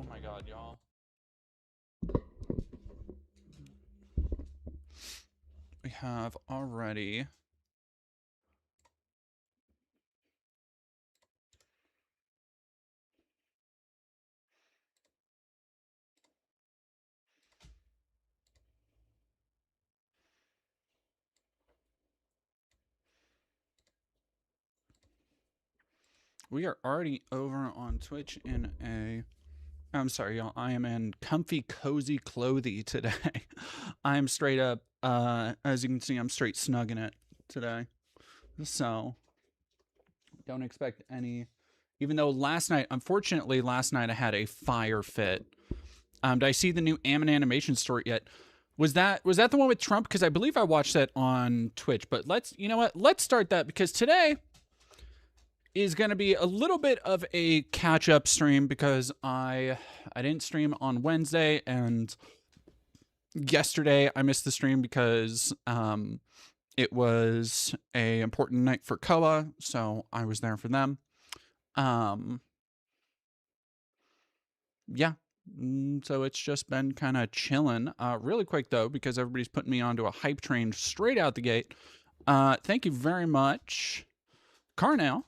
Oh my god, y'all. We have already... We are already over on Twitch in a... I'm sorry, y'all. I am in comfy, cozy clothy today. I'm straight up, as you can see, I'm straight snugging it today. So, don't expect any... Even though unfortunately, last night I had a fire fit. Did I see the new animation story yet? Was that the one with Trump? Because I believe I watched that on Twitch. But you know what? Let's start that because today is going to be a little bit of a catch-up stream because I didn't stream on Wednesday, and yesterday I missed the stream because it was a important night for Koa, so I was there for them. Yeah. So it's just been kind of chilling. Really quick though, because everybody's putting me onto a hype train straight out the gate. Thank you very much, Carnell,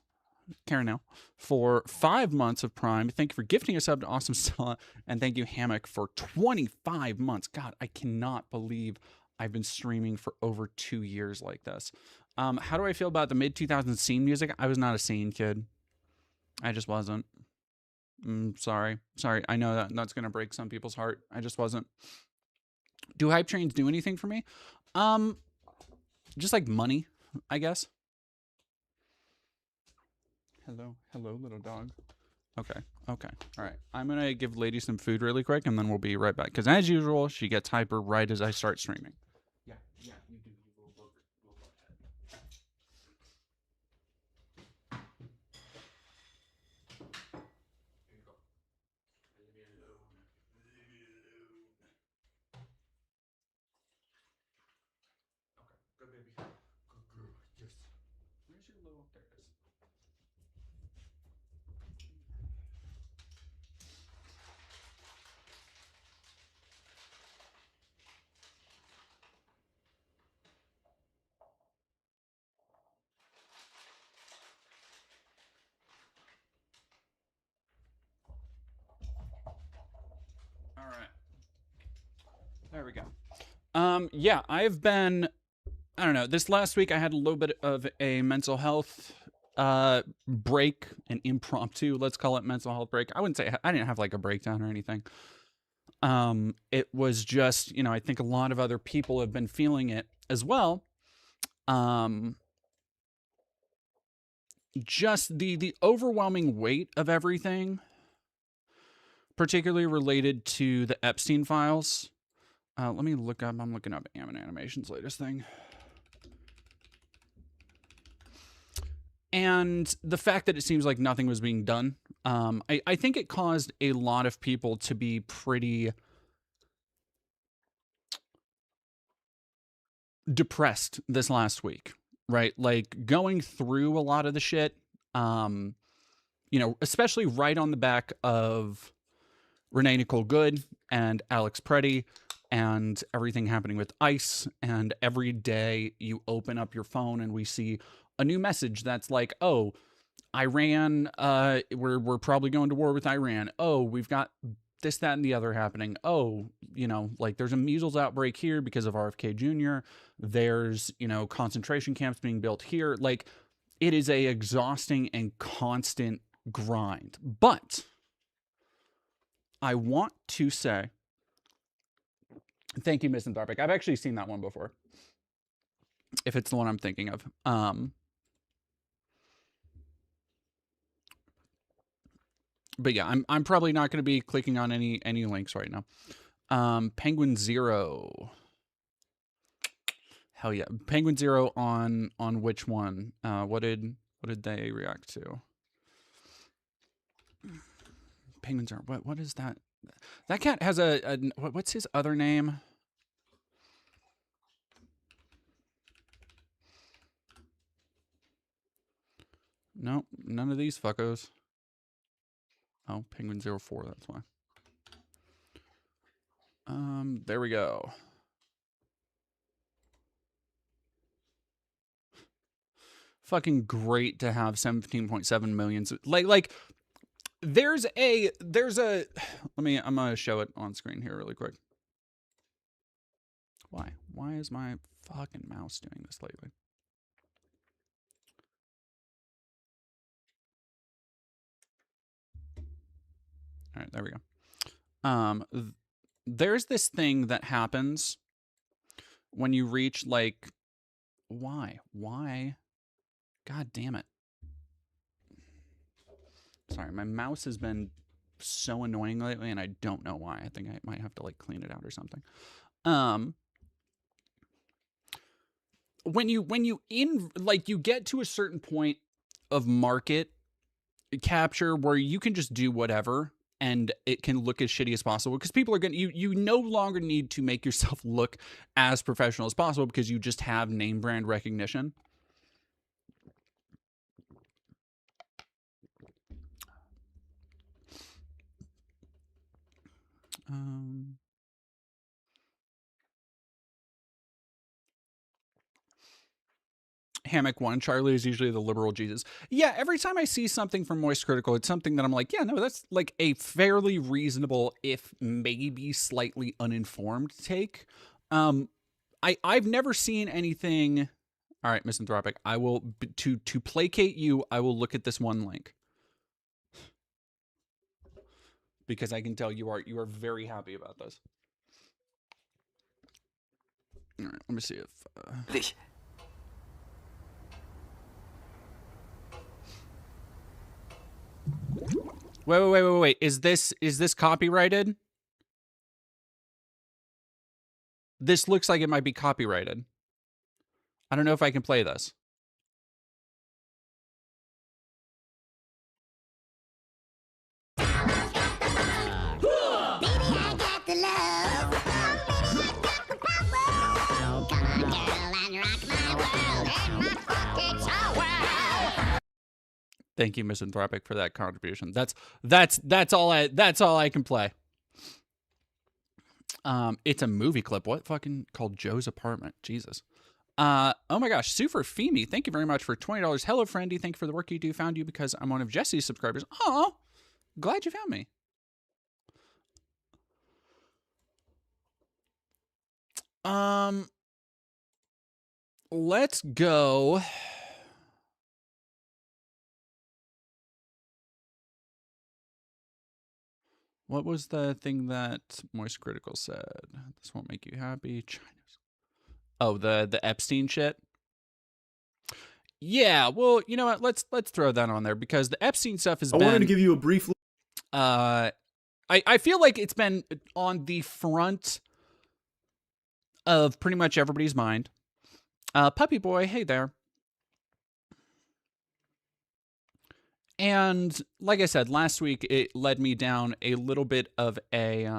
for 5 months of Prime. Thank you for gifting us up to Awesome Stella, and thank you Hammock for 25 months. God, I cannot believe I've been streaming for over 2 years like this. How do I feel about the mid-2000s scene music? I was not a scene kid. I just wasn't. Sorry. I know that's gonna break some people's heart. I just wasn't. Do hype trains do anything for me? Just like money, I guess. Hello, little dog. Okay. All right. I'm gonna give Lady some food really quick, and then we'll be right back. Because as usual, she gets hyper right as I start streaming. Yeah, you do. We'll go ahead. Here you go. Leave me alone. Leave me alone. Okay, good baby. Good girl. Yes. Where's your little... There it is. All right. There we go. Yeah, I've been... I don't know. This last week I had a little bit of a mental health break, an impromptu, let's call it mental health break. I wouldn't say I didn't have like a breakdown or anything. It was just, I think a lot of other people have been feeling it as well. Just the overwhelming weight of everything, particularly related to the Epstein files. Let me look up. I'm looking up Animation's latest thing. And the fact that it seems like nothing was being done, I think it caused a lot of people to be pretty depressed this last week, right? Like going through a lot of the shit, especially right on the back of Renee Nicole Good and Alex Preddy and everything happening with ICE. And every day you open up your phone and we see a new message that's like, oh, Iran, we're probably going to war with Iran. Oh, we've got this, that, and the other happening. Oh, like there's a measles outbreak here because of RFK Jr. There's, concentration camps being built here. Like it is a exhausting and constant grind. But I want to say, thank you, Misanthropic. I've actually seen that one before. If it's the one I'm thinking of. But yeah, I'm probably not going to be clicking on any links right now. Penguin Zero. Hell yeah, Penguin Zero on which one? What did they react to? Penguin Zero. What is that? That cat has a what's his other name? Nope, none of these fuckos. Oh, Penguin 04, that's why. There we go. Fucking great to have 17.7 million. Like there's a I'm gonna show it on screen here really quick. Why is my fucking mouse doing this lately? All right, there we go. There's this thing that happens when you reach like, why? God damn it. Sorry, my mouse has been so annoying lately and I don't know why. I think I might have to like clean it out or something. When you you get to a certain point of market capture where you can just do whatever and it can look as shitty as possible because people are going to, you no longer need to make yourself look as professional as possible because you just have name brand recognition. Hammock one, Charlie is usually the liberal Jesus. Yeah, every time I see something from Moist Critical, it's something that I'm like, yeah, no, that's like a fairly reasonable, if maybe slightly uninformed take. I've never seen anything. All right, Misanthropic, I will to placate you, I will look at this one link. Because I can tell you are very happy about this. All right, let me see if Wait. Is this copyrighted? This looks like it might be copyrighted. I don't know if I can play this. Thank you, Misanthropic, for that contribution. That's all I can play. It's a movie clip. What fucking called Joe's Apartment? Jesus. Oh my gosh, Super Femi, thank you very much for $20. Hello, friendy. Thank you for the work you do. Found you because I'm one of Jesse's subscribers. Oh, glad you found me. Let's go. What was the thing that Moist Critical said? This won't make you happy. China's. Oh, the Epstein shit. Yeah, well, you know what? Let's throw that on there because the Epstein stuff has been. I wanted to give you a brief. I feel like it's been on the front of pretty much everybody's mind. Puppy Boy, hey there. And like I said, last week it led me down a little bit of a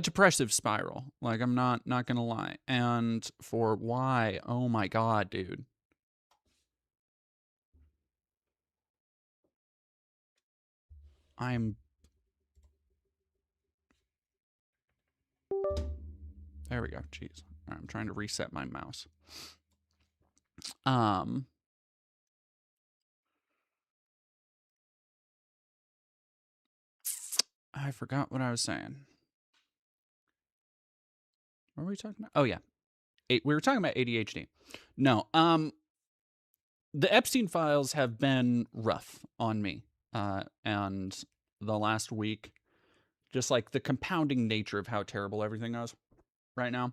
depressive spiral. Like I'm not gonna lie. And for why? Oh my god, dude. There we go. Jeez. Right, I'm trying to reset my mouse. I forgot what I was saying. What were we talking about? Oh yeah. We were talking about ADHD. No. The Epstein files have been rough on me. And the last week, just like the compounding nature of how terrible everything is right now.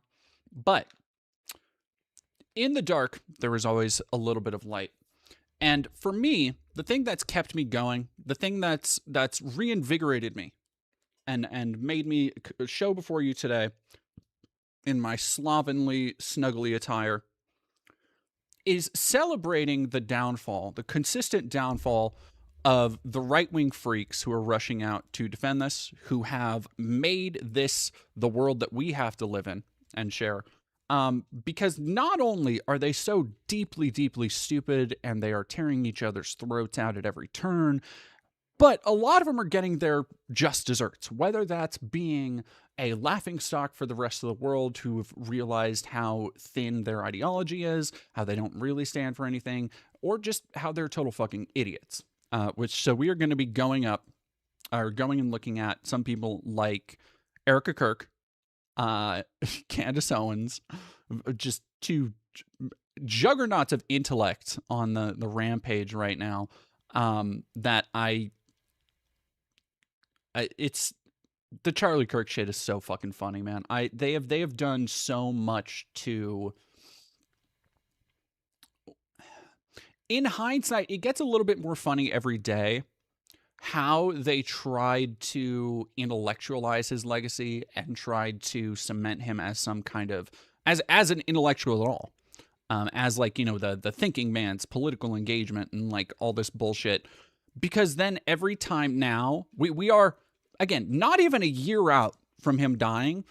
But in the dark, there is always a little bit of light. And for me, the thing that's kept me going, the thing that's reinvigorated me and made me show before you today in my slovenly, snuggly attire is celebrating the downfall, the consistent downfall of the right-wing freaks who are rushing out to defend this, who have made this the world that we have to live in and share. Because not only are they so deeply, deeply stupid and they are tearing each other's throats out at every turn, But a lot of them are getting their just desserts, whether that's being a laughingstock for the rest of the world who have realized how thin their ideology is, how they don't really stand for anything, or just how they're total fucking idiots. So we are going to be going and looking at some people like Erica Kirk, Candace Owens, just two juggernauts of intellect on the rampage right now. That it's the Charlie Kirk shit is so fucking funny, man. They have done so much to. In hindsight, it gets a little bit more funny every day how they tried to intellectualize his legacy and tried to cement him as some kind of as an intellectual at all, as like, you know, the thinking man's political engagement and like all this bullshit. Because then every time now we are, again, not even a year out from him dying,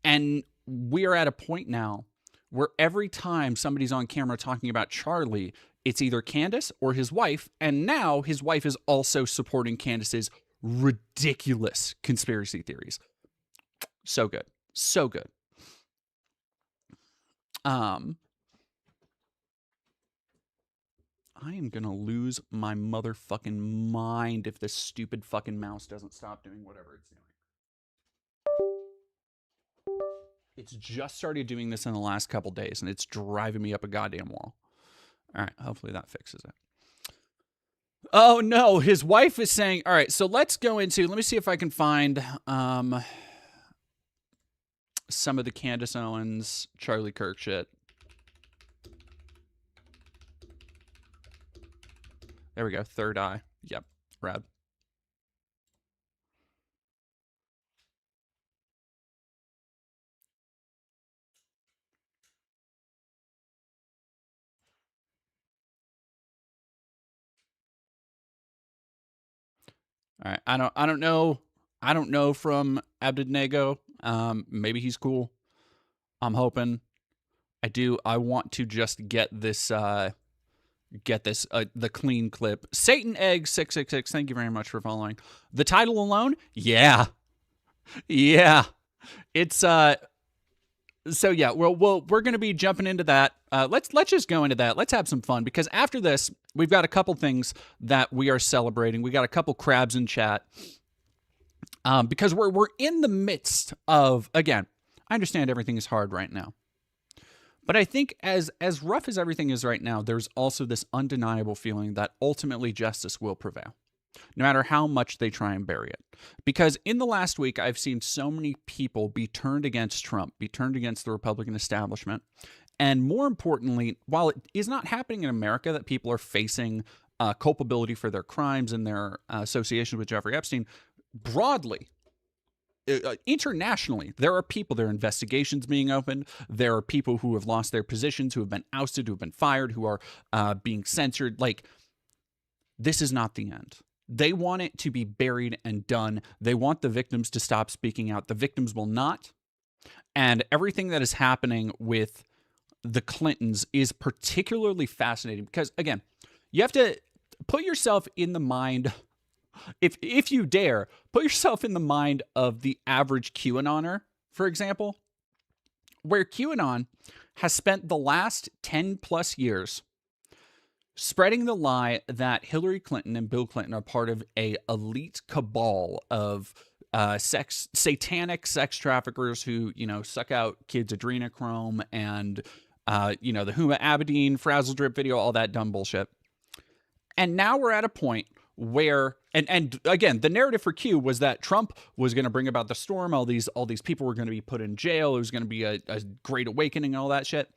and we are at a point now where every time somebody's on camera talking about Charlie, it's either Candace or his wife, and now his wife is also supporting Candace's ridiculous conspiracy theories. So good. So good. I am going to lose my motherfucking mind if this stupid fucking mouse doesn't stop doing whatever it's doing. It's just started doing this in the last couple days, and it's driving me up a goddamn wall. All right, hopefully that fixes it. Oh, no, his wife is saying, all right, so let's go into, let me see if I can find some of the Candace Owens, Charlie Kirk shit. There we go, third eye. Yep, rad. All right, I don't know from Abednego. Maybe he's cool. I'm hoping. I want to just get this the clean clip. Satan Egg 666. Thank you very much for following. The title alone, yeah. It's so yeah, we're going to be jumping into that. Let's just go into that. Let's have some fun, because after this, we've got a couple things that we are celebrating. We got a couple crabs in chat. Because we're in the midst of, again, I understand everything is hard right now. But I think as rough as everything is right now, there's also this undeniable feeling that ultimately justice will prevail, no matter how much they try and bury it. Because in the last week, I've seen so many people be turned against Trump, be turned against the Republican establishment. And more importantly, while it is not happening in America that people are facing culpability for their crimes and their association with Jeffrey Epstein, broadly, internationally, there are investigations being opened. There are people who have lost their positions, who have been ousted, who have been fired, who are being censored. Like, this is not the end. They want it to be buried and done. They want the victims to stop speaking out. The victims will not. And everything that is happening with the Clintons is particularly fascinating because, again, you have to put yourself in the mind, if you dare, put yourself in the mind of the average QAnoner, for example, where QAnon has spent the last 10 plus years spreading the lie that Hillary Clinton and Bill Clinton are part of a elite cabal of satanic sex traffickers who, suck out kids' adrenochrome and, the Huma Abedin frazzle drip video, all that dumb bullshit. And now we're at a point where, and again, the narrative for Q was that Trump was going to bring about the storm. All these people were going to be put in jail. It was going to be a great awakening and all that shit.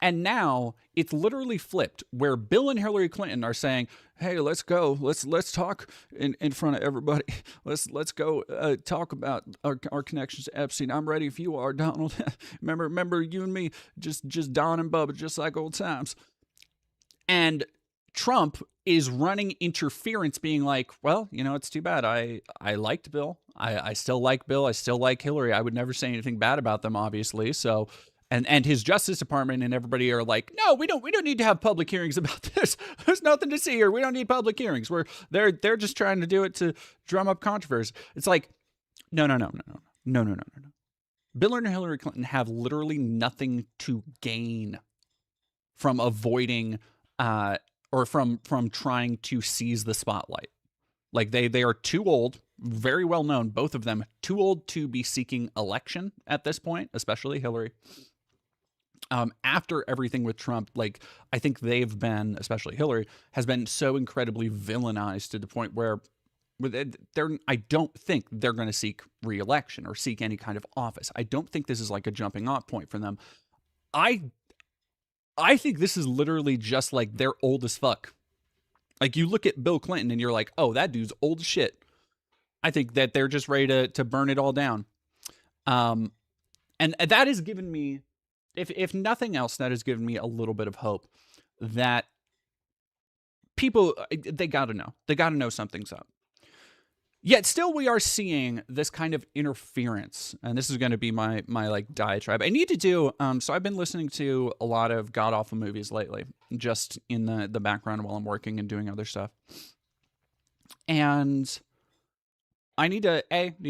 And now it's literally flipped, where Bill and Hillary Clinton are saying, "Hey, let's go. Let's talk in front of everybody. Let's go talk about our connections to Epstein. I'm ready if you are, Donald. remember you and me, just Don and Bubba, just like old times." And Trump is running interference, being like, "Well, it's too bad. I liked Bill. I still like Bill. I still like Hillary. I would never say anything bad about them, obviously. So." And his Justice Department and everybody are like, no, we don't need to have public hearings about this. There's nothing to see here. We don't need public hearings. They're just trying to do it to drum up controversy. It's like, no. Bill and Hillary Clinton have literally nothing to gain from avoiding or from trying to seize the spotlight. Like they are too old, very well known, both of them, too old to be seeking election at this point, especially Hillary. After everything with Trump, like I think they've been, especially Hillary, has been so incredibly villainized to the point where I don't think they're going to seek re-election or seek any kind of office. I don't think this is like a jumping off point for them. I think this is literally just like they're old as fuck. Like you look at Bill Clinton and you're like, oh, that dude's old as shit. I think that they're just ready to burn it all down. And that has given me, if nothing else, that has given me a little bit of hope that people, they got to know. They got to know something's up. Yet still we are seeing this kind of interference, and this is going to be my like diatribe. I need to do, so I've been listening to a lot of god-awful movies lately, just in the background while I'm working and doing other stuff. And I need to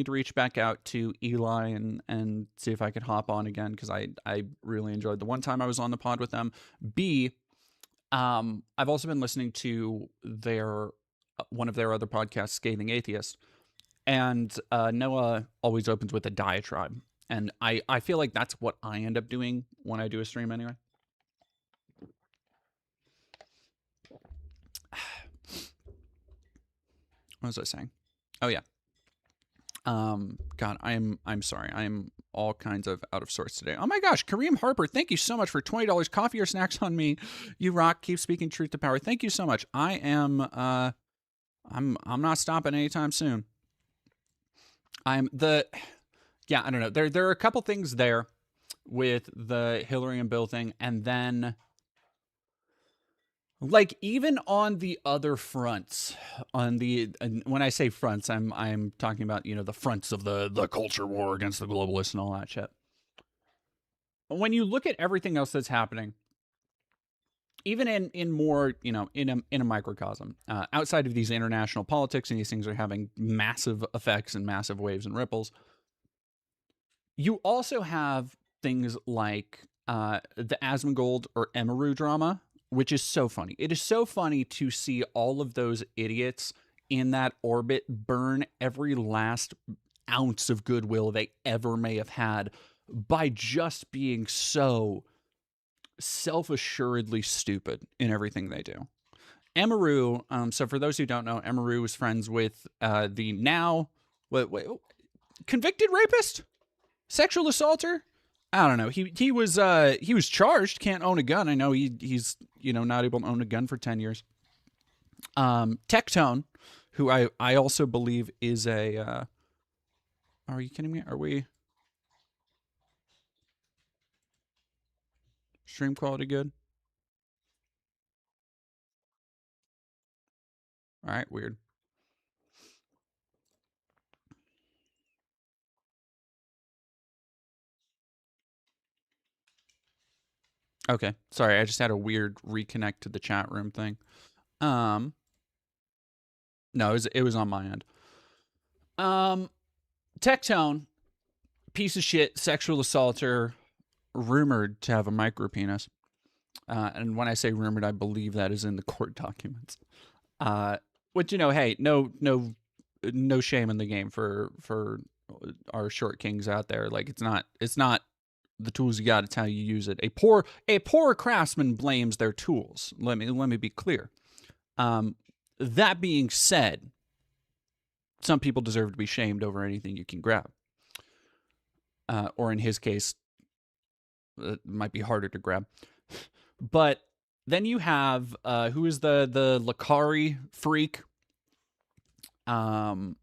reach back out to Eli and see if I could hop on again, because I really enjoyed the one time I was on the pod with them. B, I've also been listening to one of their other podcasts, Scathing Atheist, and Noah always opens with a diatribe, and I feel like that's what I end up doing when I do a stream anyway. What was I saying? Oh yeah. God, I'm sorry. I'm all kinds of out of sorts today. Oh my gosh, Kareem Harper, thank you so much for $20 coffee or snacks on me. You rock. Keep speaking truth to power. Thank you so much. I'm not stopping anytime soon. I don't know. There are a couple things there with the Hillary and Bill thing, and then like even on the other fronts, and when I say fronts, I'm talking about, the fronts of the culture war against the globalists and all that shit. When you look at everything else that's happening, even in more, in a microcosm, outside of these international politics, and these things are having massive effects and massive waves and ripples, you also have things like the Asmongold or Emaru drama, which is so funny. It is so funny to see all of those idiots in that orbit burn every last ounce of goodwill they ever may have had by just being so self-assuredly stupid in everything they do. Emaru, so for those who don't know, Emaru was friends with the now convicted rapist, sexual assaulter. I don't know. He was charged. Can't own a gun. I know he's not able to own a gun for 10 years. Tectone, who I also believe is a. Are you kidding me? Are we? Stream quality good? All right, weird. Okay, sorry, I just had a weird reconnect to the chat room thing. No, it was on my end. Tectone, piece of shit, sexual assaulter, rumored to have a micro penis. And when I say rumored, I believe that is in the court documents. Which, hey, no shame in the game for our short kings out there. Like it's not the tools you got, it's how you use it. A poor craftsman blames their tools. Let me be clear. That being said, some people deserve to be shamed over anything you can grab. Or in his case, it might be harder to grab. But then you have who is the Lakari freak? And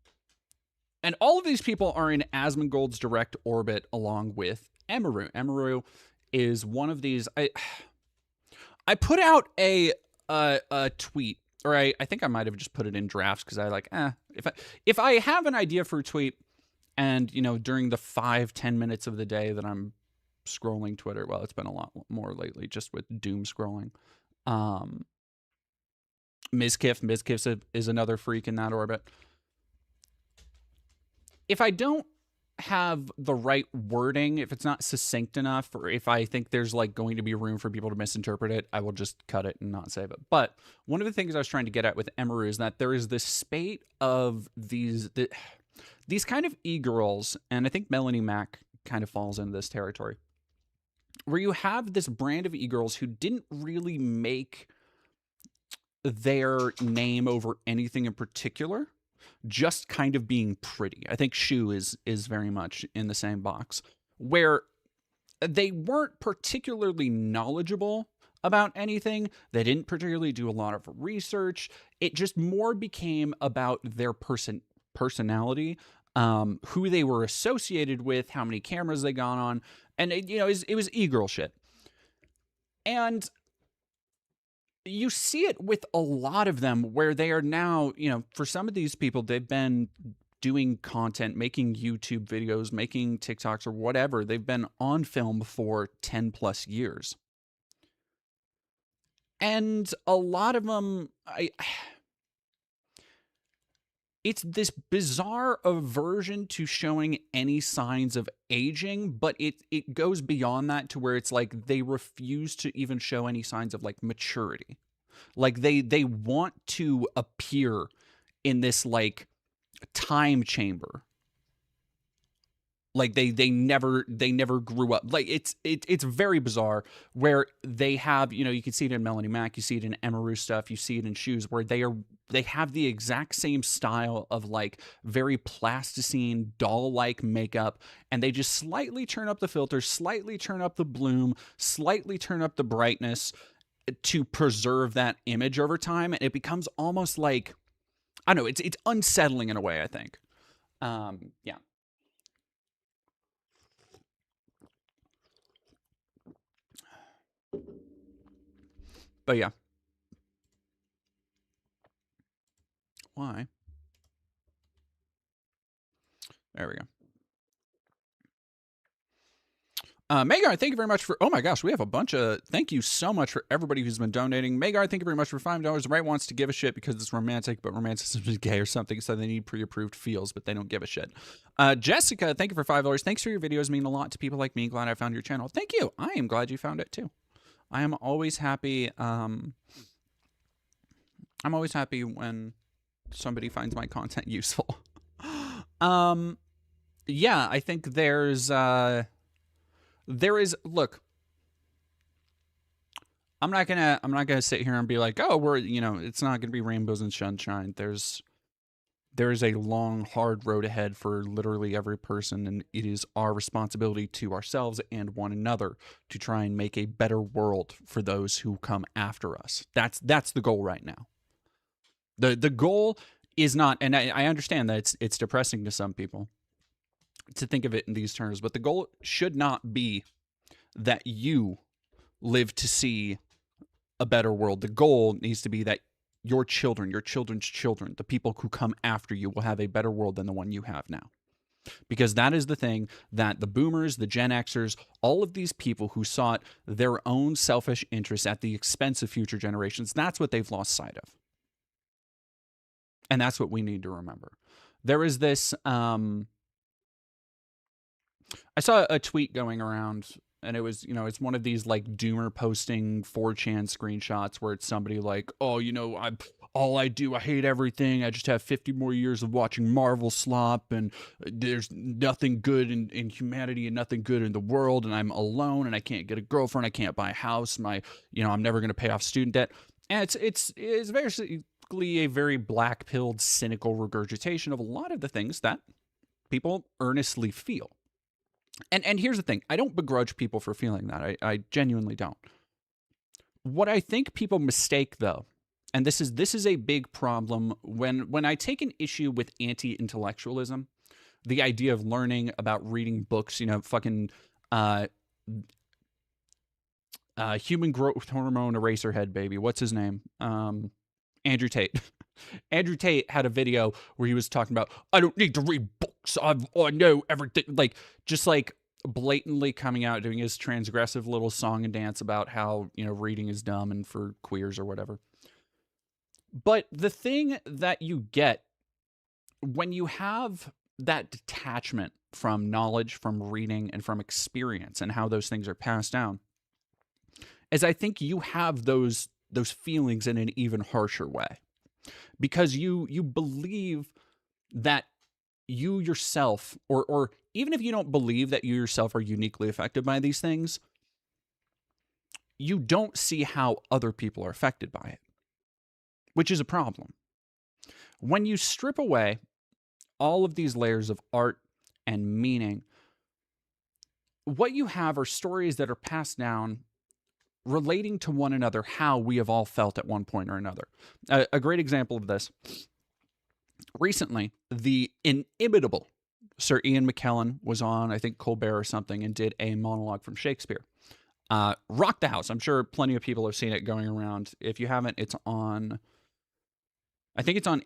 all of these people are in Asmongold's direct orbit along with Emaru. Emaru is one of these. I put out a tweet, or I think I might have just put it in drafts because I like, if I have an idea for a tweet, and during the 5-10 minutes of the day that I'm scrolling Twitter. Well, it's been a lot more lately, just with doom scrolling. Um, Mizkif is another freak in that orbit. If I don't have the right wording, if it's not succinct enough, or if I think there's like going to be room for people to misinterpret it, I will just cut it and not save it. But one of the things I was trying to get at with Emeru is that there is this spate of these kind of e-girls, and I think Melanie Mack kind of falls into this territory, where you have this brand of e-girls who didn't really make their name over anything in particular, just kind of being pretty. I think Shu is very much in the same box, where they weren't particularly knowledgeable about anything. They didn't particularly do a lot of research. It just more became about their personality, who they were associated with, how many cameras they got on, and it was e-girl shit. And you see it with a lot of them, where they are now, for some of these people, they've been doing content, making YouTube videos, making TikToks or whatever. They've been on film for 10 plus years. And a lot of them, it's this bizarre aversion to showing any signs of aging, but it goes beyond that to where it's like they refuse to even show any signs of like maturity. Like they want to appear in this like time chamber. Like they never grew up. Like it's very bizarre, where they have, you can see it in Melanie Mack, you see it in Emeru stuff, you see it in Shoes, where they have the exact same style of like very plasticine doll-like makeup, and they just slightly turn up the filter, slightly turn up the bloom, slightly turn up the brightness to preserve that image over time, and it becomes almost like, I don't know, it's unsettling in a way, I think. Yeah. But yeah. Why? There we go. Magar, thank you very much for, oh my gosh, we have a bunch of, thank you so much for everybody who's been donating. Magar, thank you very much for $5. Right wants to give a shit because it's romantic, but romanticism is gay or something, so they need pre-approved feels, but they don't give a shit. Jessica, thank you for $5. Thanks for your videos, mean a lot to people like me. Glad I found your channel. Thank you. I am glad you found it too. I am always happy. I'm always happy when somebody finds my content useful. Yeah, I think there is, look, I'm not gonna sit here and be like, oh, it's not gonna be rainbows and sunshine. There is a long, hard road ahead for literally every person, and it is our responsibility to ourselves and one another to try and make a better world for those who come after us. That's the goal right now. The goal is not, and I understand that it's depressing to some people to think of it in these terms, but the goal should not be that you live to see a better world. The goal needs to be that your children, your children's children, the people who come after you will have a better world than the one you have now. Because that is the thing that the boomers, the Gen Xers, all of these people who sought their own selfish interests at the expense of future generations, that's what they've lost sight of. And that's what we need to remember. There is this, I saw a tweet going around, and it was, it's one of these like doomer posting 4chan screenshots where it's somebody like, oh, I hate everything. I just have 50 more years of watching Marvel slop, and there's nothing good in humanity and nothing good in the world, and I'm alone, and I can't get a girlfriend, I can't buy a house, I'm never going to pay off student debt. And it's basically a very black-pilled, cynical regurgitation of a lot of the things that people earnestly feel. And here's the thing. I don't begrudge people for feeling that. I genuinely don't. What I think people mistake, though, and this is a big problem when I take an issue with anti-intellectualism, the idea of learning about reading books, fucking human growth hormone eraser head baby. What's his name? Andrew Tate. Andrew Tate had a video where he was talking about, I don't need to read books. I know everything. Like, just like blatantly coming out doing his transgressive little song and dance about how, reading is dumb and for queers or whatever. But the thing that you get when you have that detachment from knowledge, from reading, and from experience and how those things are passed down is I think you have those feelings in an even harsher way. Because you believe that you yourself, or even if you don't believe that you yourself are uniquely affected by these things, you don't see how other people are affected by it, which is a problem. When you strip away all of these layers of art and meaning, what you have are stories that are passed down relating to one another how we have all felt at one point or another. A great example of this, recently, the inimitable Sir Ian McKellen was on, I think, Colbert or something, and did a monologue from Shakespeare. Rock the house. I'm sure plenty of people have seen it going around. If you haven't, it's on, I think it's on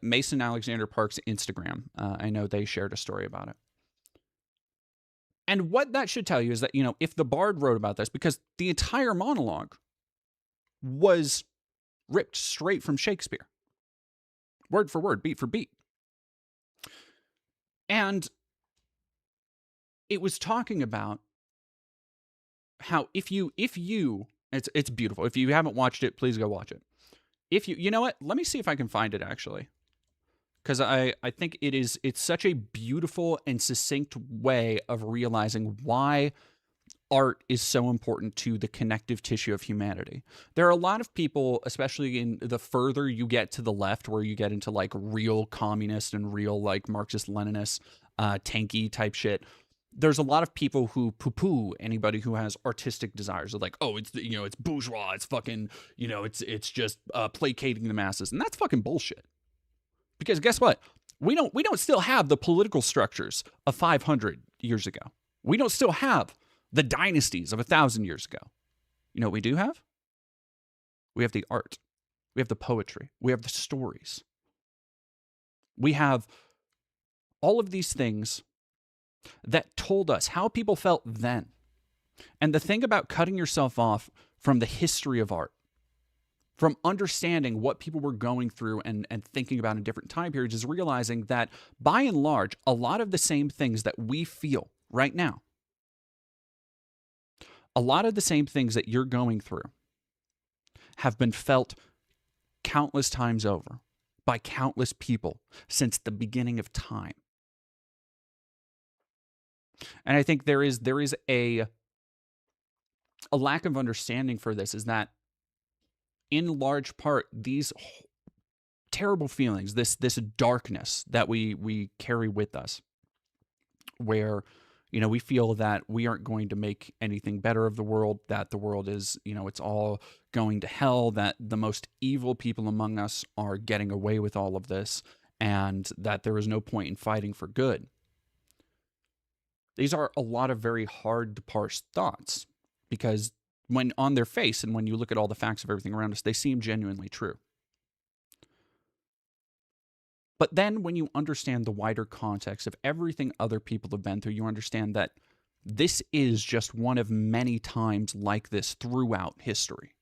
Mason Alexander Park's Instagram. I know they shared a story about it. And what that should tell you is that, if the Bard wrote about this, because the entire monologue was ripped straight from Shakespeare, word for word, beat for beat. And it was talking about how if you, it's beautiful. If you haven't watched it, please go watch it. If you know what? Let me see if I can find it actually. Because I think it's such a beautiful and succinct way of realizing why art is so important to the connective tissue of humanity. There are a lot of people, especially in the further you get to the left, where you get into like real communist and real like Marxist-Leninist, tanky type shit. There's a lot of people who poo-poo anybody who has artistic desires. They're like, oh, it's it's bourgeois, it's fucking, it's just placating the masses, and that's fucking bullshit. Because guess what? We don't still have the political structures of 500 years ago. We don't still have the dynasties of 1,000 years ago. You know what we do have? We have the art. We have the poetry. We have the stories. We have all of these things that told us how people felt then. And the thing about cutting yourself off from the history of art, from understanding what people were going through and thinking about in different time periods, is realizing that, by and large, a lot of the same things that we feel right now, a lot of the same things that you're going through have been felt countless times over by countless people since the beginning of time. And I think there is a lack of understanding for this, is that in large part, these terrible feelings, this darkness that we carry with us, where we feel that we aren't going to make anything better of the world, that the world is, it's all going to hell, that the most evil people among us are getting away with all of this, and that there is no point in fighting for good. These are a lot of very hard to parse thoughts, because when on their face and when you look at all the facts of everything around us, they seem genuinely true. But then when you understand the wider context of everything other people have been through, you understand that this is just one of many times like this throughout history.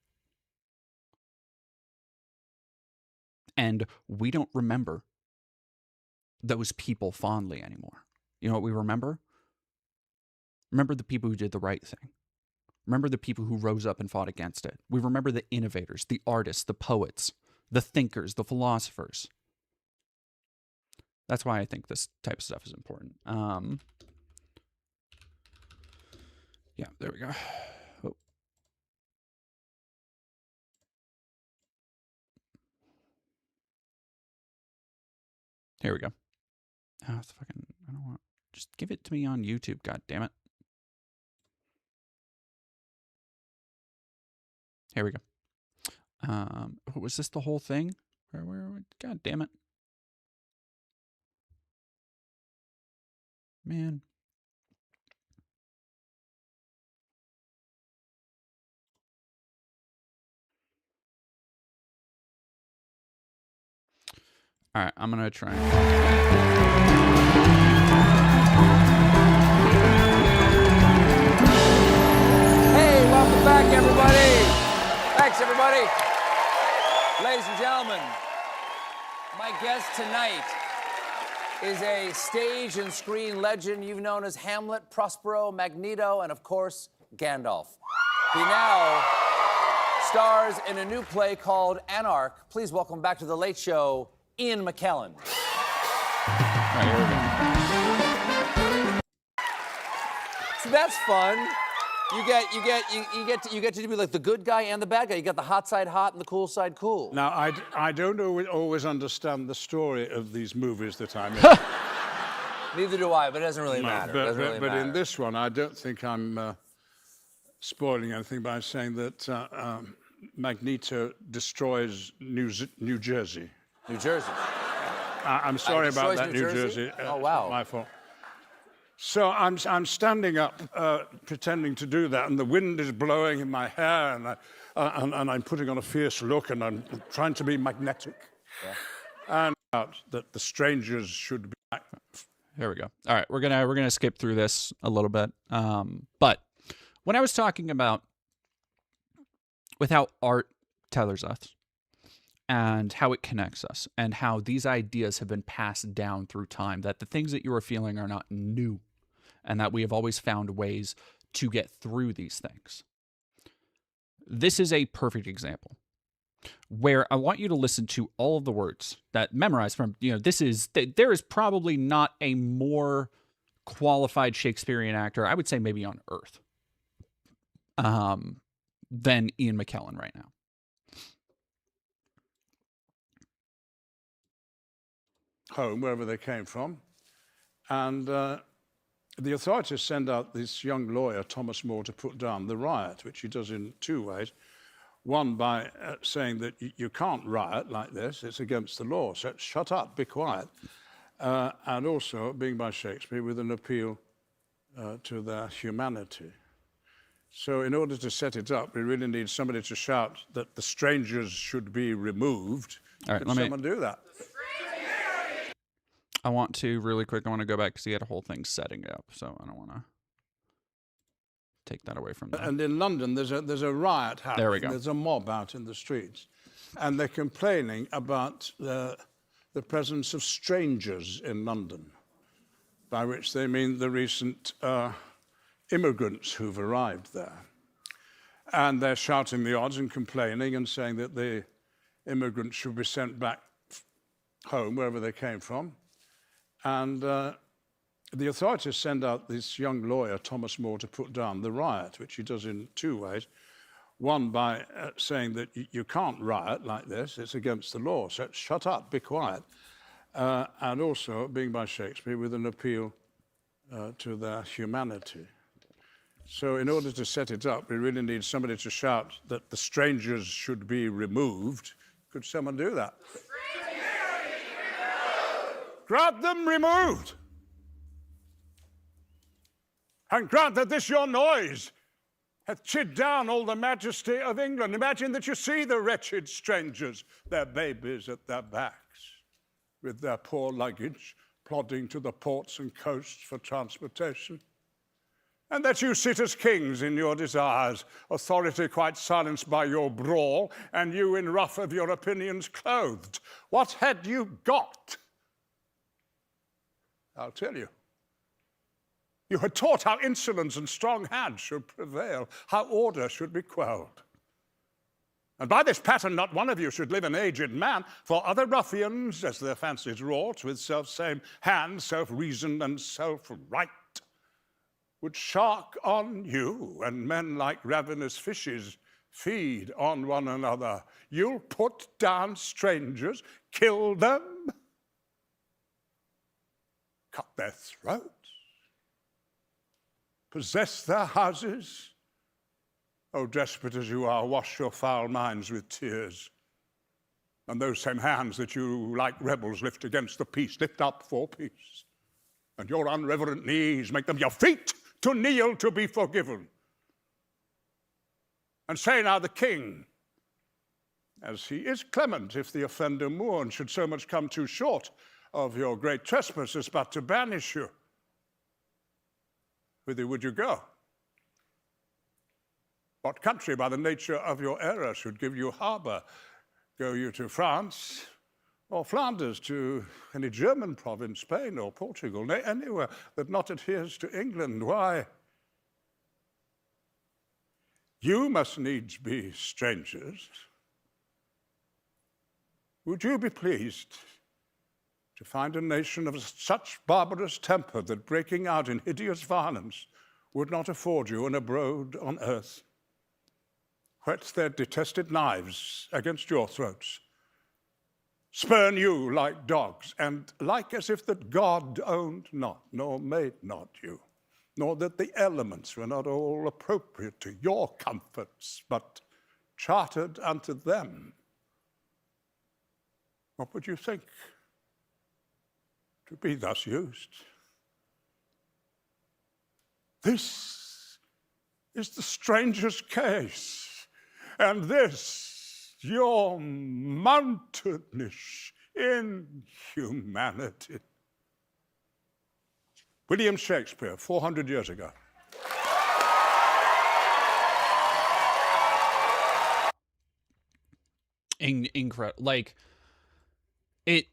And we don't remember those people fondly anymore. You know what we remember? Remember the people who did the right thing. Remember the people who rose up and fought against it. We remember the innovators, the artists, the poets, the thinkers, the philosophers. That's why I think this type of stuff is important. Yeah, there we go. Oh. Here we go. Oh, it's fucking, I don't want, just give it to me on YouTube, god damn it. Here we go. Was this the whole thing? Where, god damn it. Man. All right, I'm going to try. Thanks, everybody. Ladies and gentlemen, my guest tonight is a stage and screen legend you've known as Hamlet, Prospero, Magneto, and of course, Gandalf. He now stars in a new play called Anarch. Please welcome back to The Late Show, Ian McKellen. So that's fun. You get to be like the good guy and the bad guy. You got the hot side hot and the cool side cool. Now, I don't always understand the story of these movies that I'm in. Neither do I, but it doesn't really matter. But in this one, I don't think I'm spoiling anything by saying that Magneto destroys New Jersey. New Jersey. I'm sorry about that, New Jersey. Oh, wow. My fault. So I'm standing up, pretending to do that, and the wind is blowing in my hair, and I'm putting on a fierce look, and I'm trying to be magnetic. Yeah. And that the strangers should be. There we go. All right, we're gonna skip through this a little bit. But when I was talking about with how art tethers us and how it connects us and how these ideas have been passed down through time, that the things that you are feeling are not new and that we have always found ways to get through these things. This is a perfect example where I want you to listen to all of the words that memorize from, there is probably not a more qualified Shakespearean actor, I would say maybe on earth, than Ian McKellen right now. Home, wherever they came from. And the authorities send out this young lawyer, Thomas More, to put down the riot, which he does in two ways. One, by saying that you can't riot like this, it's against the law, so shut up, be quiet. And also, being by Shakespeare, with an appeal to their humanity. So in order to set it up, we really need somebody to shout that the strangers should be removed. All right, Could someone do that? I want to really quick, I want to go back because he had a whole thing setting up, so I don't want to take that away from them. And in London, there's a riot happening. There we go. There's a mob out in the streets. And they're complaining about the presence of strangers in London, by which they mean the recent immigrants who've arrived there. And they're shouting the odds and complaining and saying that the immigrants should be sent back home, wherever they came from. And the authorities send out this young lawyer, Thomas More, to put down the riot, which he does in two ways. One, by saying that you can't riot like this, it's against the law, so shut up, be quiet. And also, being by Shakespeare, with an appeal to their humanity. So in order to set it up, we really need somebody to shout that the strangers should be removed. Could someone do that? Grant them removed. And grant that this your noise hath chid down all the majesty of England. Imagine that you see the wretched strangers, their babies at their backs, with their poor luggage, plodding to the ports and coasts for transportation. And that you sit as kings in your desires, authority quite silenced by your brawl, and you in ruff of your opinions clothed. What had you got? I'll tell you. You had taught how insolence and strong hand should prevail, how order should be quelled. And by this pattern not one of you should live an aged man, for other ruffians, as their fancies wrought, with self-same hand, self-reason, and self-right, would shark on you, and men like ravenous fishes feed on one another. You'll put down strangers, kill them, cut their throats, possess their houses. Oh, desperate as you are, wash your foul minds with tears. And those same hands that you, like rebels, lift against the peace, lift up for peace. And your unreverent knees, make them your feet to kneel to be forgiven. And say now the king, as he is clement, if the offender mourn, should so much come too short of your great trespasses, but to banish you. Whither would you go? What country, by the nature of your error, should give you harbor? Go you to France, or Flanders, to any German province, Spain or Portugal, nay, anywhere that not adheres to England? Why? You must needs be strangers. Would you be pleased to find a nation of such barbarous temper that breaking out in hideous violence would not afford you an abode on earth? Whet their detested knives against your throats, spurn you like dogs, and like as if that God owned not, nor made not you, nor that the elements were not all appropriate to your comforts, but chartered unto them. What would you think to be thus used? This is the stranger's case, and this your mountainish inhumanity. William Shakespeare, 400 years ago. Incredible. Like, it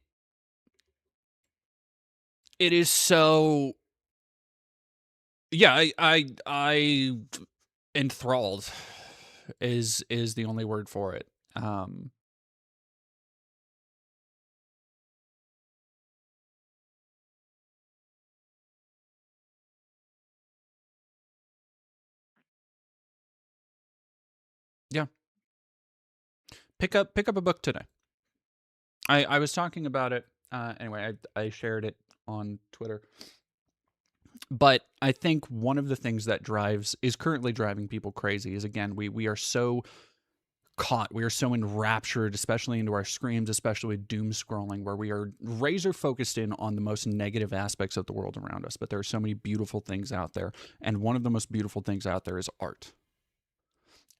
is so, yeah, I enthralled is the only word for it. Yeah. Pick up a book today. I was talking about it, anyway, I shared it on Twitter. But I think one of the things that is currently driving people crazy is, again, we are so caught, we are so enraptured, especially into our screens, especially with doom scrolling, where we are razor focused in on the most negative aspects of the world around us. But there are so many beautiful things out there, and one of the most beautiful things out there is art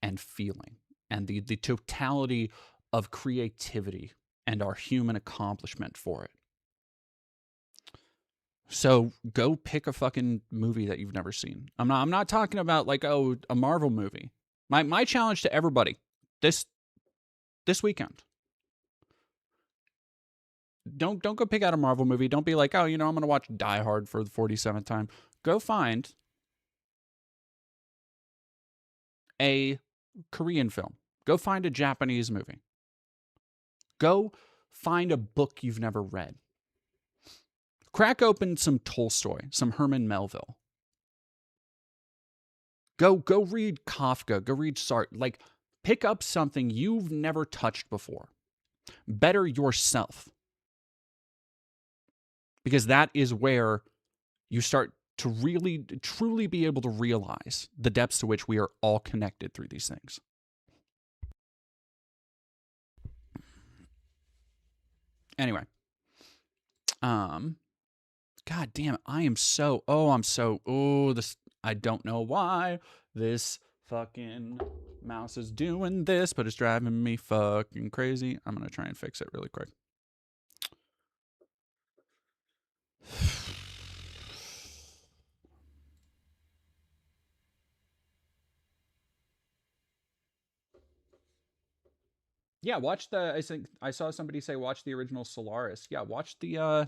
and feeling, and the totality of creativity and our human accomplishment for it. So go pick a fucking movie that you've never seen. I'm not talking about like, oh, a Marvel movie. My challenge to everybody this weekend. Don't go pick out a Marvel movie. Don't be like, oh, I'm going to watch Die Hard for the 47th time. Go find a Korean film. Go find a Japanese movie. Go find a book you've never read. Crack open some Tolstoy, some Herman Melville. Go read Kafka. Go read Sartre. Like, pick up something you've never touched before. Better yourself. Because that is where you start to really, truly be able to realize the depths to which we are all connected through these things. Anyway. God damn it. I don't know why this fucking mouse is doing this, but it's driving me fucking crazy. I'm going to try and fix it really quick. Yeah, I think I saw somebody say watch the original Solaris. Yeah, watch the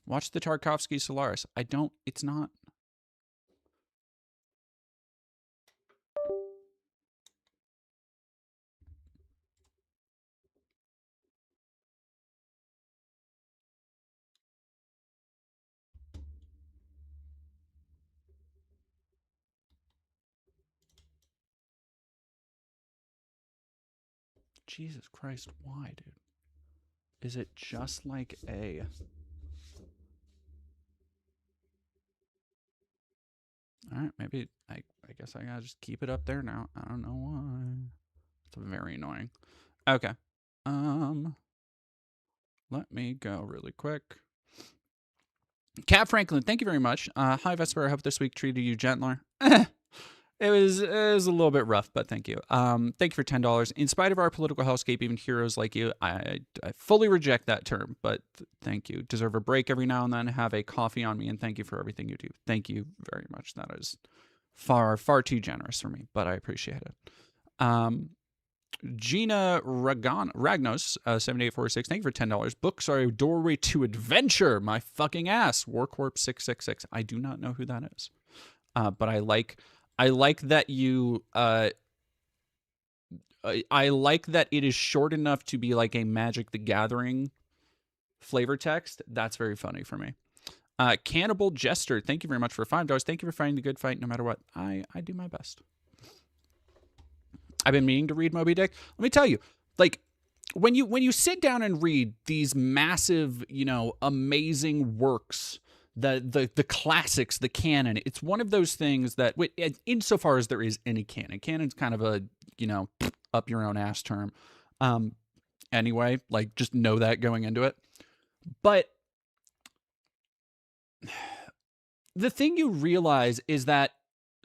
Tarkovsky Solaris. It's not. Jesus Christ, why, dude? Is it just like a... Alright, maybe I guess I gotta just keep it up there now. I don't know why. It's very annoying. Okay. Let me go really quick. Cat Franklin, thank you very much. Hi Vesper, I hope this week treated you gentler. It was a little bit rough, but thank you. Thank you for $10. In spite of our political hellscape, even heroes like you, I fully reject that term, but thank you. Deserve a break every now and then. Have a coffee on me, and thank you for everything you do. Thank you very much. That is Far too generous for me, but I appreciate it. Gina Ragnos, 7846, thank you for $10. Books are a doorway to adventure. My fucking ass. Warcorp 666. I do not know who that is. But I like that you I like that it is short enough to be like a Magic the Gathering flavor text. That's very funny for me. Cannibal Jester, thank you very much for $5. Thank you for fighting the good fight no matter what. I do my best. I've been meaning to read Moby Dick. Let me tell you, like, when you sit down and read these massive, amazing works, the classics, the canon, it's one of those things that, insofar as there is any canon, canon's kind of a, up your own ass term. Anyway, like, just know that going into it. But the thing you realize is that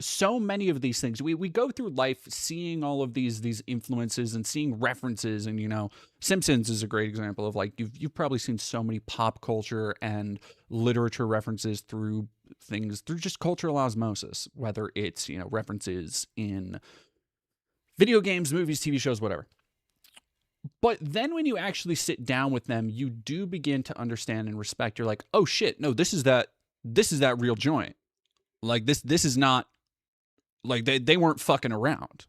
so many of these things, we go through life seeing all of these influences and seeing references, and Simpsons is a great example of, like, you've probably seen so many pop culture and literature references through just cultural osmosis, whether it's references in video games, movies, TV shows, whatever. But then when you actually sit down with them, you do begin to understand and respect. You're like, oh shit, no, this is that real joint. Like, this is not, like, they weren't fucking around.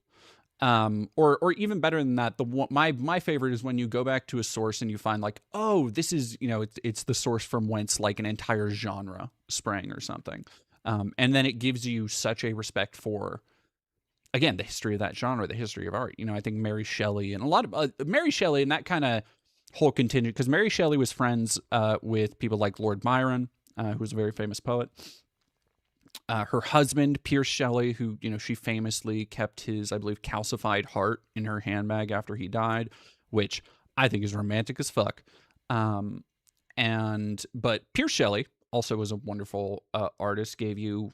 Or even better than that, my favorite is when you go back to a source and you find, like, oh, this is, it's the source from whence, like, an entire genre sprang or something. And then it gives you such a respect for, again, the history of that genre, the history of art. I think Mary Shelley and a lot of Mary Shelley and that kind of whole contingent, because Mary Shelley was friends with people like Lord Byron, who was a very famous poet. Her husband, Pierce Shelley, who, she famously kept his, I believe, calcified heart in her handbag after he died, which I think is romantic as fuck. But Pierce Shelley also was a wonderful artist, gave you,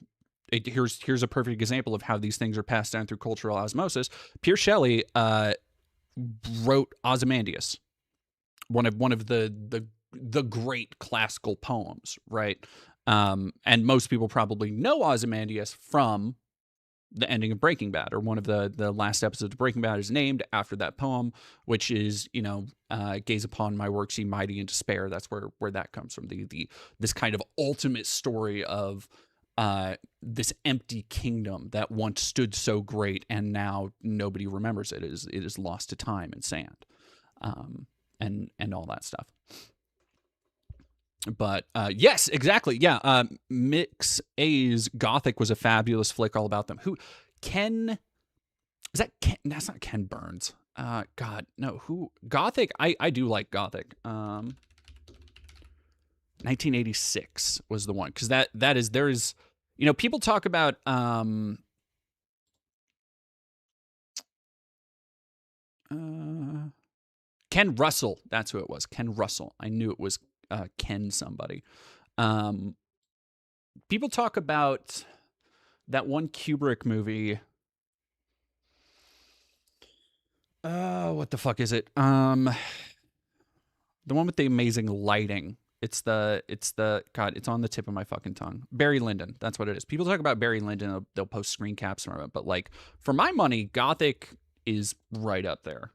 here's a perfect example of how these things are passed down through cultural osmosis. Pierce Shelley wrote Ozymandias, one of the great classical poems, right? And most people probably know Ozymandias from the ending of Breaking Bad, or one of the last episodes of Breaking Bad is named after that poem, which is, gaze upon my works, ye mighty in despair. That's where that comes from. This kind of ultimate story of this empty kingdom that once stood so great and now nobody remembers it. It is lost to time and sand, and all that stuff. But yes, exactly. Yeah. Mix A's Gothic was a fabulous flick all about them. Who Ken is that? Ken, that's not Ken Burns. God, no. Who Gothic? I do like Gothic. 1986 was the one, because there's people talk about Ken Russell. That's who it was. Ken Russell. I knew it was Ken somebody. People talk about that one Kubrick movie. What the fuck is it? The one with the amazing lighting. It's the God, it's on the tip of my fucking tongue. Barry Lyndon. That's what it is. People talk about Barry Lyndon. They'll post screen caps from it. But, like, for my money, Gothic is right up there.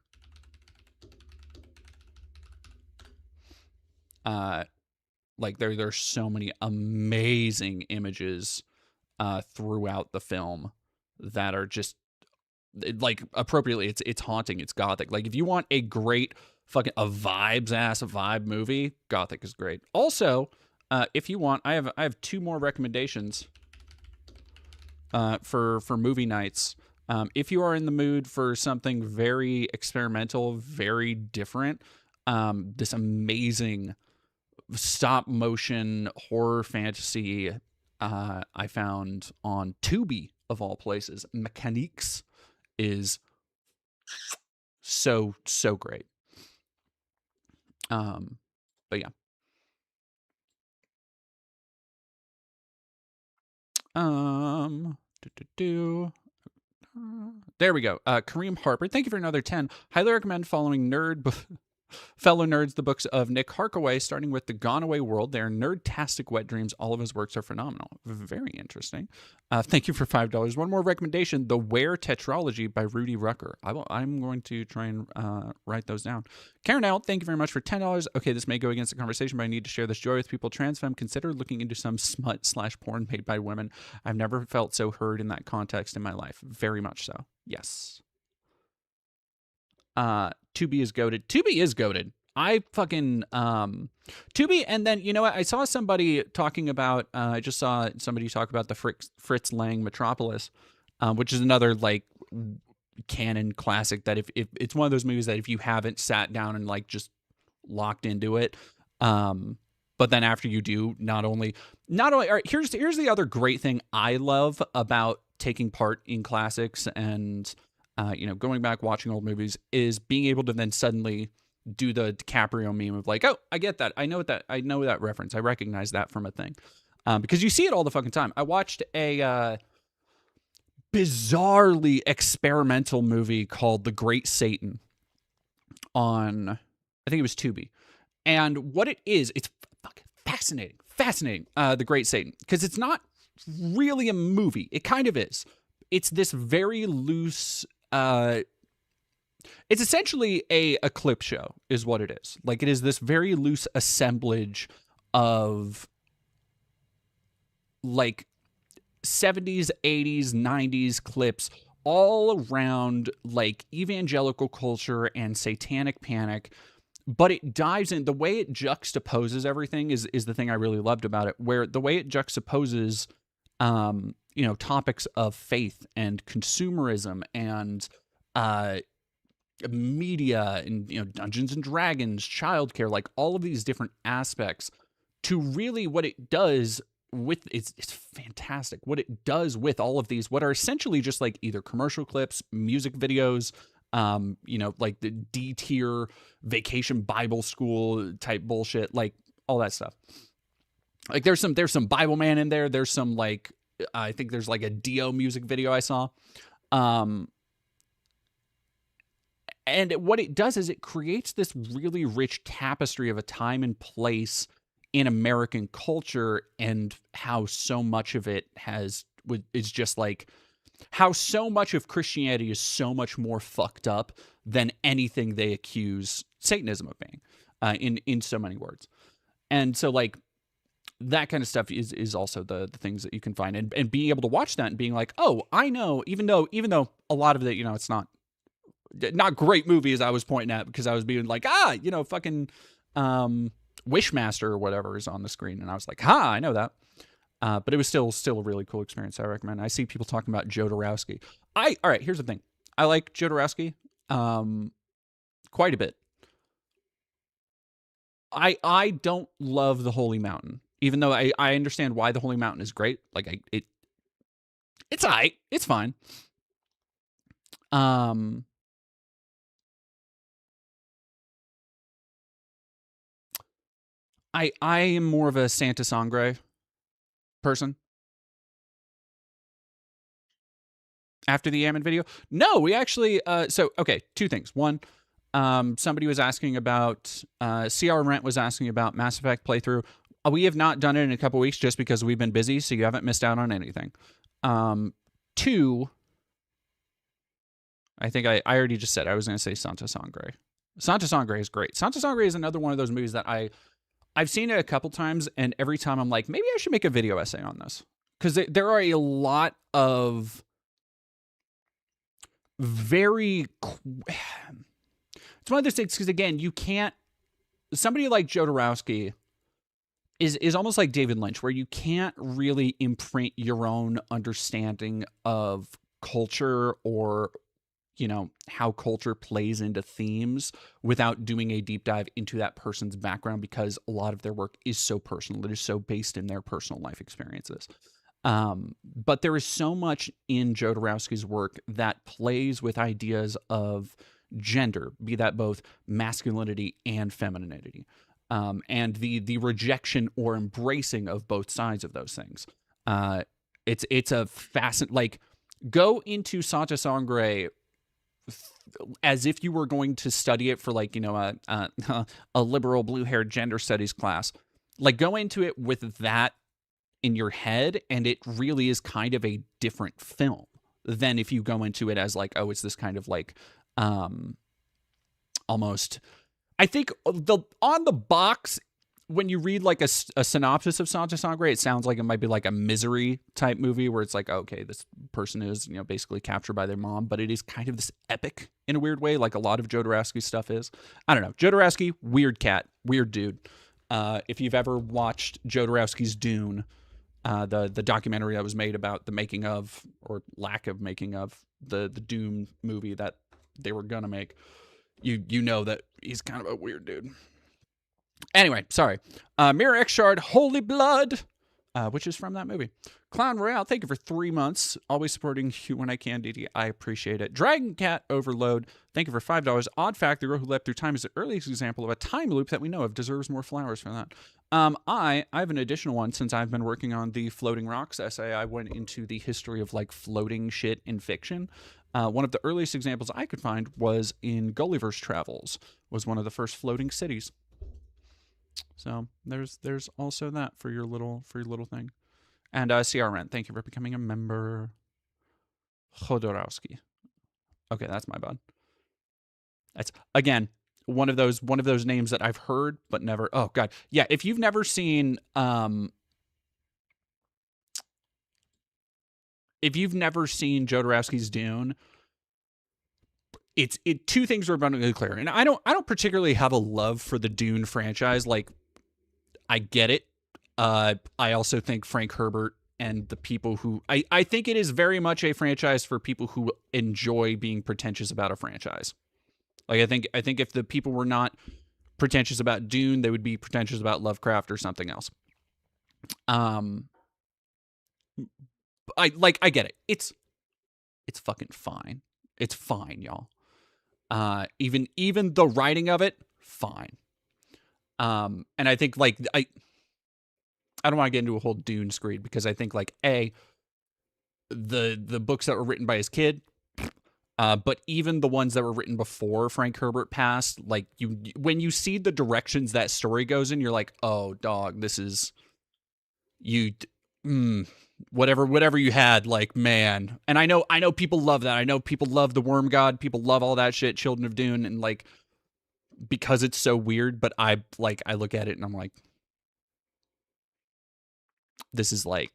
Like, there's so many amazing images throughout the film that are just, like, appropriately, it's haunting. It's Gothic. Like, if you want a great fucking vibe movie, Gothic is great. Also, if you want, I have two more recommendations for movie nights. If you are in the mood for something very experimental, very different, this amazing stop motion horror fantasy I found on Tubi, of all places, Mechaniques, is so great. But yeah. There we go. Kareem Harper, thank you for another 10. Highly recommend following Nerd Fellow nerds, the books of Nick Harkaway, starting with The Gone Away World. They are nerdtastic wet dreams. All of his works are phenomenal. Very interesting. Thank you for $5. One more recommendation, The Where Tetralogy by Rudy Rucker. I'm going to try and write those down. Karen L., thank you very much for $10. Okay, this may go against the conversation, but I need to share this joy with people. Trans femme, consider looking into some smut/porn made by women. I've never felt so heard in that context in my life. Very much so. Yes. Tubi is goated. Tubi is goated. I fucking Tubi, and then you know what? I saw somebody talking about. I just saw somebody talk about the Fritz Lang Metropolis, which is another like canon classic. That if it's one of those movies that if you haven't sat down and like just locked into it, but then after you do, not only all right, here's the other great thing I love about taking part in classics and going back, watching old movies, is being able to then suddenly do the DiCaprio meme of like, oh, I get that. I know that reference. I recognize that from a thing. Because you see it all the fucking time. I watched a bizarrely experimental movie called The Great Satan on, I think it was Tubi. And what it is, it's fucking fascinating. Fascinating. The Great Satan. Because it's not really a movie. It kind of is. It's this very loose... it's essentially a clip show is what it is. Like, it is this very loose assemblage of like 70s, 80s, 90s clips all around like evangelical culture and satanic panic. But it dives in, the way it juxtaposes everything is the thing I really loved about it, where the way it juxtaposes topics of faith and consumerism and media and Dungeons and Dragons, childcare, like all of these different aspects, to really what it does with it's fantastic. What it does with all of these, what are essentially just like either commercial clips, music videos, like the D-tier vacation Bible school type bullshit, like all that stuff. Like there's some Bible Man in there. There's some like I think there's like a Dio music video I saw. And what it does is it creates this really rich tapestry of a time and place in American culture, and how so much of it is just like how so much of Christianity is so much more fucked up than anything they accuse Satanism of being, in so many words. And so like that kind of stuff is also the things that you can find, and being able to watch that and being like, oh, I know, even though a lot of it, it's not great movies I was pointing at, because I was being like, fucking Wishmaster or whatever is on the screen, and I was like, I know that. But it was still a really cool experience. I recommend. I see people talking about Joe Dorowski. All right, here's the thing. I like Joe Dorowski quite a bit. I don't love The Holy Mountain, even though I understand why The Holy Mountain is great. Like it's all right. It's fine. I am more of a Santa Sangre person. After the Ammon video? No, we actually, okay, two things. One, somebody was asking about, CR Rent was asking about Mass Effect playthrough. We have not done it in a couple weeks just because we've been busy, so you haven't missed out on anything. Two, I think I already just said, I was going to say Santa Sangre. Santa Sangre is great. Santa Sangre is another one of those movies that I've seen it a couple times, and every time I'm like, maybe I should make a video essay on this. Because there are a lot of very... It's one of those things, because again, you can't... Somebody like Joe Dorowski is almost like David Lynch, where you can't really imprint your own understanding of culture or how culture plays into themes without doing a deep dive into that person's background, because a lot of their work is so personal. It is so based in their personal life experiences. But there is so much in Joe Dorowski's work that plays with ideas of gender, be that both masculinity and femininity, and the rejection or embracing of both sides of those things. It's a fascinating, like, go into Santa Sangre as if you were going to study it for like, you know, a liberal blue-haired gender studies class. Like, go into it with that in your head, and it really is kind of a different film than if you go into it as like, oh, it's this kind of like almost, I think the on the box, when you read like a synopsis of Santa Sangre, it sounds like it might be like a Misery type movie where it's like, okay, this person is, you know, basically captured by their mom, but it is kind of this epic in a weird way, like a lot of Jodorowsky stuff is. I don't know. Jodorowsky, weird cat, weird dude. If you've ever watched Jodorowsky's Dune, the documentary that was made about the making of, or lack of making of, the Dune movie that they were gonna make, you know that he's kind of a weird dude. Anyway, sorry. Mirror X Shard, Holy Blood, which is from that movie. Clown Royale, thank you for 3 months. Always supporting you when I can, DD. I appreciate it. Dragon Cat Overload, thank you for $5. Odd Fact, the girl who leapt through time is the earliest example of a time loop that we know of. Deserves more flowers for that. I have an additional one since I've been working on the Floating Rocks essay. I went into the history of like floating shit in fiction. One of the earliest examples I could find was in Gulliver's Travels, was one of the first floating cities. So there's also that for your little thing. And CRN, thank you for becoming a member. Jodorowsky. Okay, that's my bad. That's again one of those names that I've heard but never. Oh god, yeah. If you've never seen Jodorowsky's Dune, two things are abundantly clear. And I don't particularly have a love for the Dune franchise. Like, I get it. I also think Frank Herbert and the people who I think it is very much a franchise for people who enjoy being pretentious about a franchise. Like, I think if the people were not pretentious about Dune, they would be pretentious about Lovecraft or something else. I get it. It's fucking fine. It's fine, y'all. Even the writing of it, fine. And I think like I don't want to get into a whole Dune screed because I think like the books that were written by his kid, but even the ones that were written before Frank Herbert passed, like when you see the directions that story goes in, you're like, oh dog, this is you. Whatever you had, like, man. And I know people love that. I know people love the Worm God. People love all that shit, Children of Dune, and like because it's so weird. But I look at it and I'm like, this is like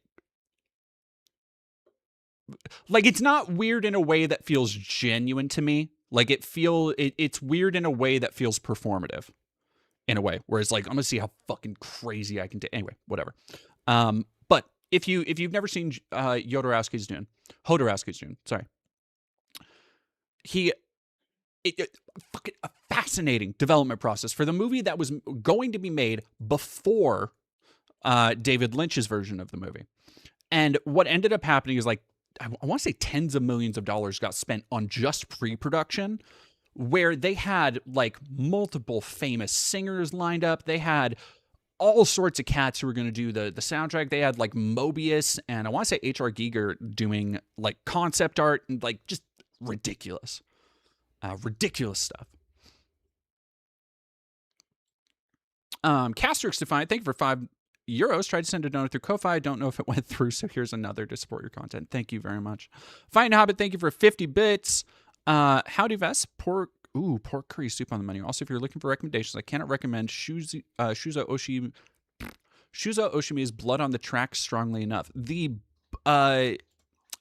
it's not weird in a way that feels genuine to me. Like it's weird in a way that feels performative, in a way where it's like, I'm gonna see how fucking crazy I can do. Anyway, whatever. But if you've never seen Jodorowsky's Dune, sorry, fucking a fascinating development process for the movie that was going to be made before David Lynch's version of the movie. And what ended up happening is like, I want to say tens of millions of dollars got spent on just pre-production, where they had like multiple famous singers lined up. They had all sorts of cats who were going to do the soundtrack. They had like Mobius and I want to say H.R. Giger doing like concept art and like just ridiculous stuff. Castrix Defiant, thank you for €5. Tried to send a donut through Ko-Fi. Don't know if it went through, so here's another to support your content. Thank you very much. Fine Hobbit, thank you for 50 bits. Howdy Vest, pork curry soup on the menu. Also, if you're looking for recommendations, I cannot recommend Shuzo Oshimi's Blood on the Tracks strongly enough. I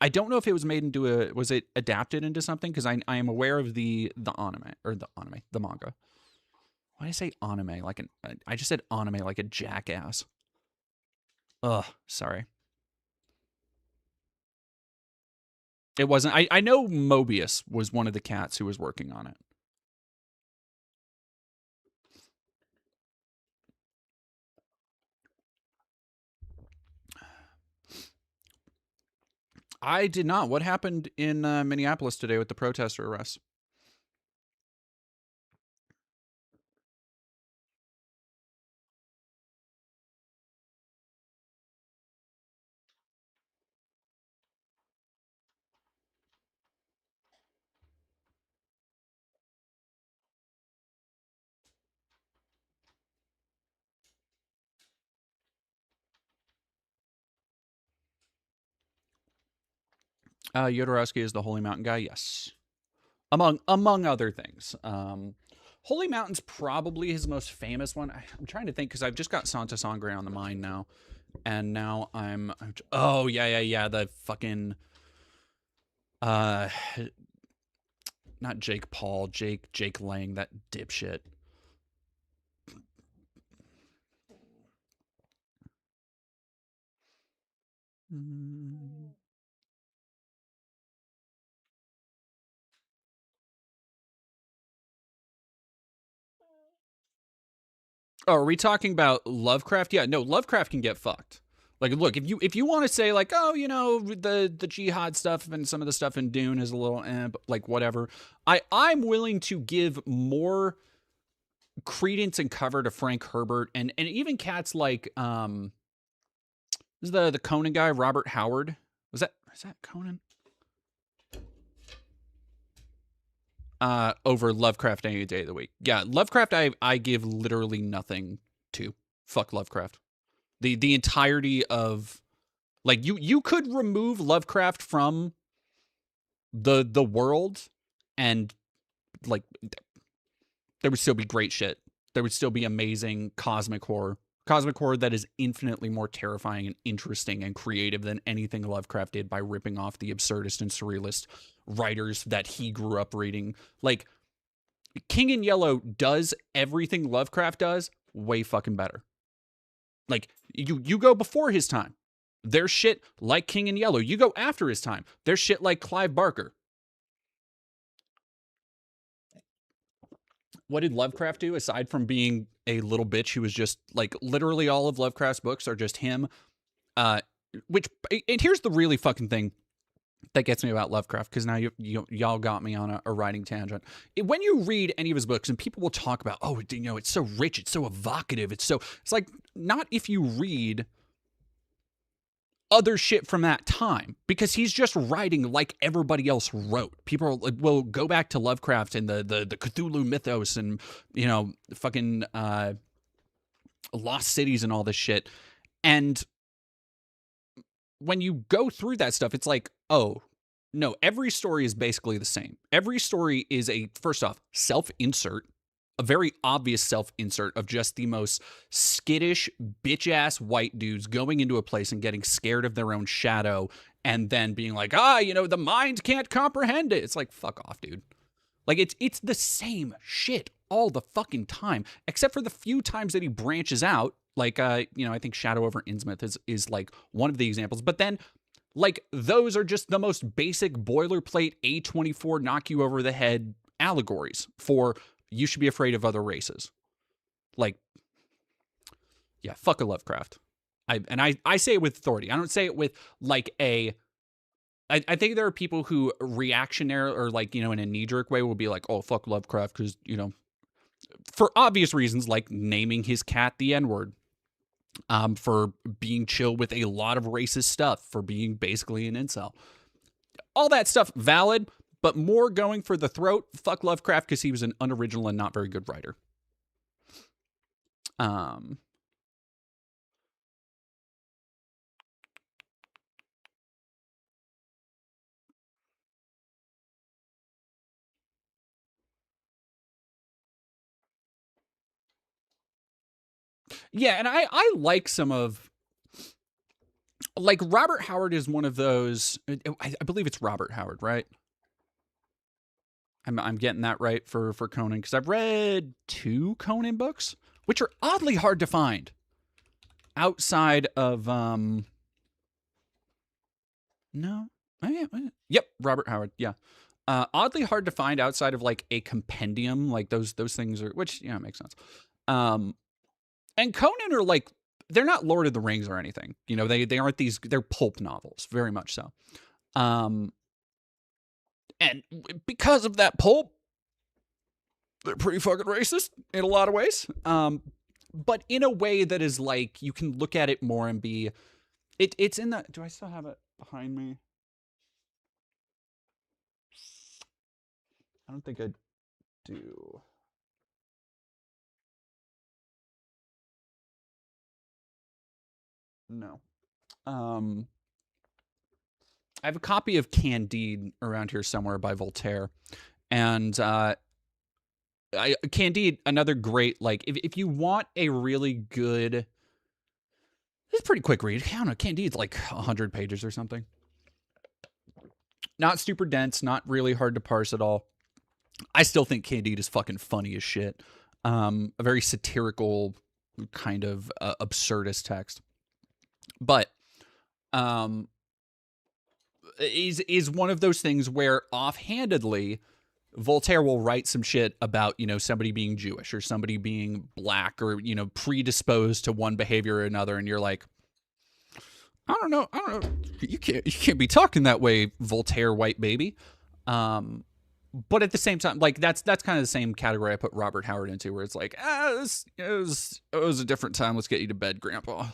don't know if it was made into was it adapted into something? Because I am aware of the manga. Why did I say anime? I just said anime like a jackass. Ugh, sorry. It wasn't. I know Mobius was one of the cats who was working on it. I did not. What happened in Minneapolis today with the protester arrests? Jodorowsky is the Holy Mountain guy. Yes, among other things. Holy Mountain's probably his most famous one. I'm trying to think because I've just got Santa Sangre on the mind now, and now oh yeah. The fucking uh, not Jake Paul, Jake Lang, that dipshit. Mm. Oh, are we talking about Lovecraft? Yeah, no, Lovecraft can get fucked. Like, look, if you want to say like, oh, you know, the jihad stuff and some of the stuff in Dune is a little, like whatever. I'm willing to give more credence and cover to Frank Herbert and even cats like is the Conan guy Robert Howard. Is that Conan? Over Lovecraft any day of the week. Yeah, Lovecraft I give literally nothing to. Fuck Lovecraft. The entirety of like you could remove Lovecraft from the world and like there would still be great shit. There would still be amazing cosmic horror. Cosmic horror that is infinitely more terrifying and interesting and creative than anything Lovecraft did by ripping off the absurdist and surrealist writers that he grew up reading. Like King in Yellow does everything Lovecraft does way fucking better. Like you go before his time. There's shit like King in Yellow. You go after his time. There's shit like Clive Barker. What did Lovecraft do aside from being a little bitch who was just like literally all of Lovecraft's books are just him? Uh, which and here's the really fucking thing that gets me about Lovecraft because now y'all got me on a writing tangent. When you read any of his books and people will talk about, oh, you know, it's so rich, it's so evocative, it's like not if you read other shit from that time because he's just writing like everybody else wrote. People will go back to Lovecraft and the Cthulhu mythos and you know fucking lost cities and all this shit. And when you go through that stuff, it's like, oh no, every story is basically the same. Every story is a first off self-insert, a very obvious self-insert of just the most skittish, bitch-ass white dudes going into a place and getting scared of their own shadow and then being like, you know, the mind can't comprehend it. It's like, fuck off, dude. Like, it's the same shit all the fucking time, except for the few times that he branches out. Like, you know, I think Shadow over Innsmouth is like one of the examples. But then, like, those are just the most basic boilerplate A24 knock you over the head allegories for you should be afraid of other races. Like, yeah, fuck a Lovecraft. I say it with authority. I don't say it with like I think there are people who reactionary or like, you know, in a knee-jerk way will be like, oh, fuck Lovecraft because, you know, for obvious reasons like naming his cat the N-word, for being chill with a lot of racist stuff, for being basically an incel. All that stuff valid, but more going for the throat. Fuck Lovecraft because he was an unoriginal and not very good writer. Um, yeah, and I like some of like Robert Howard is one of those. I believe it's Robert Howard, right? I'm getting that right for Conan because I've read 2 Conan books, which are oddly hard to find outside of no, yep, Robert Howard, yeah. Oddly hard to find outside of like a compendium, like those things are, which yeah makes sense. Um, and Conan are like they're not Lord of the Rings or anything, you know. They aren't these. They're pulp novels, very much so. Um, and because of that pulp, they're pretty fucking racist in a lot of ways. But in a way that is like you can look at it more and be it's in the do I still have it behind me? I don't think I do. No. Um I have a copy of Candide around here somewhere by Voltaire, and Candide, another great, like, if you want a really good, it's a pretty quick read. I don't know, Candide's like 100 pages or something. Not super dense, not really hard to parse at all. I still think Candide is fucking funny as shit. A very satirical kind of absurdist text, but is one of those things where offhandedly Voltaire will write some shit about, you know, somebody being Jewish or somebody being black or, you know, predisposed to one behavior or another, and you're like, I don't know, you can't be talking that way, Voltaire, white baby. But at the same time, like, that's kind of the same category I put Robert Howard into, where it's like, it was a different time. Let's get you to bed, Grandpa.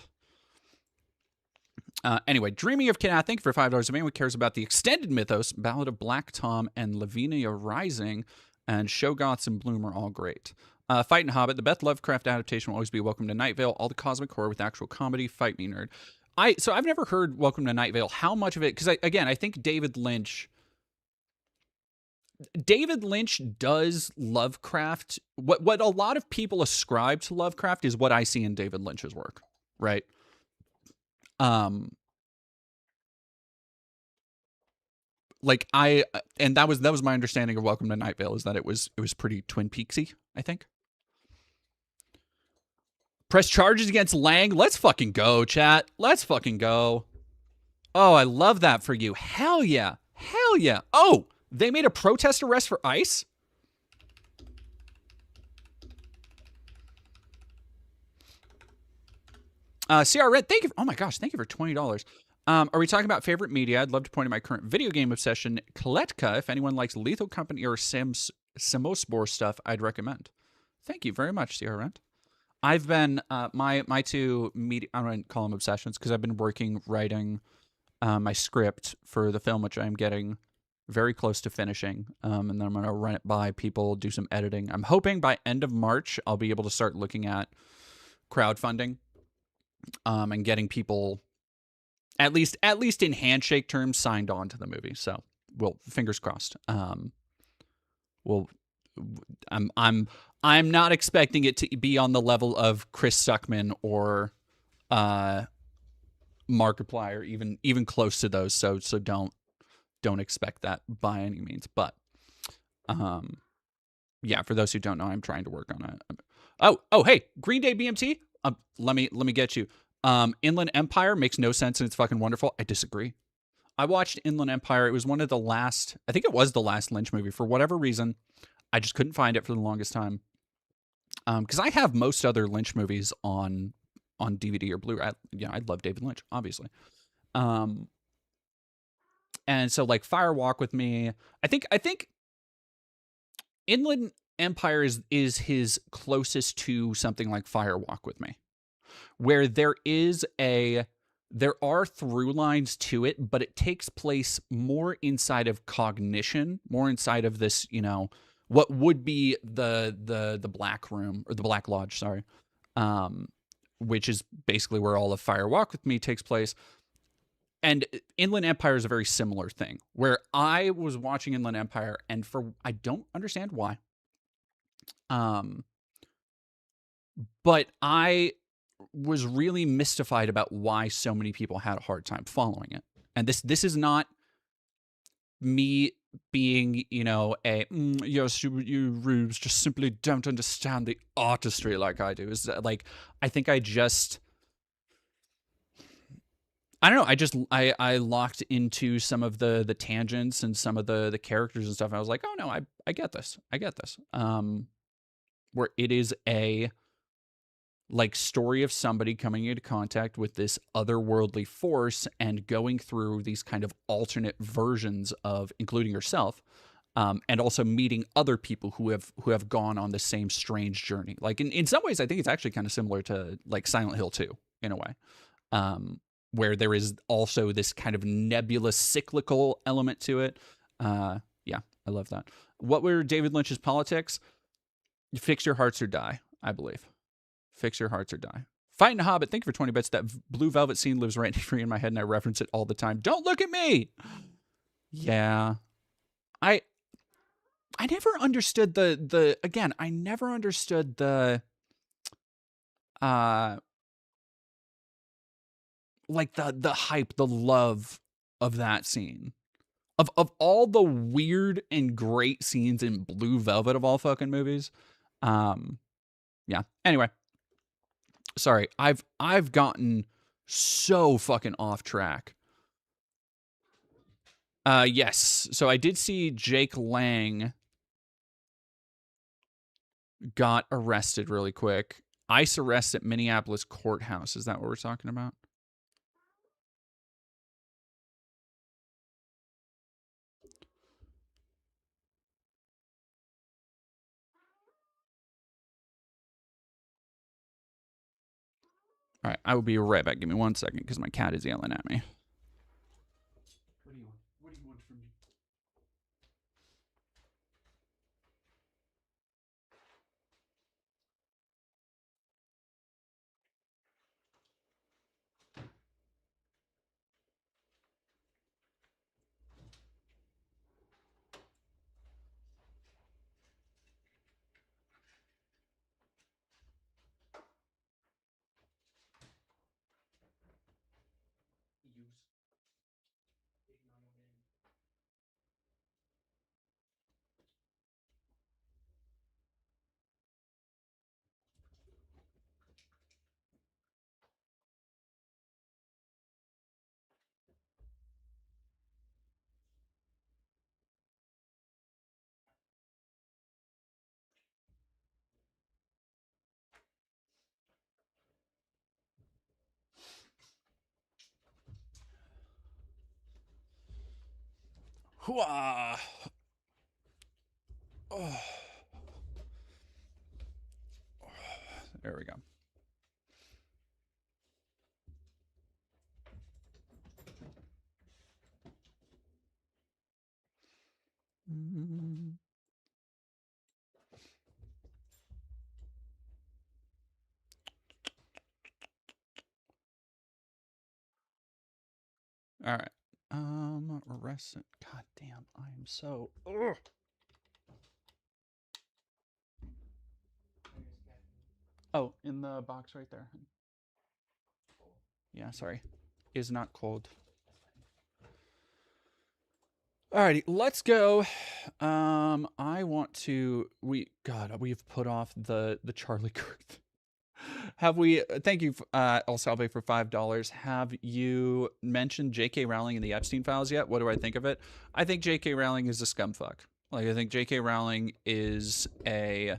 Anyway, Dreaming of Kid, thank you for $5. If anyone cares about the extended mythos, Ballad of Black Tom and Lavinia Rising and Shoggoths in Bloom are all great. Fight and Hobbit, the Beth Lovecraft adaptation will always be Welcome to Night Vale, all the cosmic horror with actual comedy. Fight me, nerd. So I've never heard Welcome to Night Vale. How much of it? Because I think David Lynch does Lovecraft. What a lot of people ascribe to Lovecraft is what I see in David Lynch's work, right? Like and that was my understanding of Welcome to Night Vale, is that it was pretty Twin Peaksy, I think. Press charges against Lang. Let's fucking go, chat. Let's fucking go. Oh, I love that for you. Hell yeah. Hell yeah. Oh, they made a protest arrest for ICE? CR Red, thank you. Oh my gosh, thank you for $20. Are we talking about favorite media? I'd love to point out my current video game obsession, Kletka. If anyone likes Lethal Company or Simospor stuff, I'd recommend. Thank you very much, CR Red. I've been, my two media, I don't call them obsessions, because I've been writing my script for the film, which I'm getting very close to finishing. And then I'm going to run it by people, do some editing. I'm hoping by end of March, I'll be able to start looking at crowdfunding. And getting people, at least in handshake terms, signed on to the movie. So, well, fingers crossed. I'm not expecting it to be on the level of Chris Suckman or Markiplier, even close to those. So don't expect that by any means. But yeah, for those who don't know, I'm trying to work on it. Oh, hey, Green Day BMT. Let me get you. Inland Empire makes no sense and it's fucking wonderful. I disagree. I watched Inland Empire. It was one of the last, I think it was the last Lynch movie. For whatever reason, I just couldn't find it for the longest time. Because I have most other Lynch movies on DVD or Blu-ray. I love David Lynch, obviously. And so, like, Fire Walk with Me, I think Inland Empire is his closest to something like Fire Walk with Me, where there are through lines to it, but it takes place more inside of cognition, more inside of this, you know, what would be the Black Room, or the Black Lodge, sorry, which is basically where all of Fire Walk with Me takes place. And Inland Empire is a very similar thing, where I was watching Inland Empire, and I don't understand why, but I was really mystified about why so many people had a hard time following it. And this is not me being, you know, yes, you rubes just simply don't understand the artistry like I do. Is like, I think I don't know. I locked into some of the tangents and some of the characters and stuff. And I was like, oh no, I get this. Where it is a, like, story of somebody coming into contact with this otherworldly force and going through these kind of alternate versions of, including yourself, and also meeting other people who have gone on the same strange journey. Like, in some ways, I think it's actually kind of similar to, like, Silent Hill 2, in a way, where there is also this kind of nebulous cyclical element to it. Yeah, I love that. What were David Lynch's politics? Fix your hearts or die, I believe. Fix your hearts or die. Fighting a Hobbit, thank you for 20 bits. That blue velvet scene lives right in my head, and I reference it all the time. Don't look at me! Yeah. I never understood the again, I never understood the like the hype, the love of that scene. Of all the weird and great scenes in Blue Velvet of all fucking movies. Yeah. Anyway, sorry. I've gotten so fucking off track. Yes. So I did see Jake Lang got arrested really quick. ICE arrest at Minneapolis courthouse. Is that what we're talking about? All right, I will be right back. Give me 1 second because my cat is yelling at me. What do you want? What do you want from me? Hooah! Oh. There we go. All right. Arrested. God damn, I am so. Ugh. Oh, in the box right there. Yeah, sorry. Is not cold. Alrighty, let's go. I want to. We've put off the Charlie Kirk. Have we? Thank you, El Salve, for $5. Have you mentioned J.K. Rowling in the Epstein files yet? What do I think of it? I think J.K. Rowling is a scumfuck. Like, I think J.K. Rowling is a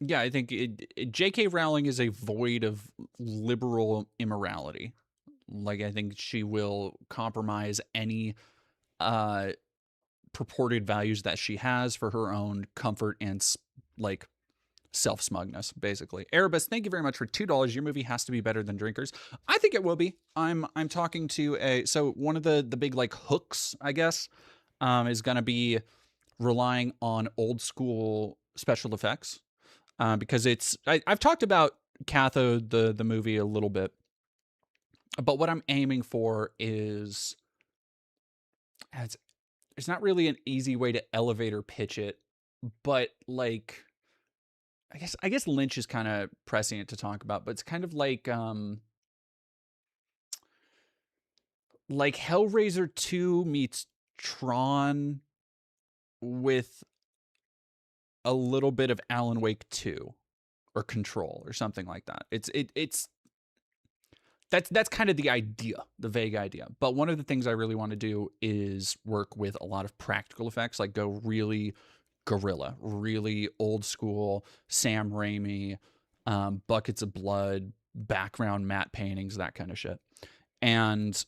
yeah, I think J.K. Rowling is a void of liberal immorality. Like, I think she will compromise any purported values that she has for her own comfort and like self-smugness, basically. Erebus, thank you very much for $2. Your movie has to be better than Drinkers. I think it will be. I'm talking to so one of the big like hooks, I guess, is gonna be relying on old school special effects. Because I've talked about Cathode, the movie, a little bit, but what I'm aiming for is it's not really an easy way to elevator pitch it, but like I guess Lynch is kind of pressing it to talk about, but it's kind of like Hellraiser 2 meets Tron with a little bit of Alan Wake 2 or Control or something like that. It's that's kind of the idea, the vague idea. But one of the things I really want to do is work with a lot of practical effects, like go really guerrilla, really old school, Sam Raimi, buckets of blood, background matte paintings, that kind of shit. And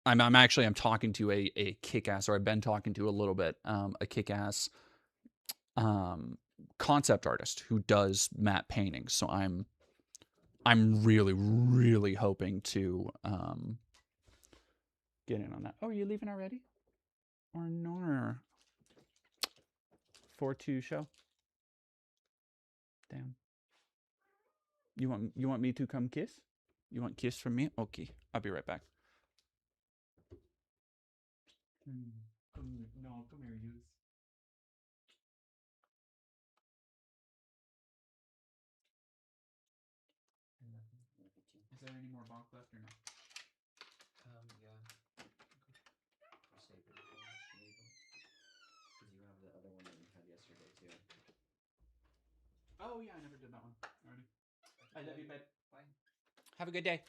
I'm talking to a kick-ass, or I've been talking to a little bit, a kick-ass concept artist who does matte paintings. So I'm really, really hoping to get in on that. Oh, are you leaving already? Or no? for to show? Damn. You want me to come kiss? You want kiss from me? Okay, I'll be right back. No, come here, you. Is there any more bonk left or no? Yeah. Save it. Because you have the other one that you had yesterday too. Oh yeah, I never did that one already. I love you, babe. Bye. Have a good day.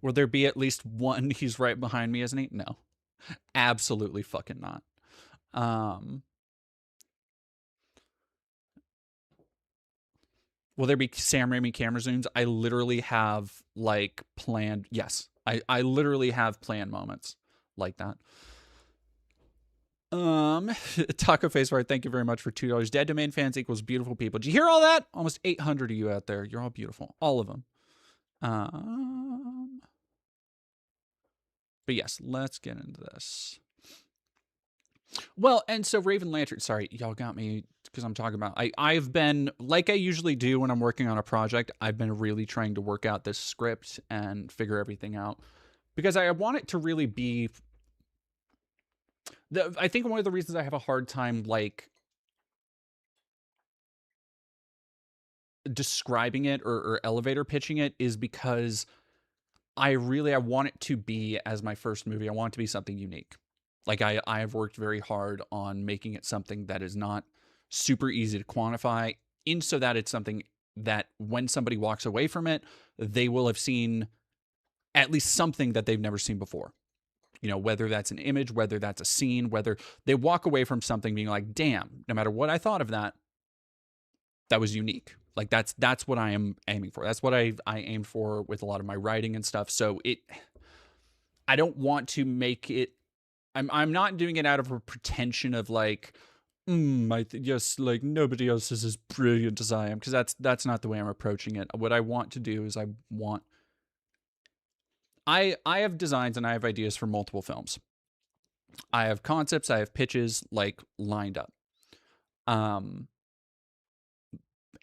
Will there be at least one? He's right behind me, isn't he? No, absolutely fucking not. Will there be Sam Raimi camera zooms? I literally have like planned. Yes, I literally have planned moments like that. Taco Face Art, thank you very much for $2. Dead Domain fans equals beautiful people. Did you hear all that? Almost 800 of you out there. You're all beautiful, all of them. But yes, let's get into this. Well, and so Raven Lantern, sorry, y'all got me because I'm talking about, I've been, like I usually do when I'm working on a project, I've been really trying to work out this script and figure everything out because I want it to really be, I think one of the reasons I have a hard time, like, describing it or elevator pitching it is because I want it to be, as my first movie, I want it to be something unique. Like I've worked very hard on making it something that is not super easy to quantify, in so that it's something that when somebody walks away from it, they will have seen at least something that they've never seen before. You know, whether that's an image, whether that's a scene, whether they walk away from something being like, damn, no matter what I thought of that, that was unique. Like that's what I am aiming for. That's what I aimed for with a lot of my writing and stuff. So I don't want to make it, I'm not doing it out of a pretension of like, yes, like nobody else is as brilliant as I am, because that's not the way I'm approaching it. What I want to do is I have designs and I have ideas for multiple films. I have concepts, I have pitches like lined up.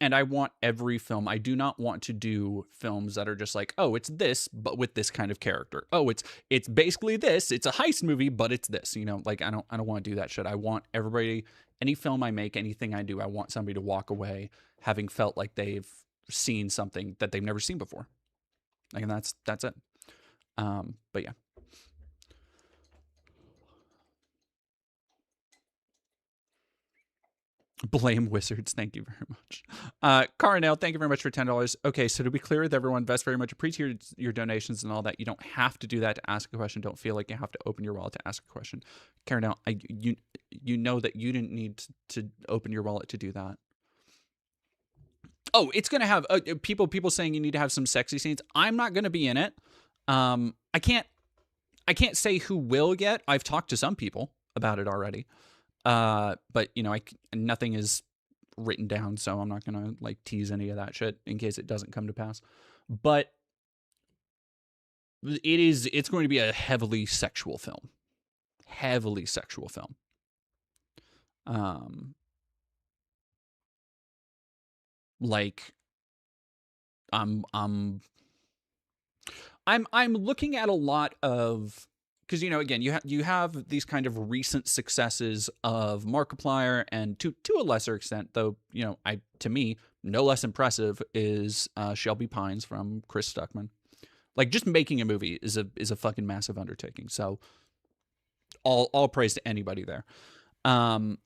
And I want every film. I do not want to do films that are just like, oh, it's this, but with this kind of character. Oh, it's basically this. It's a heist movie, but it's this. You know, like I don't want to do that shit. I want everybody, any film I make, anything I do, I want somebody to walk away having felt like they've seen something that they've never seen before. Like, and that's it. But yeah. Blame wizards. Thank you very much. Carnell, thank you very much for $10. Okay, so to be clear with everyone, Vest very much appreciate your donations and all that. You don't have to do that to ask a question. Don't feel like you have to open your wallet to ask a question. Carnell, you know that you didn't need to open your wallet to do that. Oh, it's gonna have people saying you need to have some sexy scenes. I'm not gonna be in it. I can't say who will yet. I've talked to some people about it already. But you know, nothing is written down, so I'm not gonna like tease any of that shit in case it doesn't come to pass. But it's going to be a heavily sexual film. Heavily sexual film. Like I'm looking at a lot of, because, you know, again, you have these kind of recent successes of Markiplier, and to a lesser extent, though, you know, to me, no less impressive is Shelby Pines from Chris Stuckman. Like, just making a movie is a fucking massive undertaking. So all praise to anybody there. But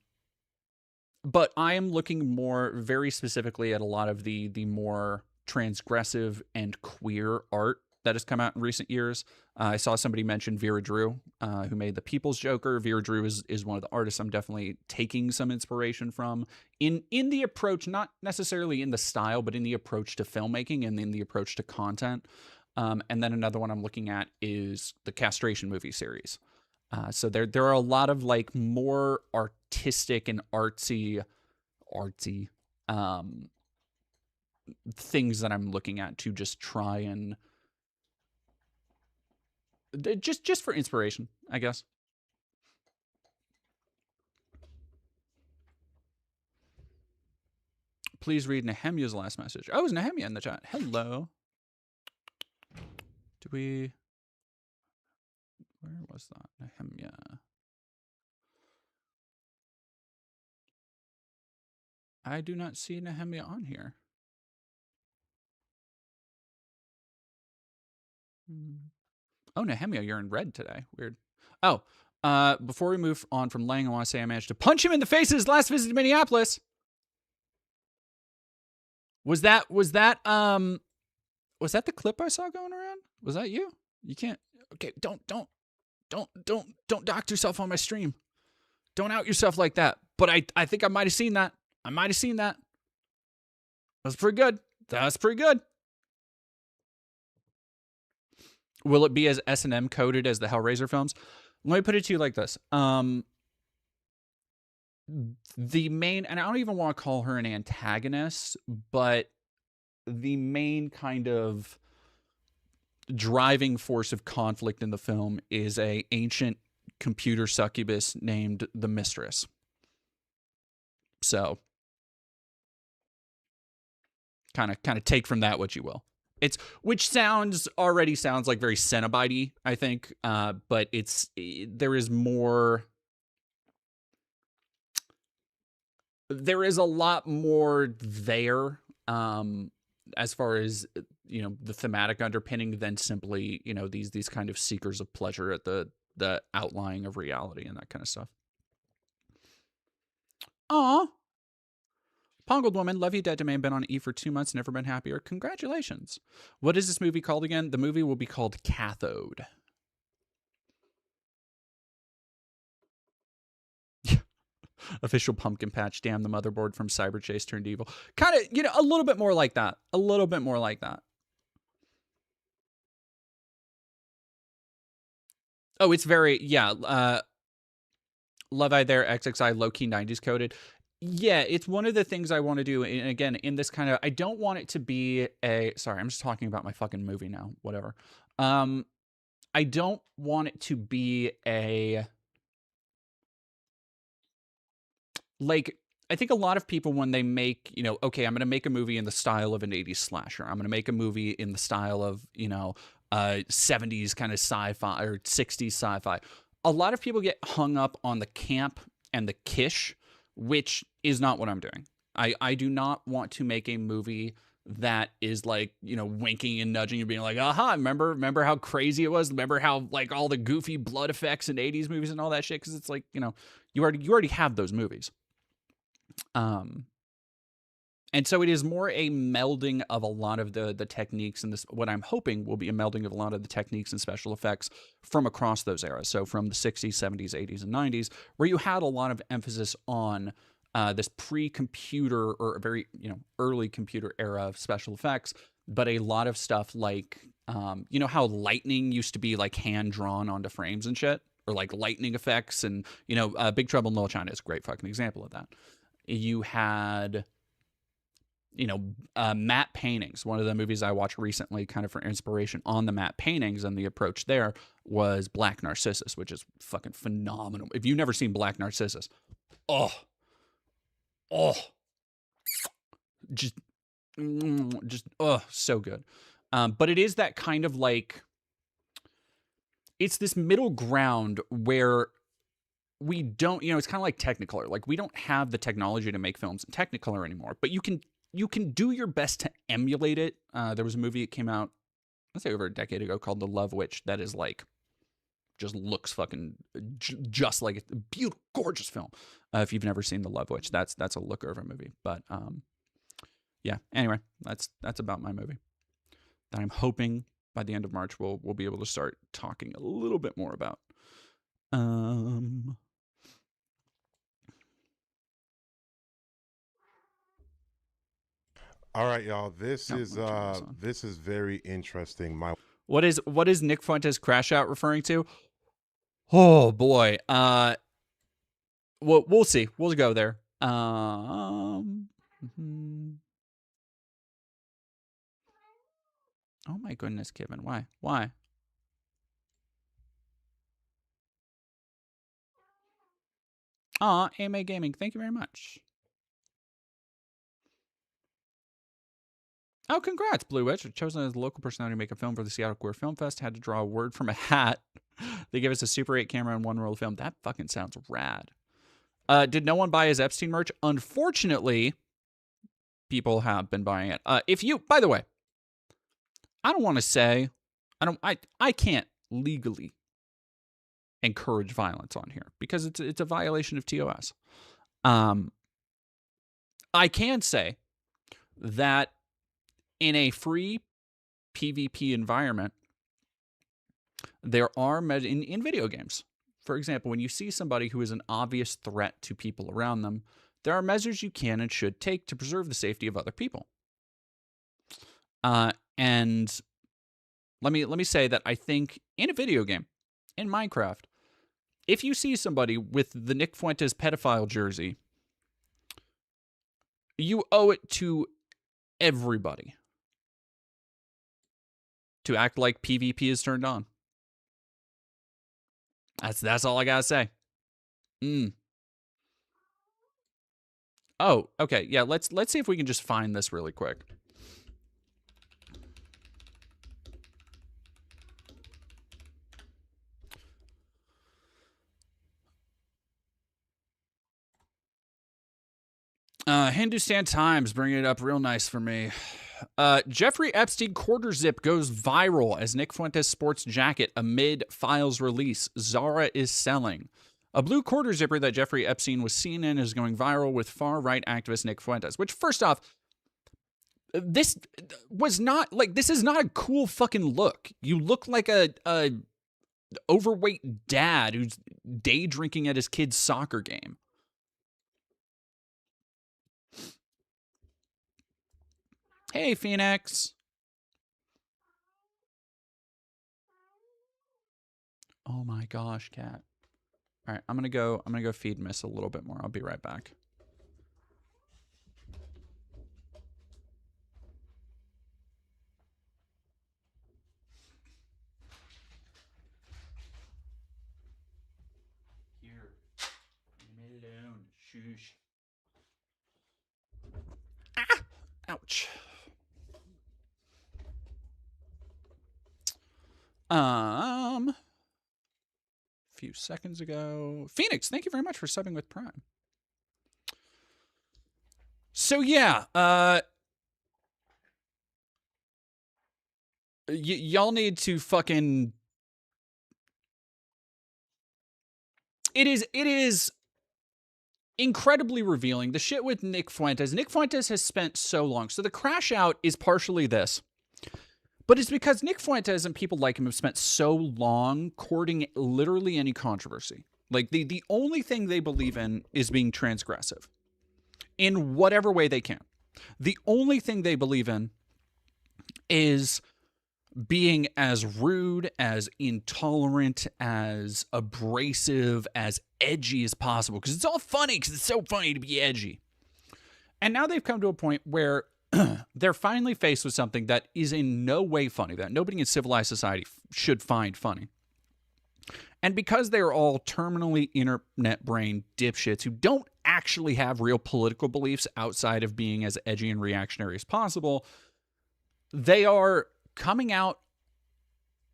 I am looking more very specifically at a lot of the more transgressive and queer art that has come out in recent years. I saw somebody mention Vera Drew, who made The People's Joker. Vera Drew is one of the artists I'm definitely taking some inspiration from in the approach, not necessarily in the style, but in the approach to filmmaking and in the approach to content. And then another one I'm looking at is the Castration movie series. So there are a lot of like more artistic and artsy things that I'm looking at to just try and just for inspiration, I guess. Please read Nehemiah's last message. Oh, is Nehemiah in the chat? Hello. Do we? Where was that? Nehemiah. I do not see Nehemiah on here. Oh, Nehemiah, you're in red today. Weird. Oh, before we move on from Lang, I want to say I managed to punch him in the face at his last visit to Minneapolis. Was that the clip I saw going around? Was that you? You can't. Okay, don't dox yourself on my stream. Don't out yourself like that. But I think I might have seen that. That's pretty good. Will it be as S&M coded as the Hellraiser films? Let me put it to you like this. The main, and I don't even want to call her an antagonist, but the main kind of driving force of conflict in the film is a ancient computer succubus named the Mistress. So kind of take from that what you will. Which already sounds like very Cenobite-y, I think, but there is more. There is a lot more there, as far as the thematic underpinning than simply these kind of seekers of pleasure at the outlying of reality and that kind of stuff. Aw. Pongled Woman, love you, dead to me. Been on E for 2 months, never been happier. Congratulations. What is this movie called again? The movie will be called Cathode. Official pumpkin patch. Damn, the motherboard from Cyber Chase turned evil. Kind of, a little bit more like that. Oh, it's very, yeah. Love I there, XXI, low-key 90s coded. Yeah, it's one of the things I want to do. And again, in this kind of, I don't want it to be sorry, I'm just talking about my fucking movie now. Whatever. I don't want it to be like, I think a lot of people, when they make, okay, I'm going to make a movie in the style of an 80s slasher. I'm going to make a movie in the style of, 70s kind of sci-fi or 60s sci-fi. A lot of people get hung up on the camp and the kish, which is not what I'm doing. I do not want to make a movie that is like, winking and nudging and being like, aha, remember how crazy it was? Remember how like all the goofy blood effects in 80s movies and all that shit? Because it's like, you already have those movies. And so it is more a melding of a lot of the techniques, and this, what I'm hoping will be a melding of a lot of the techniques and special effects from across those eras. So from the 60s, 70s, 80s, and 90s, where you had a lot of emphasis on this pre-computer or very early computer era of special effects, but a lot of stuff like how lightning used to be like hand drawn onto frames and shit, or like lightning effects, and Big Trouble in Little China is a great fucking example of that. You had matte paintings. One of the movies I watched recently, kind of for inspiration on the matte paintings and the approach there, was Black Narcissus, which is fucking phenomenal. If you've never seen Black Narcissus, oh, just so good. But it is that kind of like, it's this middle ground where we don't, it's kind of like Technicolor. Like, we don't have the technology to make films in Technicolor anymore, but you can do your best to emulate it. There was a movie that came out, let's say over a decade ago, called The Love Witch, that is like, just looks fucking just like a beautiful, gorgeous film. If you've never seen The Love Witch, that's a looker of a movie. But yeah, anyway, that's about my movie that I'm hoping by the end of March we'll be able to start talking a little bit more about. All right, y'all. This is very interesting. What is Nick Fuentes crash out referring to? Oh boy. We'll see. We'll go there. Mm-hmm. Oh my goodness, Kevin. Why? AMA Gaming, thank you very much. Oh, congrats, Blue Witch. Chosen as the local personality to make a film for the Seattle Queer Film Fest. Had to draw a word from a hat. They gave us a Super 8 camera and one roll of film. That fucking sounds rad. Did no one buy his Epstein merch? Unfortunately, people have been buying it. If you, by the way, I don't want to say, I can't legally encourage violence on here because it's a violation of TOS. I can say that in a free PvP environment, there are in video games. For example, when you see somebody who is an obvious threat to people around them, there are measures you can and should take to preserve the safety of other people. And let me say that I think in a video game, in Minecraft, if you see somebody with the Nick Fuentes pedophile jersey, you owe it to everybody to act like PvP is turned on. That's all I gotta say. Oh, okay. Yeah, let's see if we can just find this really quick. Hindustan Times bringing it up real nice for me. Jeffrey Epstein quarter zip goes viral as Nick Fuentes sports jacket amid files release. Zara is selling. A blue quarter zipper that Jeffrey Epstein was seen in is going viral with far-right activist Nick Fuentes, which, first off, this was not, like, this is not a cool fucking look. You look like a overweight dad who's day drinking at his kid's soccer game. Hey, Phoenix. Oh my gosh, cat. All right, I'm gonna go feed Miss a little bit more. I'll be right back. Here, leave me alone. Shush. Ah! Ouch. Few seconds ago. Phoenix, thank you very much for subbing with Prime. So yeah, y'all need to fucking. It is incredibly revealing. The shit with Nick Fuentes. Nick Fuentes has spent so long. So the crash out is partially this. But it's because Nick Fuentes and people like him have spent so long courting literally any controversy. Like, the only thing they believe in is being transgressive in whatever way they can. The only thing they believe in is being as rude, as intolerant, as abrasive, as edgy as possible. Because it's all funny, because it's so funny to be edgy. And now they've come to a point where they're finally faced with something that is in no way funny, that nobody in civilized society should find funny. And because they're all terminally internet brain dipshits who don't actually have real political beliefs outside of being as edgy and reactionary as possible, they are coming out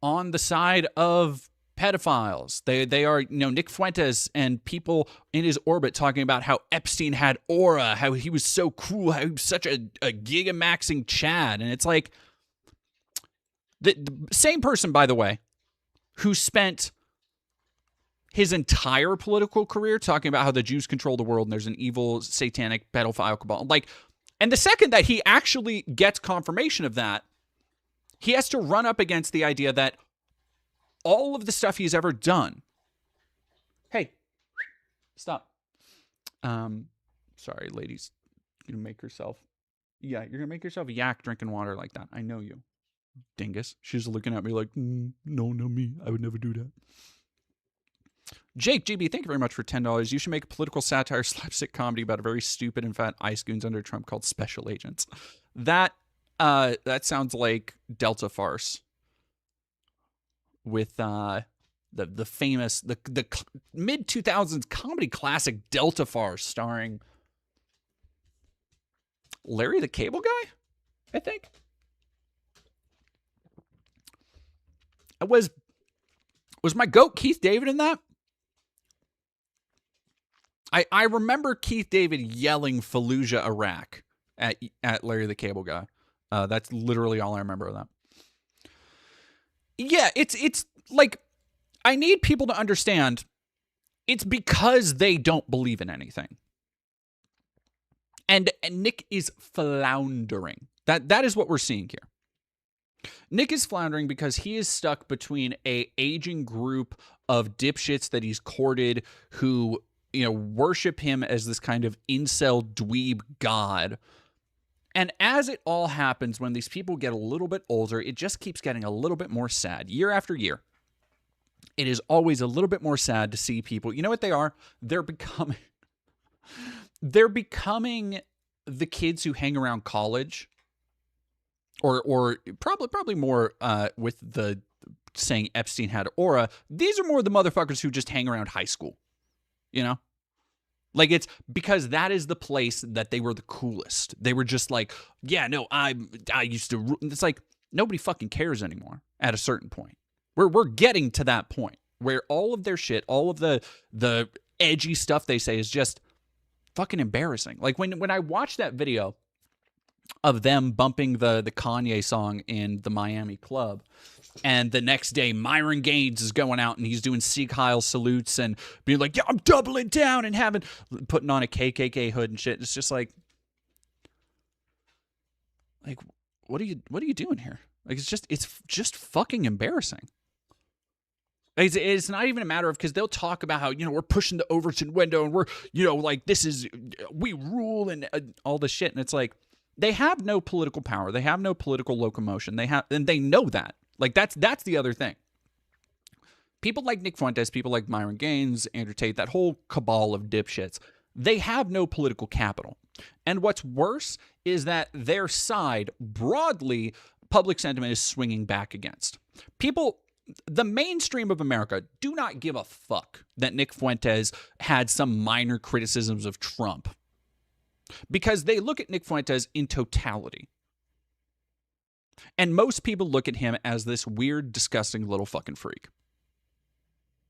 on the side of pedophiles. They are, Nick Fuentes and people in his orbit talking about how Epstein had aura, how he was so cool, how he was such a gigamaxing Chad. And it's like, the same person, by the way, who spent his entire political career talking about how the Jews control the world and there's an evil satanic pedophile cabal. Like, and the second that he actually gets confirmation of that, he has to run up against the idea that all of the stuff he's ever done. Hey, stop. Sorry, ladies. You're gonna make yourself. Yeah, you're gonna make yourself yak drinking water like that. I know you, dingus. She's looking at me like, no, not me. I would never do that. Jake GB, thank you very much for $10. You should make a political satire slapstick comedy about a very stupid and fat ice goons under Trump called Special Agents. That sounds like Delta Farce with the famous the mid 2000s comedy classic Delta Farce starring Larry the Cable Guy, I think. Was my goat Keith David in that? I remember Keith David yelling Fallujah, Iraq at Larry the Cable Guy. That's literally all I remember of that. Yeah, it's like, I need people to understand it's because they don't believe in anything. And Nick is floundering. That is what we're seeing here. Nick is floundering because he is stuck between a aging group of dipshits that he's courted who, worship him as this kind of incel dweeb god. And as it all happens, when these people get a little bit older, it just keeps getting a little bit more sad. Year after year, it is always a little bit more sad to see people. You know what they are? They're becoming the kids who hang around college, or probably more with the saying Epstein had aura. These are more the motherfuckers who just hang around high school, Like, it's because that is the place that they were the coolest. They were just like, yeah, no, I used to. It's like nobody fucking cares anymore at a certain point. We're getting to that point where all of their shit, all of the edgy stuff they say is just fucking embarrassing. Like when I watched that video of them bumping the Kanye song in the Miami club, and the next day Myron Gaines is going out and he's doing Sieg Heil salutes and being like, yeah, I'm doubling down, and putting on a KKK hood and shit. It's just like what are you doing here? Like, it's just fucking embarrassing. It's not even a matter of, because they'll talk about how, we're pushing the Overton window and we're, like, we rule and all this shit. And it's like, they have no political power. They have no political locomotion. And they know that. Like, that's the other thing. People like Nick Fuentes, people like Myron Gaines, Andrew Tate, that whole cabal of dipshits, they have no political capital. And what's worse is that their side, broadly, public sentiment is swinging back against. The mainstream of America do not give a fuck that Nick Fuentes had some minor criticisms of Trump, because they look at Nick Fuentes in totality. And most people look at him as this weird, disgusting little fucking freak.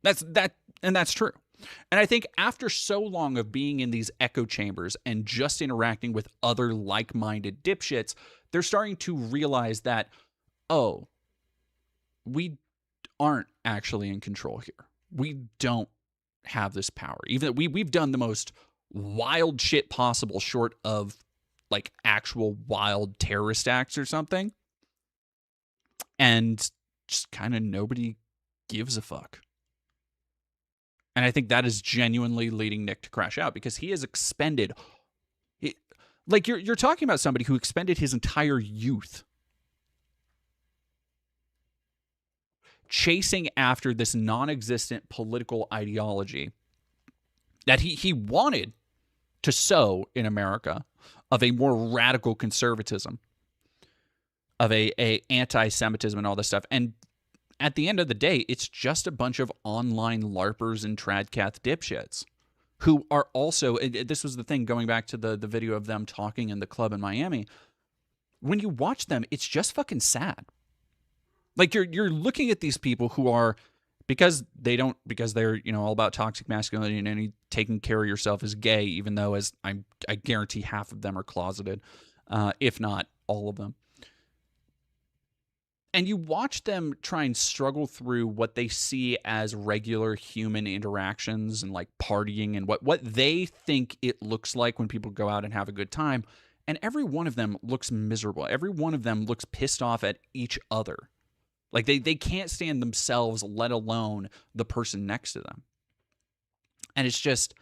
That's true. And I think after so long of being in these echo chambers and just interacting with other like-minded dipshits, they're starting to realize that, oh, we aren't actually in control here. We don't have this power. Even we've done the most wild shit possible, short of like actual wild terrorist acts or something, and just kind of nobody gives a fuck. And I think that is genuinely leading Nick to crash out, because he has expended, like, you're talking about somebody who expended his entire youth chasing after this non-existent political ideology that he wanted to sow in America, of a more radical conservatism, of a anti-Semitism and all this stuff. And at the end of the day, it's just a bunch of online LARPers and tradcath dipshits who are also, this was the thing, going back to the video of them talking in the club in Miami. When you watch them, it's just fucking sad. Like, you're looking at these people who are, because they're, all about toxic masculinity and taking care of yourself as gay, even though, as I guarantee half of them are closeted, if not all of them. And you watch them try and struggle through what they see as regular human interactions and like partying and what they think it looks like when people go out and have a good time. And every one of them looks miserable. Every one of them looks pissed off at each other. Like, they can't stand themselves, let alone the person next to them. And it's just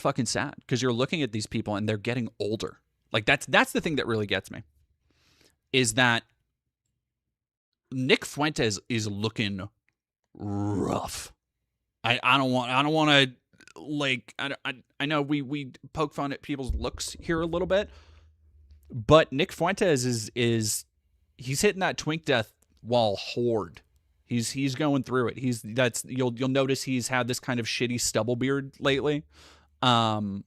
fucking sad, because you're looking at these people and they're getting older. Like, that's the thing that really gets me, is that Nick Fuentes is looking rough. I don't want to, like, I know we poke fun at people's looks here a little bit, but Nick Fuentes is he's hitting that twink death wall hard. He's going through it. You'll notice he's had this kind of shitty stubble beard lately. And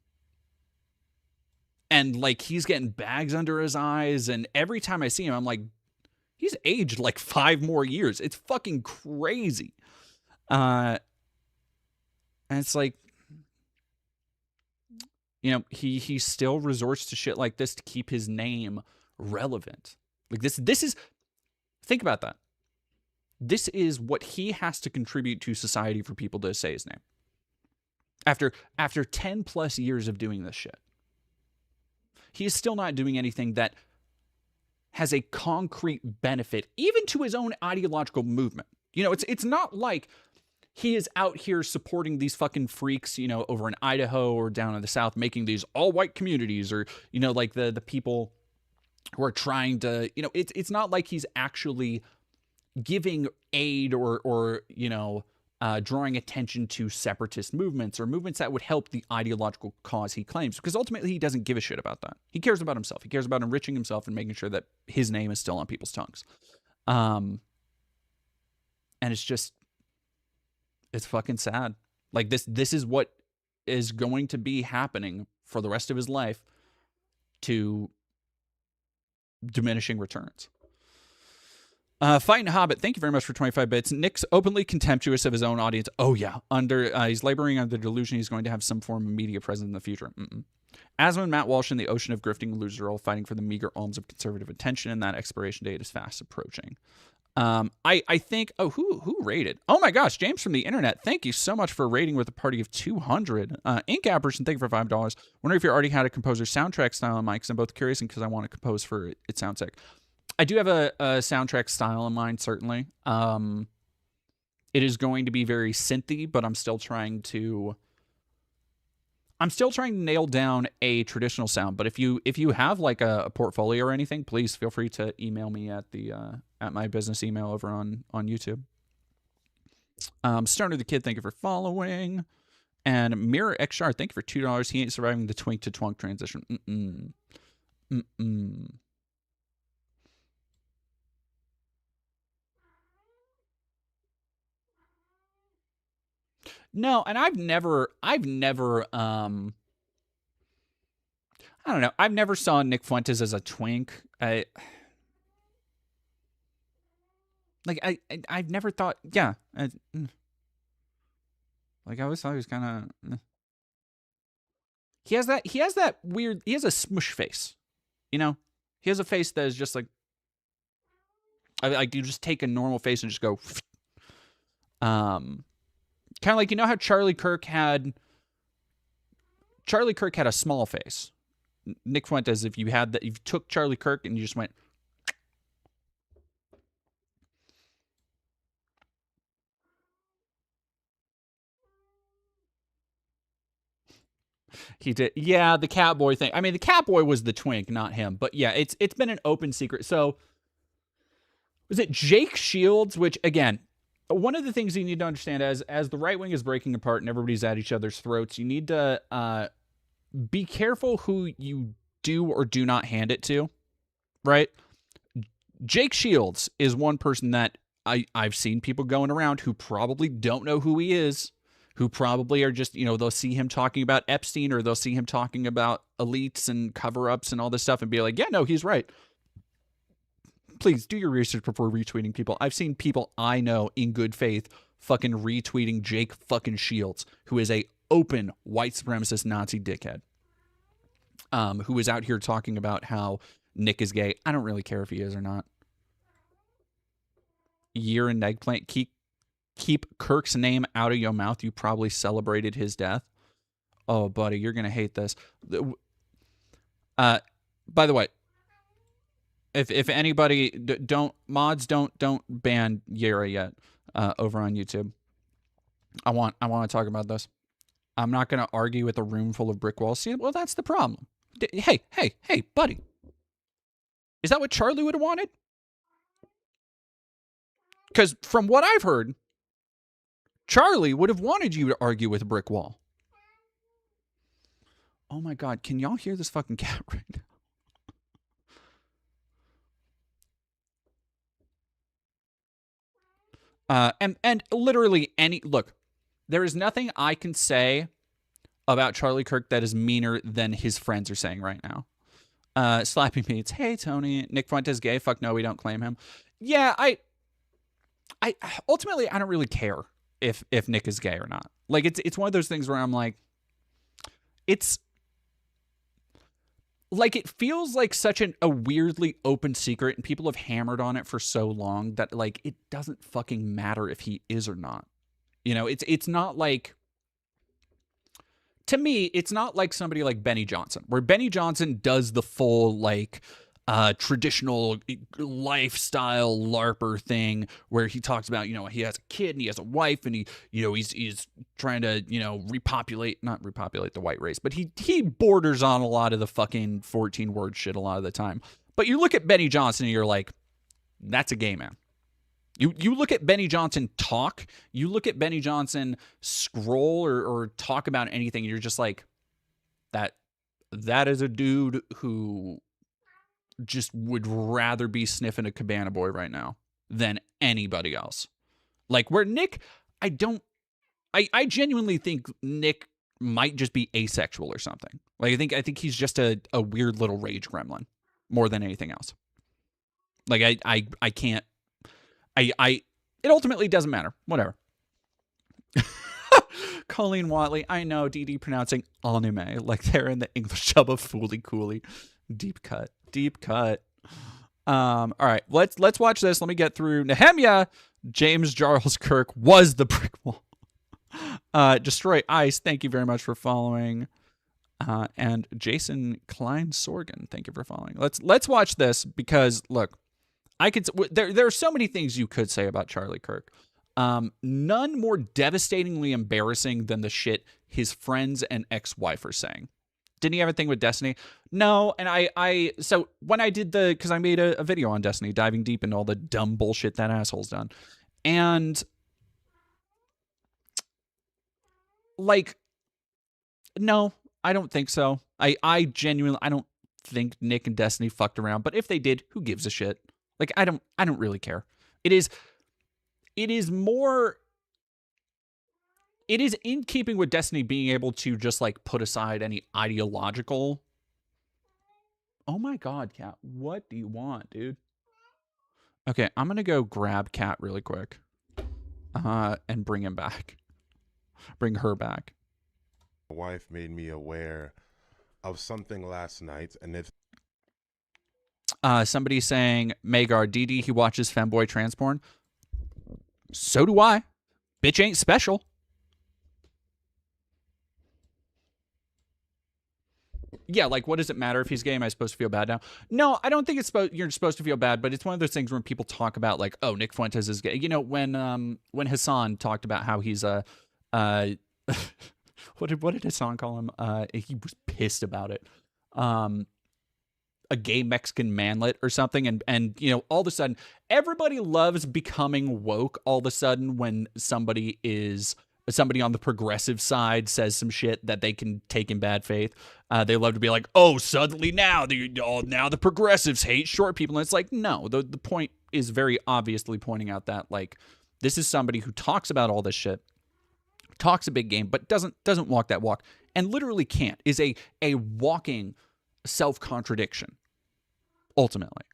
like he's getting bags under his eyes, and every time I see him, I'm like, he's aged like 5 more years. It's fucking crazy. And it's like, you know, he still resorts to shit like this to keep his name relevant. Like this is, think about that. This is what he has to contribute to society for people to say his name. After 10 plus years of doing this shit, he is still not doing anything that has a concrete benefit, even to his own ideological movement. You know, it's not like he is out here supporting these fucking freaks, you know, over in Idaho or down in the South, making these all-white communities, or, you know, like the people who are trying to, you know, it's not like he's actually giving aid or you know, drawing attention to separatist movements or movements that would help the ideological cause he claims, because ultimately he doesn't give a shit about that. He cares about himself. He cares about enriching himself and making sure that his name is still on people's tongues. And it's just, it's fucking sad. Like this is what is going to be happening for the rest of his life, to diminishing returns. Fighting Hobbit, thank you very much for 25 bits. Nick's openly contemptuous of his own audience. Oh yeah, he's laboring under the delusion he's going to have some form of media presence in the future. Asma and Matt Walsh in the ocean of grifting loser role, fighting for the meager alms of conservative attention, and that expiration date is fast approaching. I think, who rated? Oh my gosh, James from the internet, thank you so much for rating with a party of 200. Ink Apperson, thank you for $5. Wonder if you already had a composer soundtrack style in mind, because I'm both curious and because I want to compose for it. It sounds sick. I do have a soundtrack style in mind, certainly. It is going to be very synthy, but I'm still trying to nail down a traditional sound. But if you have like a portfolio or anything, please feel free to email me at the at my business email over on YouTube. Stoner the Kid, thank you for following. And Mirror XR, thank you for $2. He ain't surviving the twink to twunk transition. No, and I've never I don't know. I've never saw Nick Fuentes as a twink. I've never thought, yeah. Like I always thought he was kind of. He has that weird. He has a smush face, you know. He has a face that is just like you just take a normal face and just go. Kind of like, you know how Charlie Kirk had a small face. Nick Fuentes, if you took Charlie Kirk and you just went, he did, yeah, the Catboy thing. I mean, the Catboy was the twink, not him. But yeah, it's been an open secret. So was it Jake Shields? Which again, one of the things you need to understand as the right wing is breaking apart and everybody's at each other's throats, you need to be careful who you do or do not hand it to, right? Jake Shields is one person that I've seen people going around who probably don't know who he is, who probably are just, you know, they'll see him talking about Epstein or they'll see him talking about elites and cover-ups and all this stuff and be like, yeah, no, he's right. Please do your research before retweeting people. I've seen people I know in good faith fucking retweeting Jake fucking Shields, who is a open white supremacist Nazi dickhead, who is out here talking about how Nick is gay. I don't really care if he is or not. Year and eggplant. Keep Kirk's name out of your mouth. You probably celebrated his death. Oh, buddy, you're gonna hate this. By the way, if anybody don't ban Yara yet over on YouTube. I want to talk about this. I'm not going to argue with a room full of brick walls. See, well, that's the problem. Hey, buddy. Is that what Charlie would have wanted? Because from what I've heard, Charlie would have wanted you to argue with a brick wall. Oh my God, can y'all hear this fucking cat right now? And literally look, there is nothing I can say about Charlie Kirk that is meaner than his friends are saying right now. Slapping me, it's, hey Tony, Nick Fuentes gay? Fuck no, we don't claim him. Yeah, I ultimately I don't really care if Nick is gay or not. Like it's one of those things where I'm like, it's like it feels like such a weirdly open secret, and people have hammered on it for so long that like it doesn't fucking matter if he is or not. You know, it's not like, to me, it's not like somebody like Benny Johnson, where Benny Johnson does the full like traditional lifestyle LARPer thing where he talks about, he has a kid and he has a wife and he's trying to, not repopulate the white race, but he borders on a lot of the fucking 14 word shit a lot of the time. But you look at Benny Johnson and you're like, that's a gay man. You look at Benny Johnson talk, you look at Benny Johnson scroll or talk about anything, and you're just like, that is a dude who just would rather be sniffing a Cabana Boy right now than anybody else. Like, where Nick, I genuinely think Nick might just be asexual or something. Like, I think he's just a weird little rage gremlin more than anything else. Like, I can't, it ultimately doesn't matter. Whatever. Colleen Watley, I know, DD pronouncing anime like they're in the English dub of Fooly Cooly. Deep cut. All right, let's watch this. Let me get through. Nehemiah James Charles Kirk was the brick wall. Destroy Ice, thank you very much for following. And Jason Klein Sorgan, thank you for following. Let's watch this because look, there are so many things you could say about Charlie Kirk. None more devastatingly embarrassing than the shit his friends and ex-wife are saying. Didn't he have a thing with Destiny? No, and so when I did because I made a video on Destiny, diving deep into all the dumb bullshit that asshole's done. And, like, no, I don't think so. I genuinely, I don't think Nick and Destiny fucked around, but if they did, who gives a shit? Like, I don't really care. It is in keeping with Destiny being able to just like put aside any ideological. Oh my God, Cat, what do you want, dude? Okay, I'm gonna go grab Cat really quick, and bring him back. Bring her back. My wife made me aware of something last night, and if somebody saying Magar DD, he watches femboy trans porn. So do I. Bitch ain't special. Yeah, like, what does it matter if he's gay? Am I supposed to feel bad now? No, I don't think you're supposed to feel bad, but it's one of those things when people talk about, like, oh, Nick Fuentes is gay. You know, when Hassan talked about how he's what did Hassan call him? He was pissed about it. A gay Mexican manlet or something, and all of a sudden, everybody loves becoming woke all of a sudden when somebody on the progressive side says some shit that they can take in bad faith. They love to be like, oh, suddenly now the progressives hate short people. And it's like, no, the point is very obviously pointing out that, like, this is somebody who talks about all this shit, talks a big game, but doesn't walk that walk, and literally can't, is a walking self-contradiction, ultimately.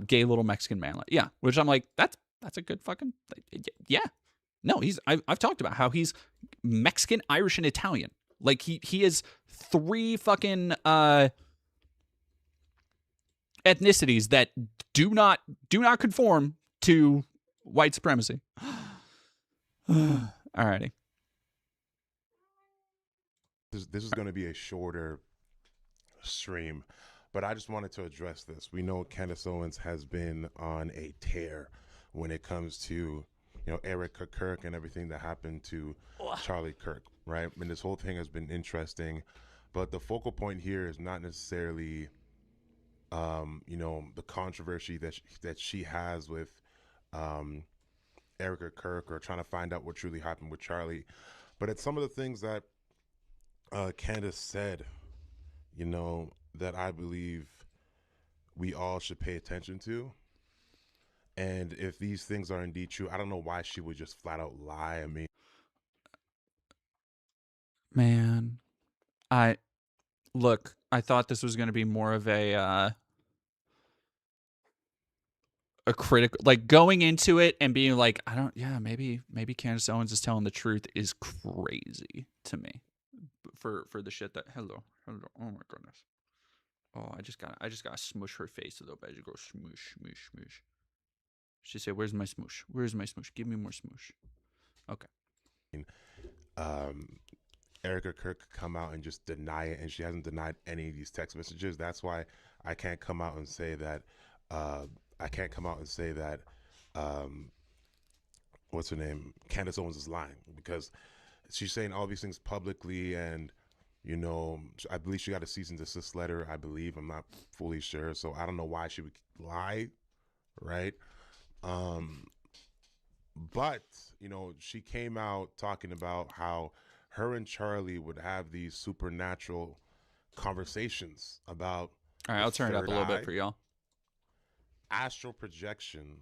Gay little Mexican manlet. Yeah, which I'm like, that's a good fucking, yeah. No, I've talked about how he's Mexican, Irish, and Italian. Like, he is 3 fucking ethnicities that do not conform to white supremacy. Alrighty. this is going to be a shorter stream, but I just wanted to address this. We know Candace Owens has been on a tear when it comes to Eric Kirk and everything that happened to Charlie Kirk, right? And this whole thing has been interesting, but the focal point here is not necessarily, the controversy that she has with Erica Kirk, or trying to find out what truly happened with Charlie, but it's some of the things that Candace said, that I believe we all should pay attention to. And if these things are indeed true, I don't know why she would just flat out lie. I mean, Man, I look. I thought this was going to be more of a critical, like going into it and being like, I don't. Yeah, maybe Candace Owens is telling the truth is crazy to me for the shit that. Hello. Oh my goodness. Oh, I just got to smoosh her face a little bit. I just go smoosh, smoosh, smoosh. She said, "Where's my smoosh? Where's my smoosh? Give me more smoosh." Okay. um, Erica Kirk come out and just deny it, and she hasn't denied any of these text messages. That's why I can't come out and say that. I can't come out and say that. Um, what's her name? Candace Owens is lying because she's saying all these things publicly, and I believe she got a cease and desist letter. I believe, I'm not fully sure, so I don't know why she would lie, right? Um, but she came out talking about how her and Charlie would have these supernatural conversations about All right, the I'll turn it up third a little bit eye, for y'all. astral projection,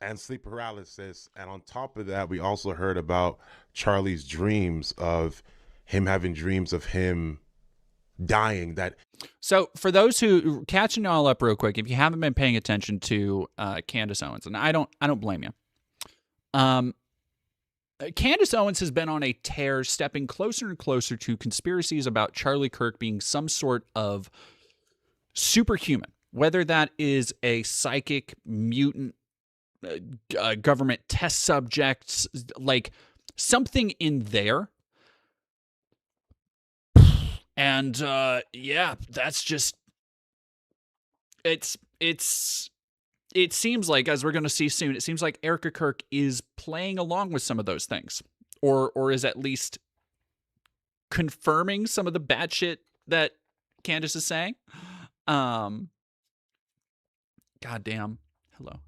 and sleep paralysis. And on top of that, we also heard about Charlie's dreams of him having dreams of him dying. That So for those who catching y'all up real quick, if you haven't been paying attention to Candace Owens, and I don't blame you. Candace Owens has been on a tear, stepping closer and closer to conspiracies about Charlie Kirk being some sort of superhuman, whether that is a psychic mutant, government test subjects, like something in there. And yeah, that's just it seems like, as we're going to see soon, it seems like Erica Kirk is playing along with some of those things, or is at least confirming some of the bad shit that Candace is saying. Goddamn. Hello.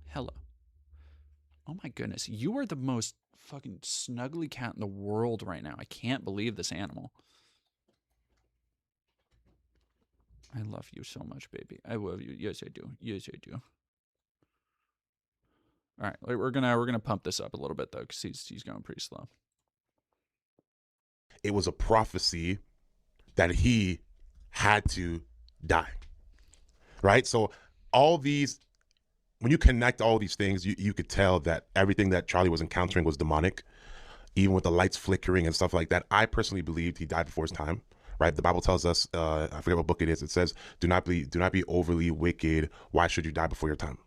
Oh my goodness, you are the most fucking snuggly cat in the world right now. I can't believe this animal. I love you so much, baby. I love you. Yes, I do. Yes, I do. All right, we're gonna pump this up a little bit though, because he's going pretty slow. it was a prophecy that he had to die, right? So all these, when you connect all these things, you could tell that everything that Charlie was encountering was demonic, even with the lights flickering and stuff like that. I personally believed he died before his time, right? The Bible tells us, I forget what book it is. It says, do not be overly wicked. Why should you die before your time?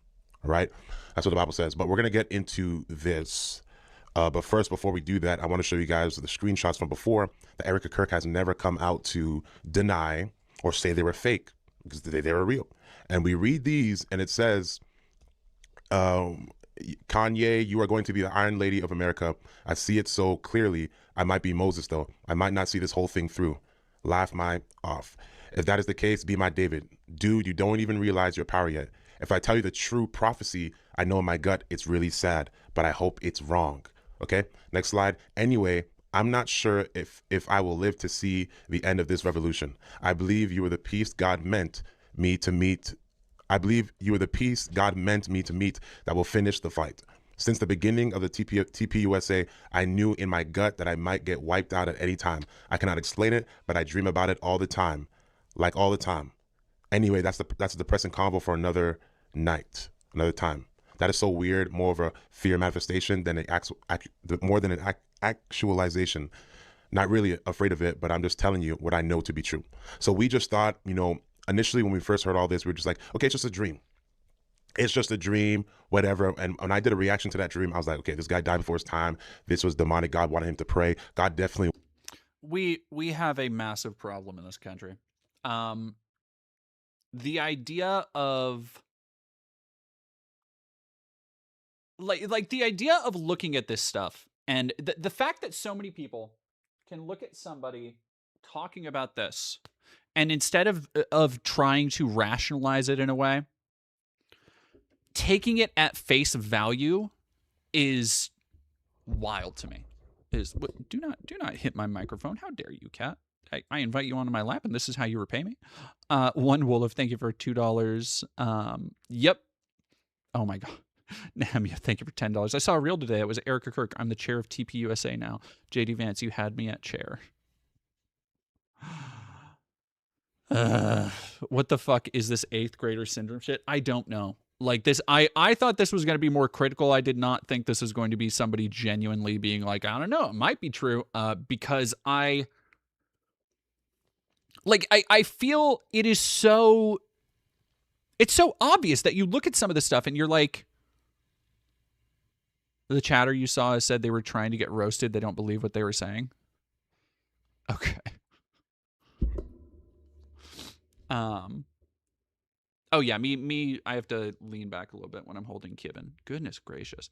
All right. That's what the Bible says. But we're going to get into this. But first, before we do that, I want to show you guys the screenshots from before that Erica Kirk has never come out to deny or say they were fake, because they were real. And we read these and it says, Kanye, you are going to be the Iron Lady of America. I see it so clearly. I might be Moses, though. I might not see this whole thing through. Laugh my off. If that is the case, be my David. Dude, you don't even realize your power yet. If I tell you the true prophecy, I know in my gut it's really sad, but I hope it's wrong. Okay, next slide. Anyway, I'm not sure if I will live to see the end of this revolution. I believe you are the peace God meant me to meet. I believe you are the peace God meant me to meet that will finish the fight. Since the beginning of the TPUSA, I knew in my gut that I might get wiped out at any time. I cannot explain it, but I dream about it all the time, like all the time. Anyway, that's a depressing convo for another night, another time. That is so weird. More of a fear manifestation than more than an actualization. Not really afraid of it, but I'm just telling you what I know to be true. So we just thought, initially when we first heard all this, we were just like, okay, it's just a dream. It's just a dream, whatever. And when I did a reaction to that dream, I was like, okay, this guy died before his time. This was demonic. God wanted him to pray. God definitely. We have a massive problem in this country. The idea of like the idea of looking at this stuff, and the fact that so many people can look at somebody talking about this, and instead of trying to rationalize it in a way, taking it at face value is wild to me. Do not hit my microphone. How dare you, cat? I invite you onto my lap, and this is how you repay me. One Wolf, thank you for $2. Yep. Oh my god. Nahemia, thank you for $10. I saw a reel today. It was Erica Kirk. I'm the chair of TPUSA now. JD Vance, you had me at chair. What the fuck is this 8th grader syndrome shit? I don't know. Like this, I thought this was going to be more critical. I did not think this is going to be somebody genuinely being like, I don't know, it might be true. Because I feel it's so obvious that you look at some of this stuff and you're like, the chatter you saw said they were trying to get roasted. They don't believe what they were saying. Okay. Oh yeah, me. I have to lean back a little bit when I'm holding Kibben. Goodness gracious.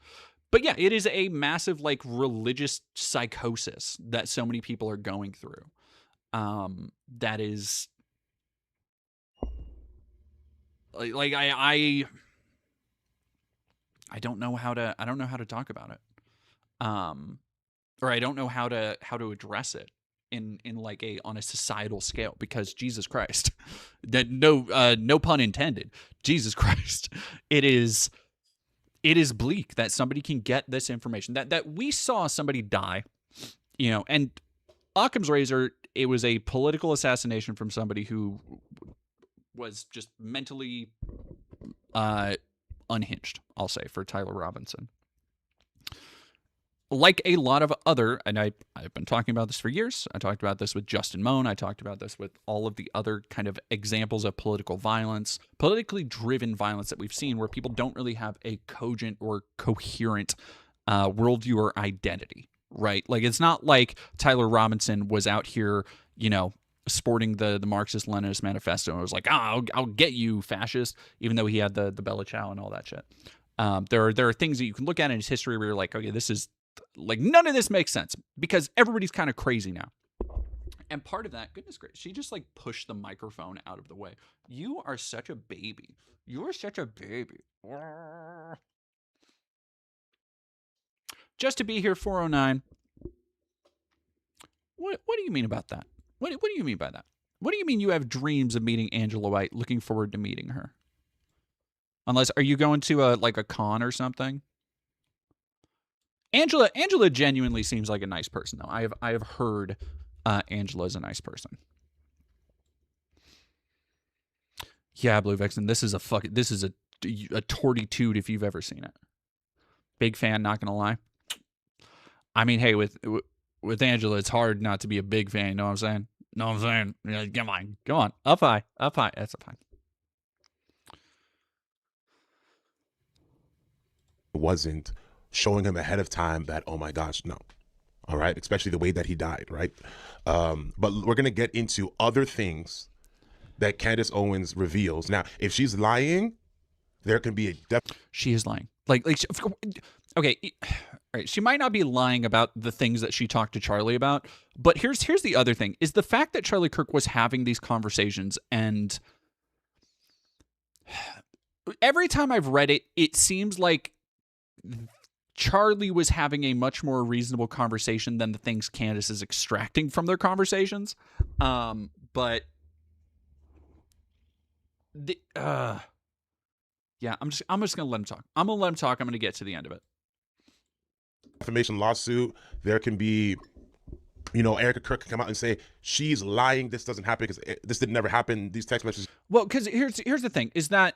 But yeah, it is a massive like religious psychosis that so many people are going through. That is like I don't know how to talk about it. Or I don't know how to address it in like on a societal scale, because Jesus Christ, that no pun intended, Jesus Christ, it is bleak that somebody can get this information, that we saw somebody die, and Occam's razor, it was a political assassination from somebody who was just mentally unhinged, I'll say, for Tyler Robinson. Like a lot of other, and I've been talking about this for years. I talked about this with Justin Moan. I talked about this with all of the other kind of examples of political violence, politically driven violence that we've seen, where people don't really have a cogent or coherent worldview or identity, right? Like, it's not like Tyler Robinson was out here, sporting the Marxist-Leninist manifesto and was like, I'll get you, fascist, even though he had the Bella Ciao and all that shit. There are things that you can look at in his history where you're like, okay, this is like, none of this makes sense, because everybody's kind of crazy now. And part of that, goodness gracious, she just like pushed the microphone out of the way. You are such a baby. You're such a baby. Just to be here, 409. What do you mean about that? What do you mean by that? What do you mean you have dreams of meeting Angela White, looking forward to meeting her? Unless, are you going to a con or something? Angela genuinely seems like a nice person, though. I have heard Angela is a nice person. Yeah, Blue Vixen, this is a tortitude if you've ever seen it. Big fan, not gonna lie. I mean, hey, with Angela, it's hard not to be a big fan. You know what I'm saying? Yeah, come on, up high. That's fine. Wasn't showing him ahead of time that, oh my gosh, no. All right, especially the way that he died, right? But we're gonna get into other things that Candace Owens reveals. Now, if she's lying, there can be a she is lying. Okay, all right. She might not be lying about the things that she talked to Charlie about, but here's the other thing: is the fact that Charlie Kirk was having these conversations, and every time I've read it, it seems like Charlie was having a much more reasonable conversation than the things Candace is extracting from their conversations. But yeah, I'm just gonna let him talk. I'm gonna let him talk. I'm gonna get to the end of it. defamation lawsuit. There can be, Erica Kirk can come out and say she's lying. This doesn't happen because this didn't never happen. These text messages. Well, because here's the thing: is that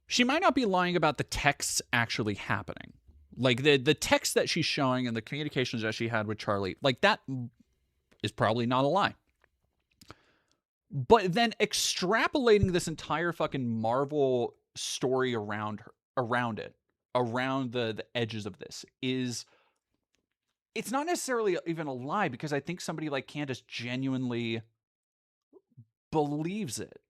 she might not be lying about the texts actually happening. Like the text that she's showing and the communications that she had with Charlie, like that is probably not a lie. But then extrapolating this entire fucking Marvel story around the edges of this it's not necessarily even a lie, because I think somebody like Candace genuinely believes it.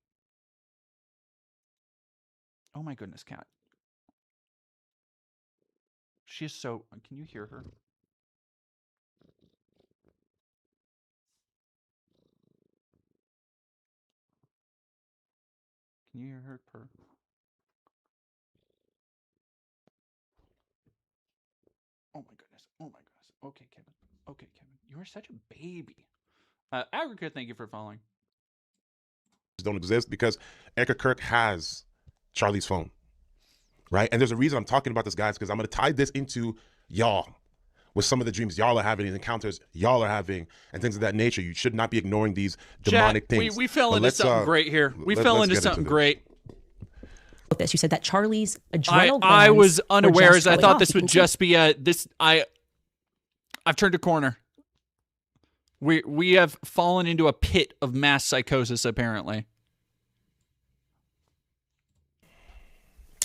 Oh my goodness, Kat. She is so... Can you hear her? Can you hear her purr? Oh my goodness. Oh my goodness. Okay, Kevin. You are such a baby. Agrica, thank you for following. Don't exist because Erica Kirk has Charlie's phone, right? And there's a reason I'm talking about this, guys, because I'm going to tie this into y'all with some of the dreams y'all are having, these encounters y'all are having, and things of that nature. You should not be ignoring these demonic Chat, things. we fell into something great here. We fell into something great. This, you said that Charlie's adrenal I glands was unaware. were just I going thought off. this You would can see. just be I've turned a corner. We have fallen into a pit of mass psychosis, apparently.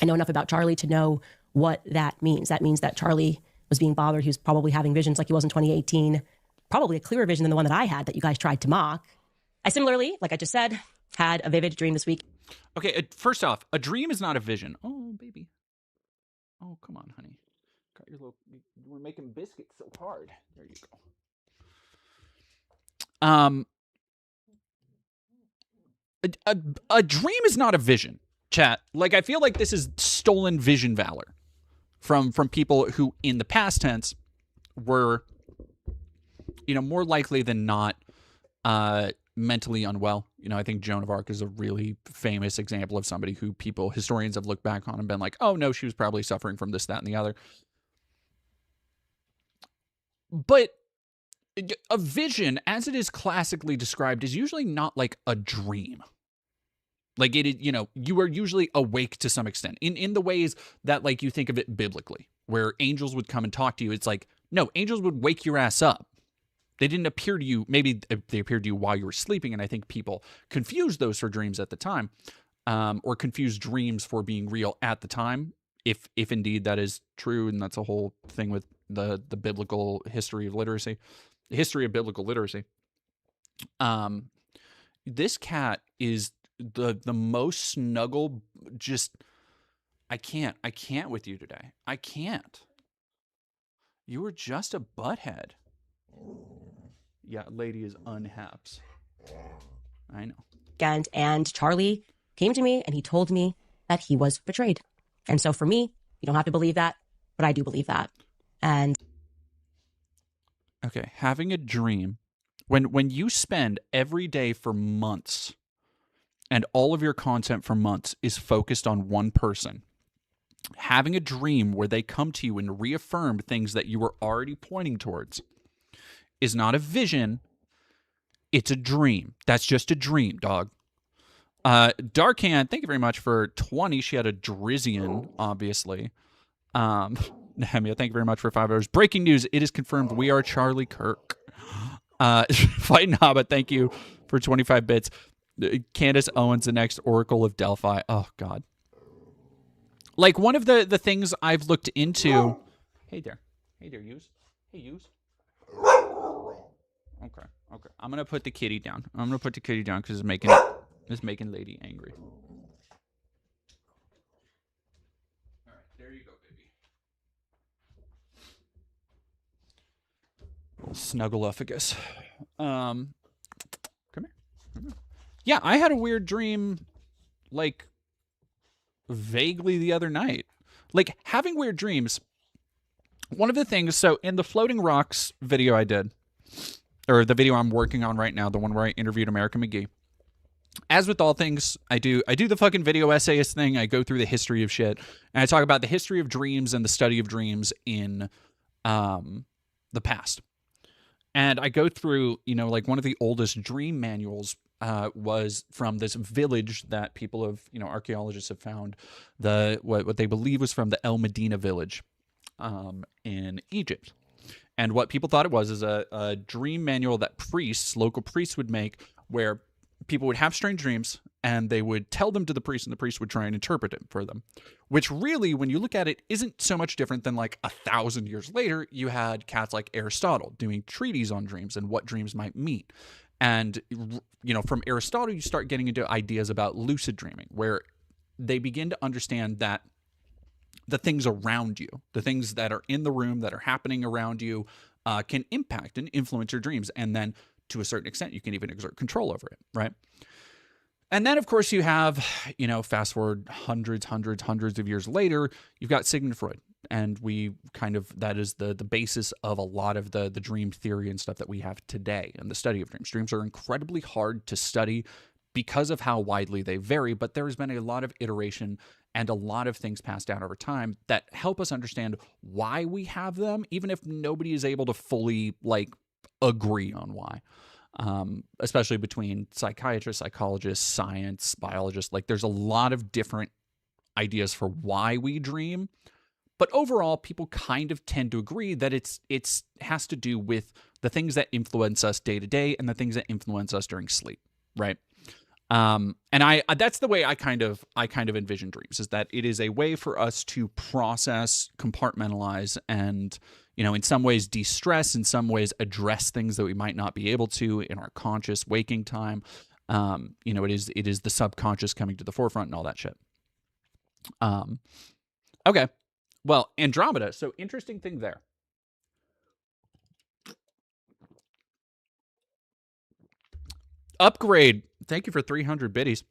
I know enough about Charlie to know what that means. That means that Charlie was being bothered. He was probably having visions like he was in 2018. Probably a clearer vision than the one that I had that you guys tried to mock. I similarly, like I just said, had a vivid dream this week. Okay, first off, a dream is not a vision. Oh, baby. Oh, come on, honey. Got your little. You were making biscuits so hard. There you go. A dream is not a vision, chat. Like, I feel like this is stolen vision valor from people who, in the past tense, were, more likely than not, mentally unwell. I think Joan of Arc is a really famous example of somebody who historians have looked back on and been like, oh no, she was probably suffering from this, that, and the other. But a vision, as it is classically described, is usually not like a dream. Like, it, you are usually awake to some extent in the ways that, like, you think of it biblically, where angels would come and talk to you. It's like, no, angels would wake your ass up. They didn't appear to you. Maybe they appeared to you while you were sleeping, and I think people confused those for dreams at the time, or confused dreams for being real at the time, if indeed that is true. And that's a whole thing with the biblical history of literacy, the history of biblical literacy. This cat is the most snuggle. Just, I can't with you today. I can't. You were just a butthead. Yeah, lady is unhaps. I know. And Charlie came to me and he told me that he was betrayed. And so for me, you don't have to believe that, but I do believe that. And okay, having a dream, when you spend every day for months and all of your content for months is focused on one person, having a dream where they come to you and reaffirm things that you were already pointing towards is not a vision, it's a dream. That's just a dream, dog. Darkan, thank you very much for 20. She had a Drizzian, obviously. Nehemia, thank you very much for 5 hours. Breaking news, it is confirmed we are Charlie Kirk. Fighting Hobbit, thank you for 25 bits. Candace Owens, the next Oracle of Delphi. Oh, God. Like, one of the things I've looked into... Hey there, Use. Hey, Use. Okay. I'm gonna put the kitty down. Because it's making lady angry. All right, there you go, baby. Snuggleophagus. Come here. Yeah, I had a weird dream, like, vaguely the other night. Like, having weird dreams. One of the things, so in the Floating Rocks video I did, or the video I'm working on right now, the one where I interviewed America McGee, as with all things, I do the fucking video essayist thing. I go through the history of shit, and I talk about the history of dreams and the study of dreams in the past. And I go through, like, one of the oldest dream manuals was from this village that people have, archaeologists have found, what they believe was from the El Medina village in Egypt. And what people thought it was is a dream manual that local priests would make, where people would have strange dreams and they would tell them to the priest, and the priest would try and interpret it for them. Which really, when you look at it, isn't so much different than, like, 1,000 years later, you had cats like Aristotle doing treatises on dreams and what dreams might mean. And, from Aristotle, you start getting into ideas about lucid dreaming, where they begin to understand that the things around you, the things that are in the room that are happening around you, can impact and influence your dreams. And then, to a certain extent, you can even exert control over it, right? And then, of course, you have, fast forward hundreds of years later, you've got Sigmund Freud. And that is the basis of a lot of the dream theory and stuff that we have today and the study of dreams. Dreams are incredibly hard to study because of how widely they vary, but there has been a lot of iteration and a lot of things passed down over time that help us understand why we have them, even if nobody is able to fully like agree on why. Especially between psychiatrists, psychologists, science, biologists. Like there's a lot of different ideas for why we dream. But overall, people kind of tend to agree that it's has to do with the things that influence us day to day and the things that influence us during sleep, right? And I that's the way I kind of envision dreams, is that it is a way for us to process, compartmentalize, and in some ways de-stress, in some ways address things that we might not be able to in our conscious waking time. It is the subconscious coming to the forefront and all that shit. Okay. Well, Andromeda. So interesting thing there. Upgrade. Thank you for 300 biddies.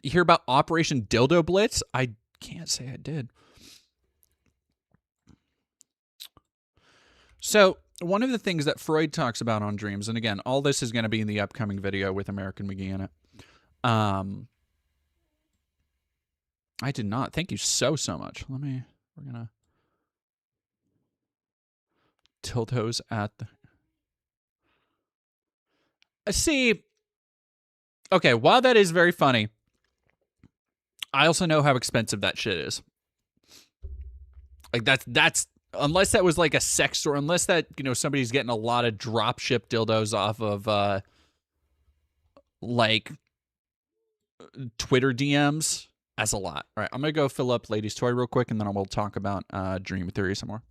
You hear about Operation Dildo Blitz? I can't say I did. So one of the things that Freud talks about on dreams, and again, all this is going to be in the upcoming video with American McGee in it. I did not. Thank you so much. We're going to dildos at the... See, okay, while that is very funny, I also know how expensive that shit is. Like that's unless that was like a sex store, unless that, somebody's getting a lot of drop ship dildos off of like Twitter DMs, that's a lot. All right, I'm going to go fill up Ladies Toy real quick, and then we'll talk about dream theory some more.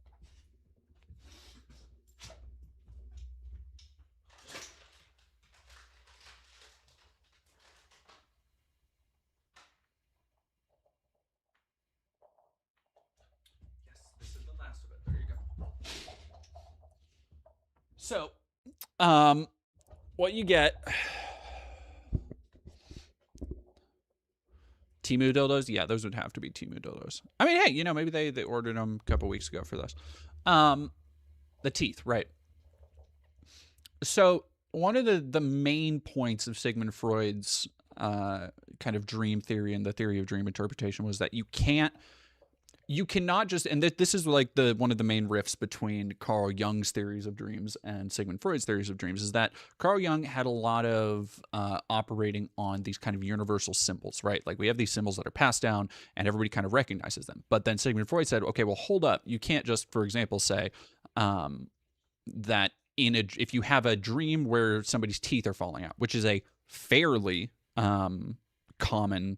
So, what you get... Temu dildos? Yeah, those would have to be Temu dildos. I mean, hey, maybe they ordered them a couple weeks ago for this. The teeth, right. So, one of the main points of Sigmund Freud's kind of dream theory and the theory of dream interpretation was that you cannot just, and this is like one of the main rifts between Carl Jung's theories of dreams and Sigmund Freud's theories of dreams, is that Carl Jung had a lot of operating on these kind of universal symbols, right? Like we have these symbols that are passed down and everybody kind of recognizes them. But then Sigmund Freud said, okay, well, hold up. You can't just, for example, say that if you have a dream where somebody's teeth are falling out, which is a fairly common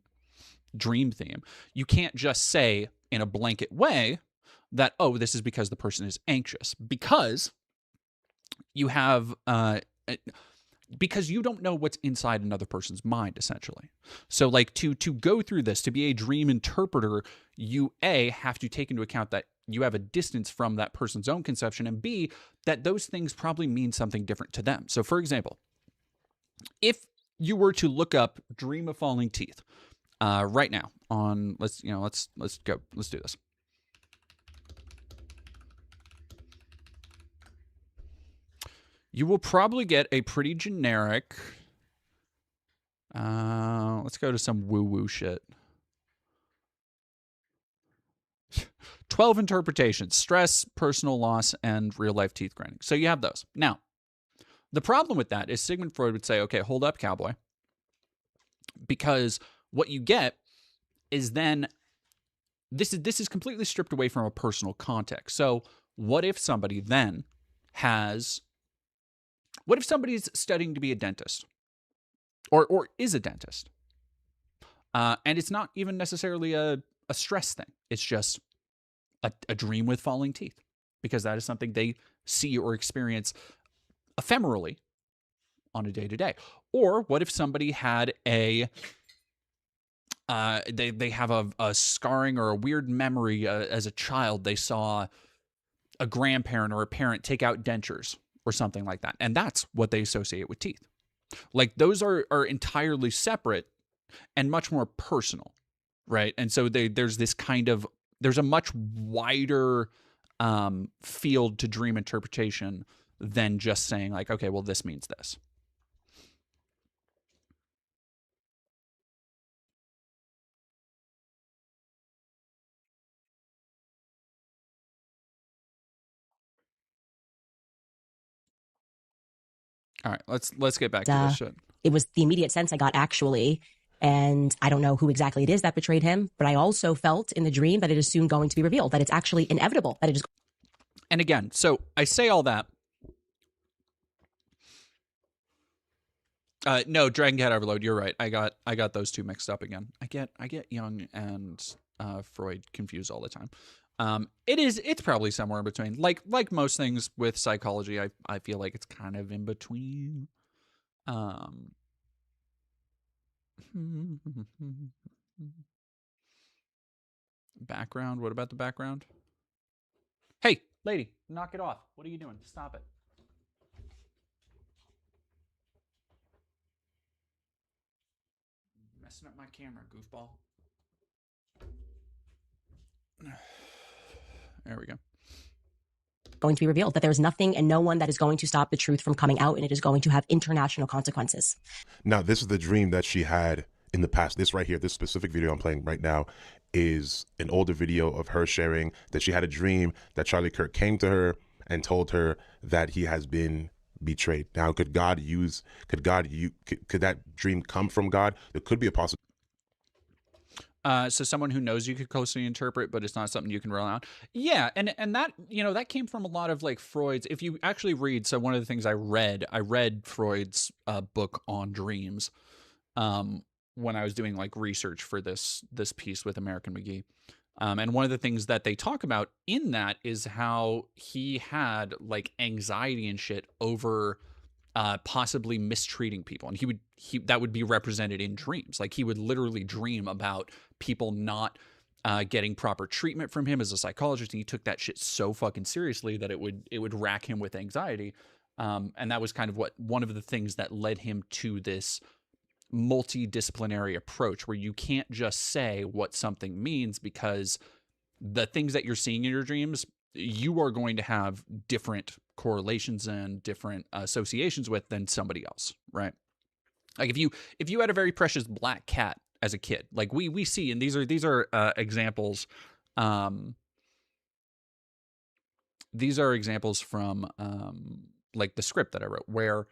dream theme, you can't just say in a blanket way that, oh, this is because the person is anxious, because you have because you don't know what's inside another person's mind, essentially. So like to go through this, to be a dream interpreter, you have to take into account that you have a distance from that person's own conception, and B, that those things probably mean something different to them. So for example, if you were to look up dream of falling teeth right now on, let's do this. You will probably get a pretty generic, let's go to some woo-woo shit. 12 interpretations: stress, personal loss, and real-life teeth grinding. So you have those. Now, the problem with that is Sigmund Freud would say, okay, hold up, cowboy. Because what you get is then, this is completely stripped away from a personal context. So what if somebody then what if somebody's studying to be a dentist or is a dentist? And it's not even necessarily a stress thing. It's just a dream with falling teeth, because that is something they see or experience ephemerally on a day-to-day. Or what if somebody had they have a scarring or a weird memory as a child. They saw a grandparent or a parent take out dentures or something like that, and that's what they associate with teeth. Like those are entirely separate and much more personal, right? And so there's a much wider field to dream interpretation than just saying like, okay, well, this means this. All right, let's get back to this shit. It was the immediate sense I got actually. And I don't know who exactly it is that betrayed him, but I also felt in the dream that it is soon going to be revealed, that it's actually inevitable, that it is. And again, so I say all that. No, Dragon Cat Overload. You're right. I got those two mixed up again. I get Jung and Freud confused all the time. It's probably somewhere in between. Like most things with psychology, I feel like it's kind of in between. Background. What about the background? Hey, lady, knock it off. What are you doing? Stop it. Messing up my camera, goofball. There we go. Going to be revealed, that there is nothing and no one that is going to stop the truth from coming out, and it is going to have international consequences. Now, this is the dream that she had in the past. This right here, this specific video I'm playing right now, is an older video of her sharing that she had a dream that Charlie Kirk came to her and told her that he has been betrayed. Now, could that dream come from God? There could be a possibility. So someone who knows you could closely interpret, but it's not something you can rely on. Yeah, and that, that came from a lot of like Freud's. If you actually read, so one of the things I read Freud's book on dreams when I was doing like research for this piece with American McGee. And one of the things that they talk about in that is how he had like anxiety and shit over possibly mistreating people, and that would be represented in dreams. Like he would literally dream about people not getting proper treatment from him as a psychologist, and he took that shit so fucking seriously that it would rack him with anxiety. And that was kind of one of the things that led him to this multidisciplinary approach, where you can't just say what something means, because the things that you're seeing in your dreams, you are going to have different correlations and different associations with than somebody else, right? Like if you had a very precious black cat as a kid, like we see, and these are examples. These are examples from like the script that I wrote, where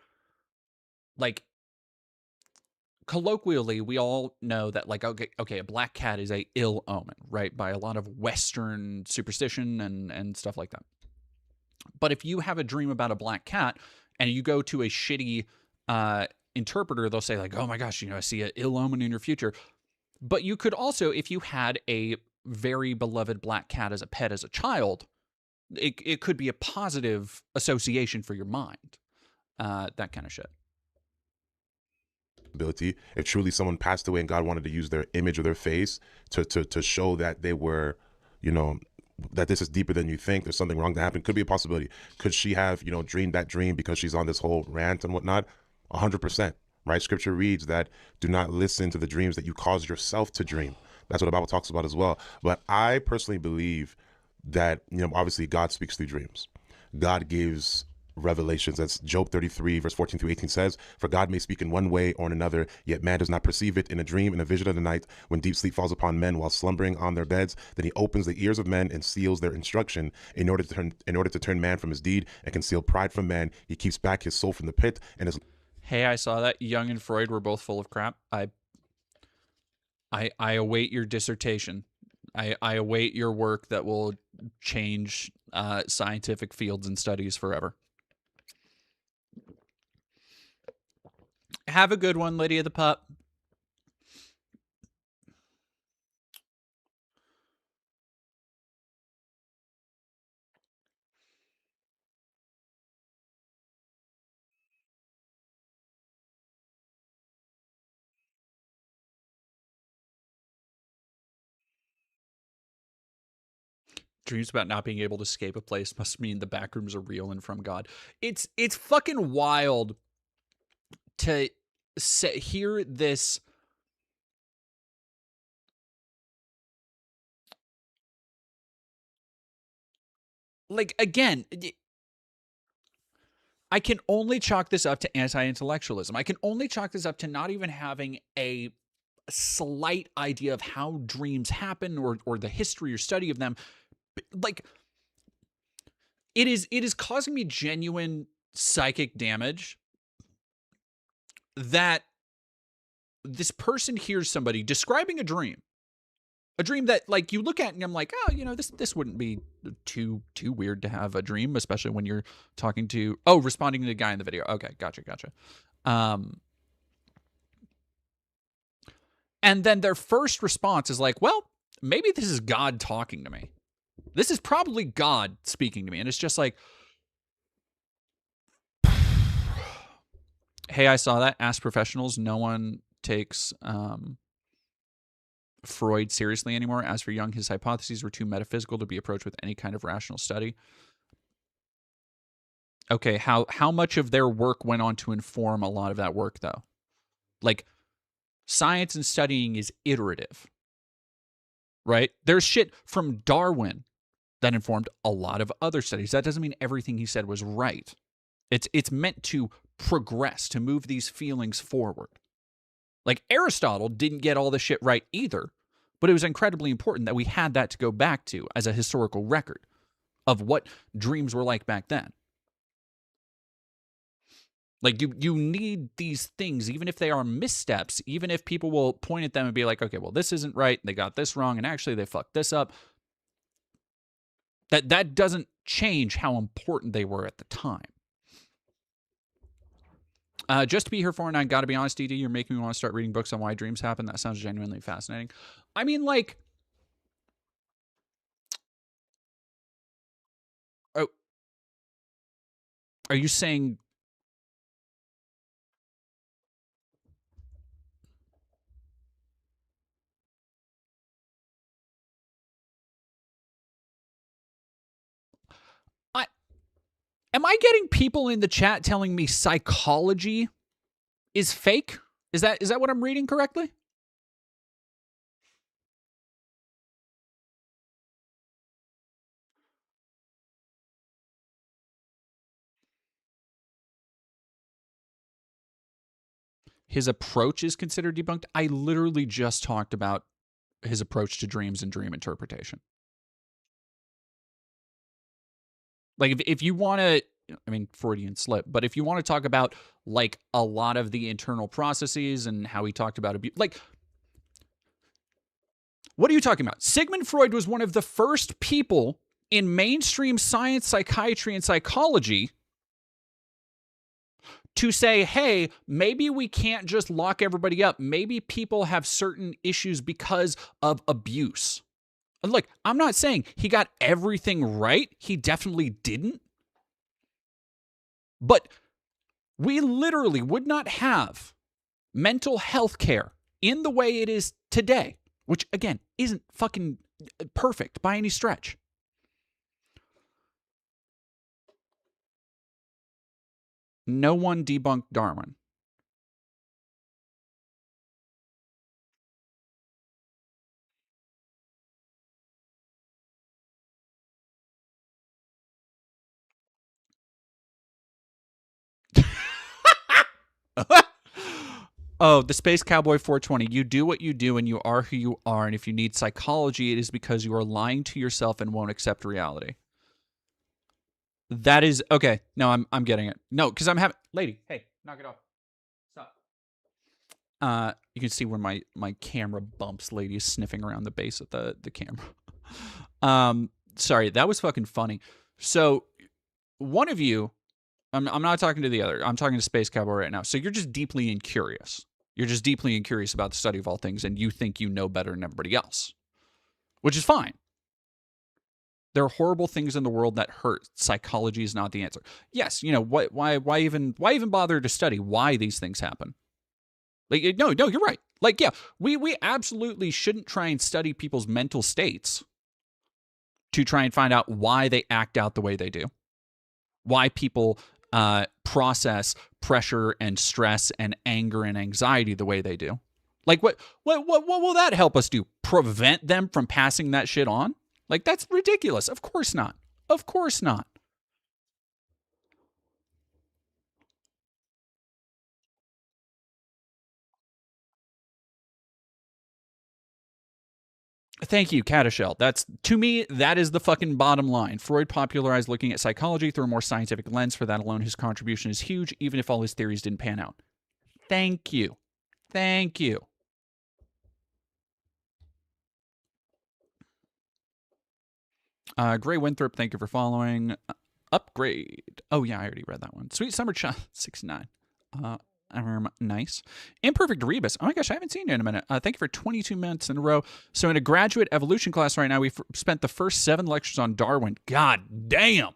like colloquially we all know that like okay, a black cat is a ill omen, right, by a lot of Western superstition and stuff like that. But if you have a dream about a black cat and you go to a shitty interpreter, they'll say like, oh my gosh, I see an ill omen in your future. But you could also, if you had a very beloved black cat as a pet as a child, it could be a positive association for your mind. That kind of shit. If truly someone passed away and God wanted to use their image or their face to show that they were, that this is deeper than you think, there's something wrong that happened, could be a possibility. Could she have, dreamed that dream because she's on this whole rant and whatnot? 100%, right? Scripture reads that do not listen to the dreams that you cause yourself to dream. That's what the Bible talks about as well. But I personally believe that, obviously God speaks through dreams. God gives revelations. That's Job 33 verse 14 through 18 says, for God may speak in one way or in another, yet man does not perceive it. In a dream, in a vision of the night, when deep sleep falls upon men while slumbering on their beds, then he opens the ears of men and seals their instruction in order to turn man from his deed and conceal pride from man. He keeps back his soul from the pit and his. Hey, I saw that Jung and Freud were both full of crap. I await your dissertation. I await your work that will change scientific fields and studies forever. Have a good one, Lydia the Pup. Dreams about not being able to escape a place must mean the back rooms are real and from God. It's fucking wild to hear this. Like, again, I can only chalk this up to anti-intellectualism. I can only chalk this up to not even having a slight idea of how dreams happen or the history or study of them. Like, it is causing me genuine psychic damage that this person hears somebody describing a dream that like you look at and I'm like, oh, you know, this wouldn't be too weird to have a dream, especially when you're talking to responding to the guy in the video. Okay, gotcha. And then their first response is like, well, maybe this is God talking to me. This is probably God speaking to me. And it's just like, hey, I saw that. Ask professionals. No one takes Freud seriously anymore. As for Jung, his hypotheses were too metaphysical to be approached with any kind of rational study. Okay, how much of their work went on to inform a lot of that work, though? Like, science and studying is iterative, right? There's shit from Darwin that informed a lot of other studies. That doesn't mean everything he said was right. It's meant to progress, to move these feelings forward. Like, Aristotle didn't get all the shit right either, but it was incredibly important that we had that to go back to as a historical record of what dreams were like back then. Like, you need these things, even if they are missteps, even if people will point at them and be like, okay, well, this isn't right, they got this wrong, and actually they fucked this up. That doesn't change how important they were at the time. Just to be here for, and I gotta be honest, DD, you're making me want to start reading books on why dreams happen. That sounds genuinely fascinating. I mean, like, oh, are you saying... Am I getting people in the chat telling me psychology is fake? Is that what I'm reading correctly? His approach is considered debunked. I literally just talked about his approach to dreams and dream interpretation. Like, if you want to, I mean, Freudian slip, but if you want to talk about, like, a lot of the internal processes and how he talked about abuse, like, what are you talking about? Sigmund Freud was one of the first people in mainstream science, psychiatry, and psychology to say, hey, maybe we can't just lock everybody up. Maybe people have certain issues because of abuse. Look, I'm not saying he got everything right. He definitely didn't. But we literally would not have mental health care in the way it is today, which, again, isn't fucking perfect by any stretch. No one debunked Darwin. Oh, the Space Cowboy 420. You do what you do and you are who you are. And if you need psychology, it is because you are lying to yourself and won't accept reality. That is okay. No, I'm getting it. No, because I'm having lady, hey, knock it off. Stop. You can see where my camera bumps. Lady is sniffing around the base of the camera. Sorry, that was fucking funny. So one of you, I'm not talking to the other. I'm talking to Space Cowboy right now. So you're just deeply incurious. You're just deeply incurious about the study of all things, and you think you know better than everybody else, which is fine. There are horrible things in the world that hurt. Psychology is not the answer. Yes, you know, why even bother to study why these things happen? Like, no, you're right. Like, yeah, we absolutely shouldn't try and study people's mental states to try and find out why they act out the way they do, why people process pressure and stress and anger and anxiety the way they do. Like, what will that help us do? Prevent them from passing that shit on? Like, that's ridiculous. Of course not. Of course not. Thank you, Catashell. That's, to me, that is the fucking bottom line. Freud popularized looking at psychology through a more scientific lens. For that alone, his contribution is huge, even if all his theories didn't pan out. Thank you. Thank you. Gray Winthrop, thank you for following. Upgrade. Oh, yeah, I already read that one. Sweet Summer Child, 69. Nice. Imperfect Rebus. Oh my gosh, I haven't seen you in a minute. Thank you for 22 minutes in a row. So in a graduate evolution class right now, we've spent the first 7 lectures on Darwin. God damn.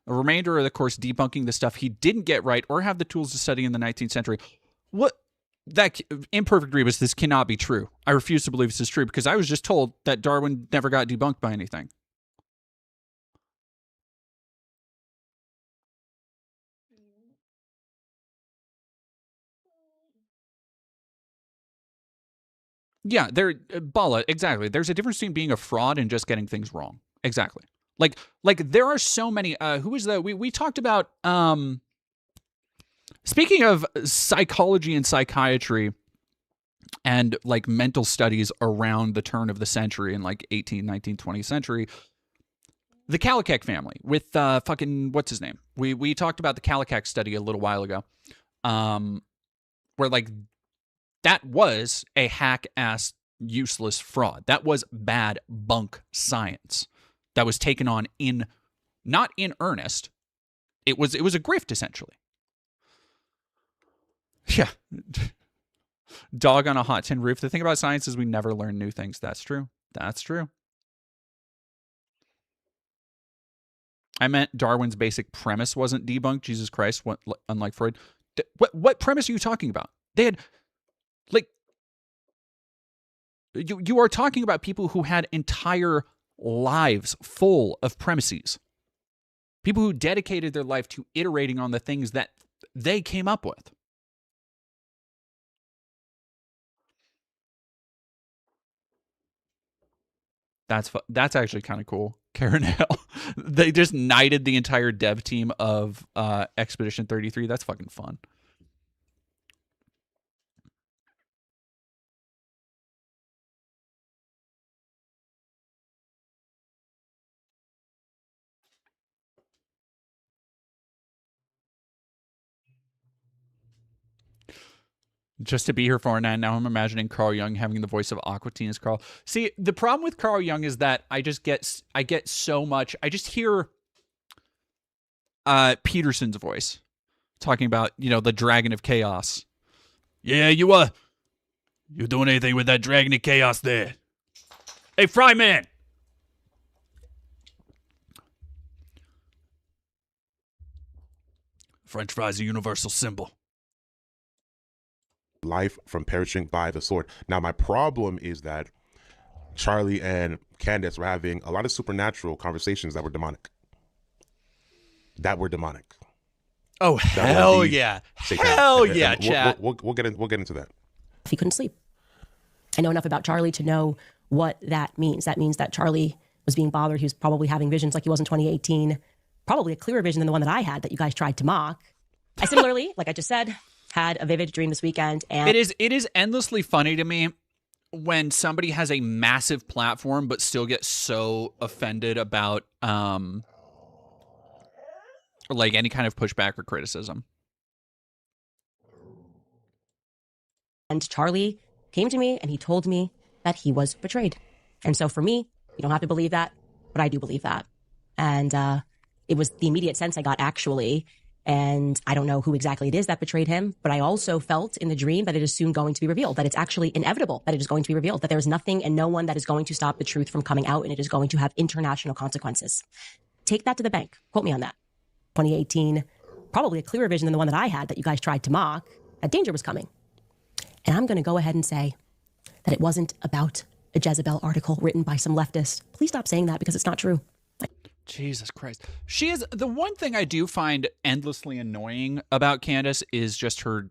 A remainder of the course debunking the stuff he didn't get right or have the tools to study in the 19th century. What? That Imperfect Rebus, this cannot be true. I refuse to believe this is true because I was just told that Darwin never got debunked by anything. Yeah, Bala, exactly. There's a difference between being a fraud and just getting things wrong. Exactly. Like there are so many who was the we talked about speaking of psychology and psychiatry and like mental studies around the turn of the century in like 18th, 19th, 20th century, the Kallikak family with fucking what's his name? We talked about the Kallikak study a little while ago. Where like that was a hack-ass useless fraud. That was bad bunk science that was taken on in not in earnest. It was a grift essentially. Yeah. Dog on a hot tin roof. The thing about science is we never learn new things. That's true. That's true. I meant Darwin's basic premise wasn't debunked. Jesus Christ, unlike Freud. What premise are you talking about? They had like you are talking about people who had entire lives full of premises. People who dedicated their life to iterating on the things that they came up with. That's actually kind of cool. Karen Hill. They just knighted the entire dev team of Expedition 33. That's fucking fun. Just to be here for now. Now I'm imagining Carl Jung having the voice of Aqua Teen as Carl. See, the problem with Carl Jung is that I get so much. I just hear Peterson's voice talking about, the Dragon of Chaos. Yeah, you doing anything with that Dragon of Chaos there? Hey, Fryman! French fries, a universal symbol. Life from perishing by the sword. Now, my problem is that Charlie and Candace were having a lot of supernatural conversations that were demonic. Oh, hell yeah. Hell yeah, chat. We'll get into that. He couldn't sleep. I know enough about Charlie to know what that means. That means that Charlie was being bothered. He was probably having visions like he was in 2018. Probably a clearer vision than the one that I had that you guys tried to mock. I similarly, like I just said, had a vivid dream this weekend. And it is endlessly funny to me when somebody has a massive platform but still gets so offended about like any kind of pushback or criticism. And Charlie came to me and he told me that he was betrayed. And so for me, you don't have to believe that, but I do believe that. And it was the immediate sense I got actually. And I don't know who exactly it is that betrayed him, but I also felt in the dream that it is soon going to be revealed, that it's actually inevitable that it is going to be revealed, that there is nothing and no one that is going to stop the truth from coming out, and it is going to have international consequences. Take that to the bank. Quote me on that. 2018, probably a clearer vision than the one that I had that you guys tried to mock, that danger was coming. And I'm going to go ahead and say that it wasn't about a Jezebel article written by some leftist. Please stop saying that because it's not true. Jesus Christ. She is the one thing I do find endlessly annoying about Candace is just her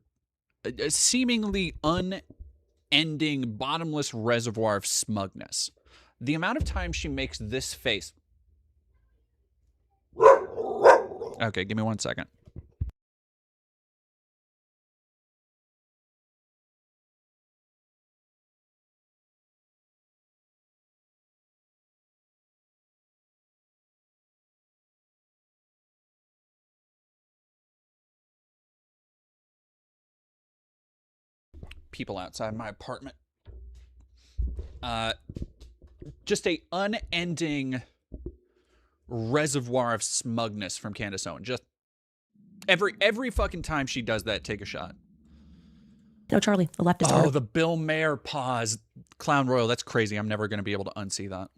seemingly unending, bottomless reservoir of smugness. The amount of time she makes this face. Okay, give me 1 second. people outside my apartment. Just a unending reservoir of smugness from Candace Owens. Just every fucking time she does that, take a shot. No, Charlie, the leftist. Oh, the Bill Maher pause. Clown Royal, that's crazy. I'm never going to be able to unsee that.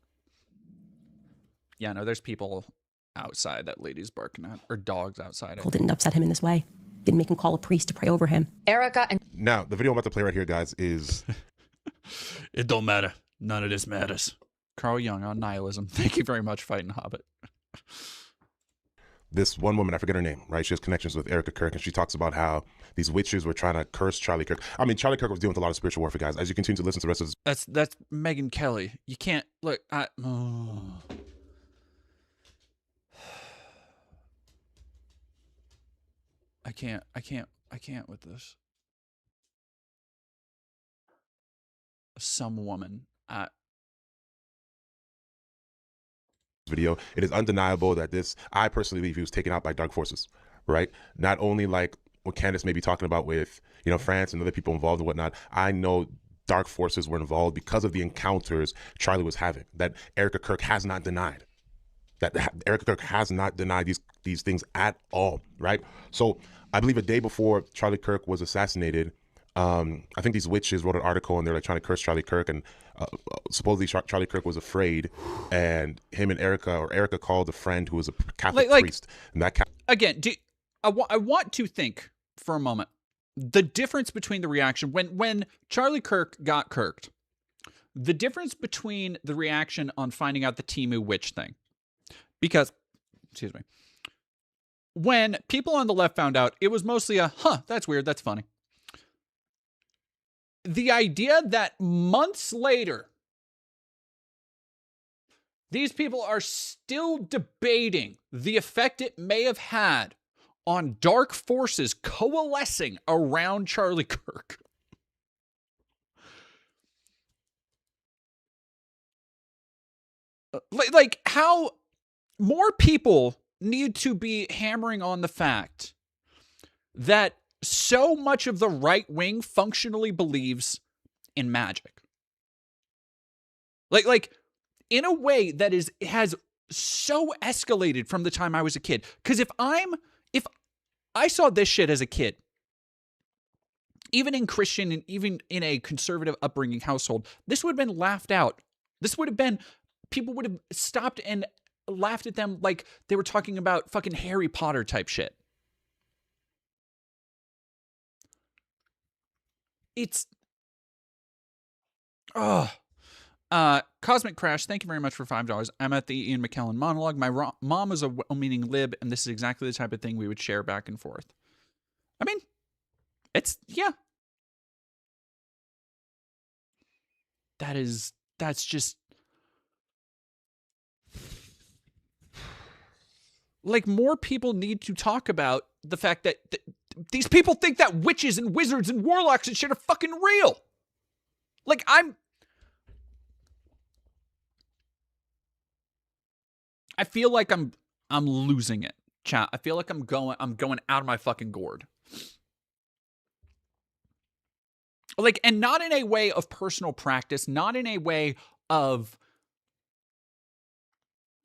Yeah, no, there's people outside that lady's barking at, or dogs outside. Didn't upset him in this way. Didn't make him call a priest to pray over him. Erica and Now, the video I'm about to play right here, guys, is... It don't matter. None of this matters. Carl Jung on nihilism. Thank you very much, Fighting Hobbit. This one woman, I forget her name, right? She has connections with Erica Kirk, and she talks about how these witches were trying to curse Charlie Kirk. I mean, Charlie Kirk was dealing with a lot of spiritual warfare, guys. As you continue to listen to the rest of this... That's Megyn Kelly. You can't look. I can't with this. Some woman. Video, it is undeniable that this, I personally believe he was taken out by dark forces, right? Not only like what Candace may be talking about with, you know, France and other people involved and whatnot. I know dark forces were involved because of the encounters Charlie was having, that Erica Kirk has not denied. That Erica Kirk has not denied these things at all, right? So I believe a day before Charlie Kirk was assassinated, I think these witches wrote an article and they're like trying to curse Charlie Kirk, and supposedly Charlie Kirk was afraid, and him and Erica called a friend who was a Catholic priest. And that again, I want to think for a moment the difference between the reaction when Charlie Kirk got kirked, the difference between the reaction on finding out the Temu witch thing, because, excuse me, when people on the left found out, it was mostly a, that's weird, that's funny. The idea that months later, these people are still debating the effect it may have had on dark forces coalescing around Charlie Kirk. Like how more people need to be hammering on the fact that so much of the right wing functionally believes in magic. Like in a way that has so escalated from the time I was a kid. Because if I saw this shit as a kid, even in Christian and even in a conservative upbringing household, this would have been laughed out. This would have been, people would have stopped and laughed at them like they were talking about fucking Harry Potter type shit. It's Cosmic Crash, thank you very much for $5. I'm at the Ian McKellen monologue. My mom was a well-meaning lib, and this is exactly the type of thing we would share back and forth. I mean, yeah. That's just like, more people need to talk about the fact that these people think that witches and wizards and warlocks and shit are fucking real. Like, I feel like I'm losing it, chat. I feel like I'm going out of my fucking gourd. Like, and not in a way of personal practice, not in a way of,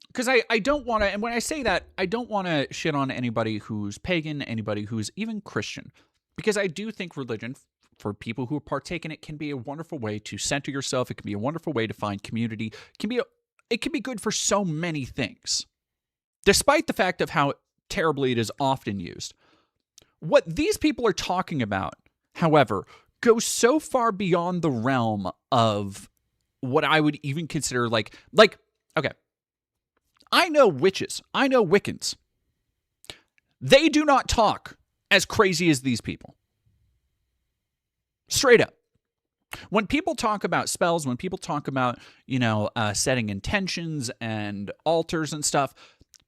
because I don't want to, and when I say that, I don't want to shit on anybody who's pagan, anybody who's even Christian, because I do think religion, for people who partake in it, can be a wonderful way to center yourself. It can be a wonderful way to find community. It can be good for so many things, despite the fact of how terribly it is often used. What these people are talking about, however, goes so far beyond the realm of what I would even consider like, okay, I know witches, I know Wiccans. They do not talk as crazy as these people. Straight up. When people talk about spells, when people talk about, setting intentions and altars and stuff,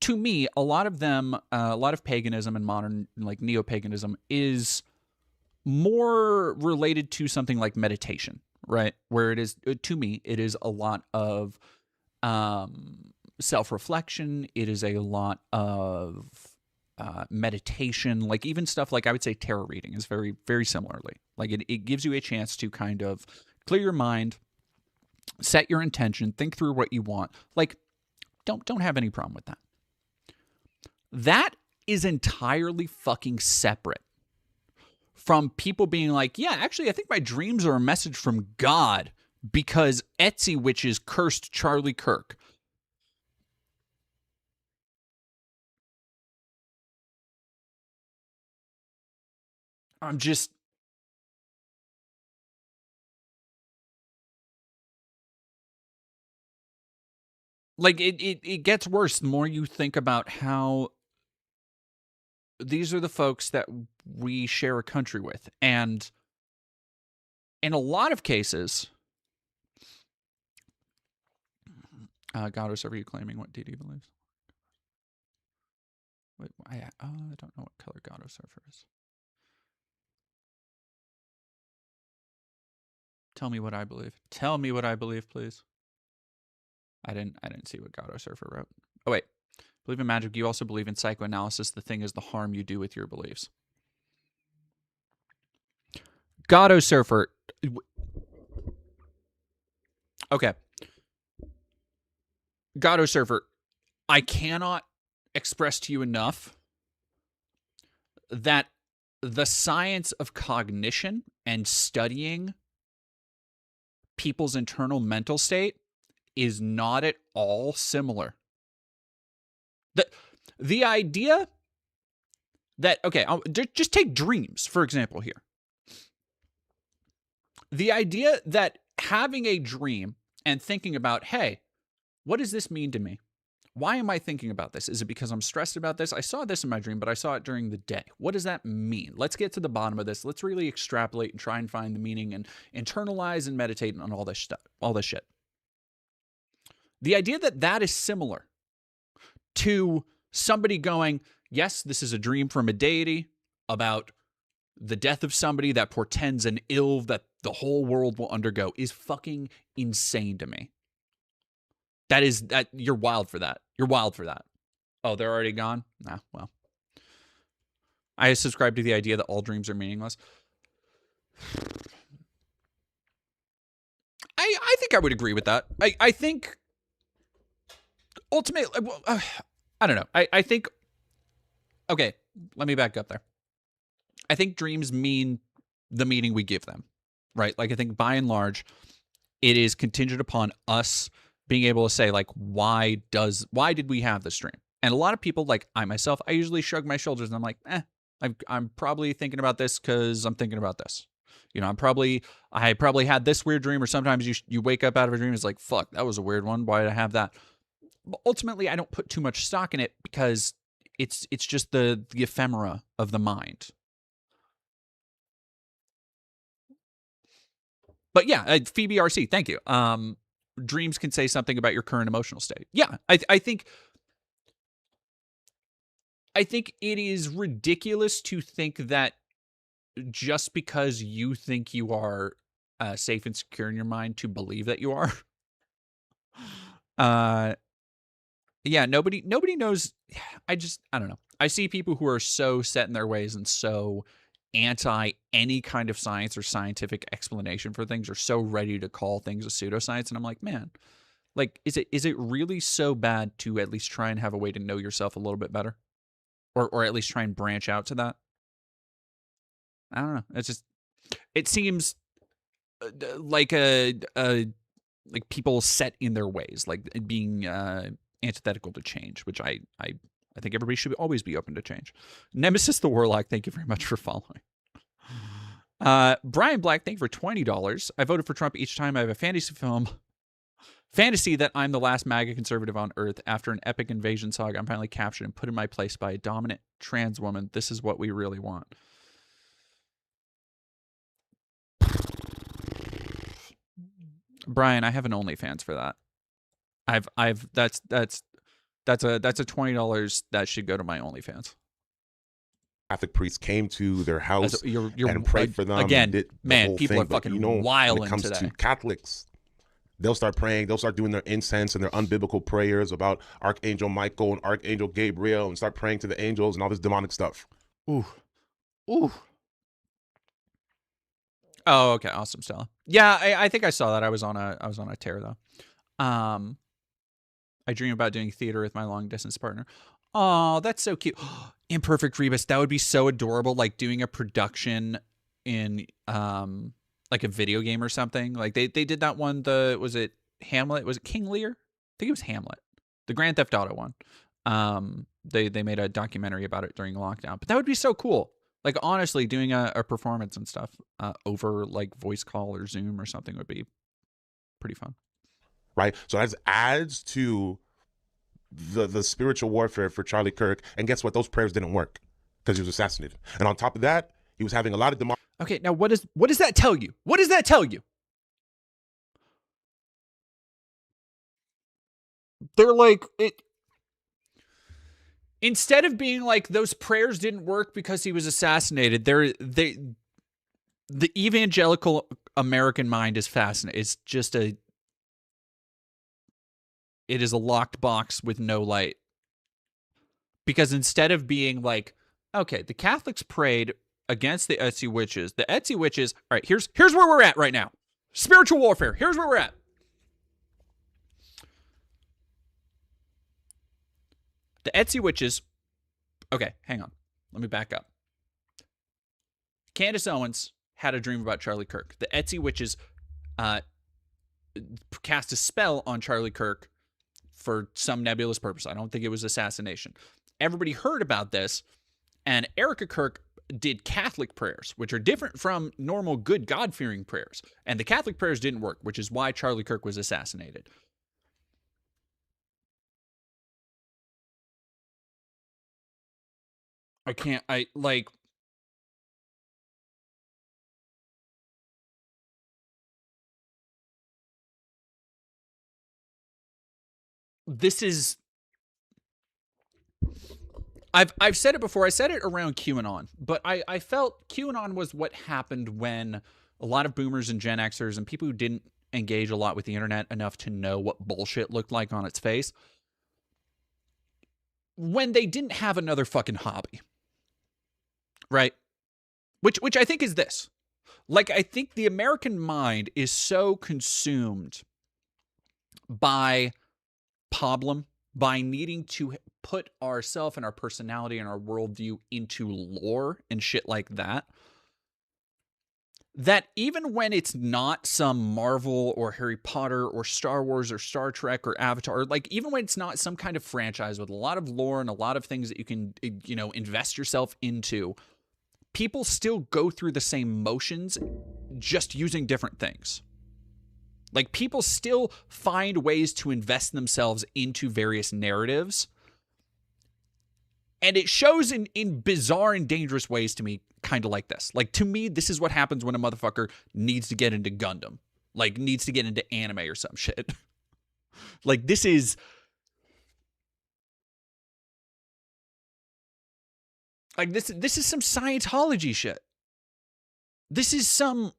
to me, a lot of them, a lot of paganism and modern, like, neo-paganism is more related to something like meditation, right? Where it is, to me, it is a lot of self-reflection. It is a lot of meditation, like even stuff like I would say tarot reading is very, very similarly. Like it gives you a chance to kind of clear your mind, set your intention, think through what you want. Like, don't have any problem with that. That is entirely fucking separate from people being like, yeah, actually, I think my dreams are a message from God because Etsy witches cursed Charlie Kirk. I'm just... Like, it gets worse the more you think about how these are the folks that we share a country with. And in a lot of cases, God or server, you claiming what DD believes? Wait, I don't know what color God or server is. Tell me what I believe. Tell me what I believe, please. I didn't see what God or Surfer wrote. Oh wait, believe in magic. You also believe in psychoanalysis. The thing is the harm you do with your beliefs. God o Surfer. Okay. God o Surfer. I cannot express to you enough that the science of cognition and studying people's internal mental state is not at all similar. The idea that, okay, just take dreams, for example, here. The idea that having a dream and thinking about, hey, what does this mean to me? Why am I thinking about this? Is it because I'm stressed about this? I saw this in my dream, but I saw it during the day. What does that mean? Let's get to the bottom of this. Let's really extrapolate and try and find the meaning and internalize and meditate on all this stuff, all this shit. The idea that that is similar to somebody going, yes, this is a dream from a deity about the death of somebody that portends an ill that the whole world will undergo is fucking insane to me. That you're wild for that. You're wild for that. Oh, they're already gone? Nah, well. I subscribe to the idea that all dreams are meaningless. I think I would agree with that. I think ultimately, I don't know. I think, okay, let me back up there. I think dreams mean the meaning we give them, right? Like, I think by and large, it is contingent upon us being able to say, like, why did we have this dream? And a lot of people, like I myself, I usually shrug my shoulders and I'm like, I'm probably thinking about this because I'm thinking about this. You know, I probably had this weird dream, or sometimes you wake up out of a dream and it's like, fuck, that was a weird one. Why did I have that? But ultimately, I don't put too much stock in it because it's just the ephemera of the mind. But yeah, Phoebe RC, thank you. Dreams can say something about your current emotional state. Yeah, I think it is ridiculous to think that just because you think you are safe and secure in your mind to believe that you are. Yeah, nobody knows. I don't know. I see people who are so set in their ways and so anti any kind of science or scientific explanation for things, are so ready to call things a pseudoscience. And I'm like, man, like, is it really so bad to at least try and have a way to know yourself a little bit better? Or at least try and branch out to that? I don't know. It seems like like people set in their ways, like being antithetical to change, which I think everybody should always be open to change. Nemesis the Warlock, thank you very much for following. Brian Black, thank you for $20. I voted for Trump each time I have a fantasy that I'm the last MAGA conservative on earth. After an epic invasion saga, I'm finally captured and put in my place by a dominant trans woman. This is what we really want. Brian, I have an OnlyFans for that. That's a $20 that should go to my OnlyFans. Catholic priests came to their house and prayed for them. Again, and did man, the whole people thing. are fucking But, wilding when it comes today. to Catholics, They'll start praying. They'll start doing their incense and their unbiblical prayers about Archangel Michael and Archangel Gabriel and start praying to the angels and all this demonic stuff. Ooh. Ooh. Oh, okay. Awesome, Stella. Yeah, I think I saw that. I was on a tear though. I dream about doing theater with my long distance partner. Oh, that's so cute. Imperfect Rebus. That would be so adorable. Like doing a production in like a video game or something. Like they did that one. Was it Hamlet? Was it King Lear? I think it was Hamlet. The Grand Theft Auto one. They made a documentary about it during lockdown. But that would be so cool. Like honestly, doing a performance and stuff over like voice call or Zoom or something would be pretty fun. Right? So that adds to the spiritual warfare for Charlie Kirk. And guess what? Those prayers didn't work because he was assassinated. And on top of that, he was having a lot of demonic. Okay, now what does that tell you? What does that tell you? They're like it. Instead of being like those prayers didn't work because he was assassinated, the evangelical American mind is fascinating. It's just it is a locked box with no light. Because instead of being like, okay, the Catholics prayed against the Etsy witches. The Etsy witches, all right, here's where we're at right now. Spiritual warfare. Here's where we're at. The Etsy witches, okay, hang on. Let me back up. Candace Owens had a dream about Charlie Kirk. The Etsy witches cast a spell on Charlie Kirk for some nebulous purpose. I don't think it was assassination. Everybody heard about this, and Erica Kirk did Catholic prayers, which are different from normal good God-fearing prayers. And the Catholic prayers didn't work, which is why Charlie Kirk was assassinated. This is, I've said it before. I said it around QAnon, but I felt QAnon was what happened when a lot of boomers and Gen Xers and people who didn't engage a lot with the internet enough to know what bullshit looked like on its face, when they didn't have another fucking hobby. Right? Which I think is this. Like, I think the American mind is so consumed by problem, by needing to put ourself and our personality and our worldview into lore and shit like that, that even when it's not some Marvel or Harry Potter or Star Wars or Star Trek or Avatar, like even when it's not some kind of franchise with a lot of lore and a lot of things that you can, invest yourself into, people still go through the same motions, just using different things. Like, people still find ways to invest themselves into various narratives. And it shows in bizarre and dangerous ways to me, kind of like this. Like, to me, this is what happens when a motherfucker needs to get into Gundam. Like, needs to get into anime or some shit. Like, this is... Like, this is some Scientology shit. This is some...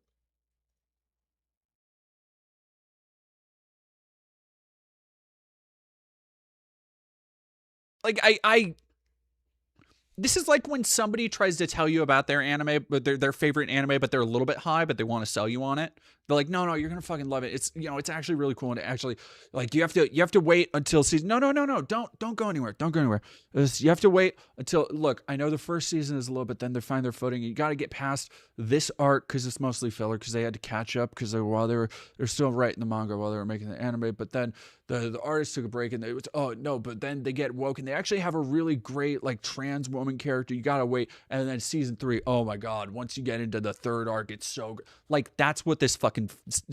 Like, this is like when somebody tries to tell you about their anime, but their favorite anime, but they're a little bit high, but they want to sell you on it. They're like, no, you're gonna fucking love it. It's it's actually really cool, and actually, like, you have to wait until season. No, don't go anywhere. Don't go anywhere. You have to wait until. Look, I know the first season is a little bit, then they find their footing. You got to get past this arc because it's mostly filler because they had to catch up because they're still writing the manga while they were making the anime, but then the artists took a break and but then they get woke and they actually have a really great like trans woman character. You gotta wait, and then season 3, oh my god, once you get into the third arc, it's so good. Like, that's what this fucking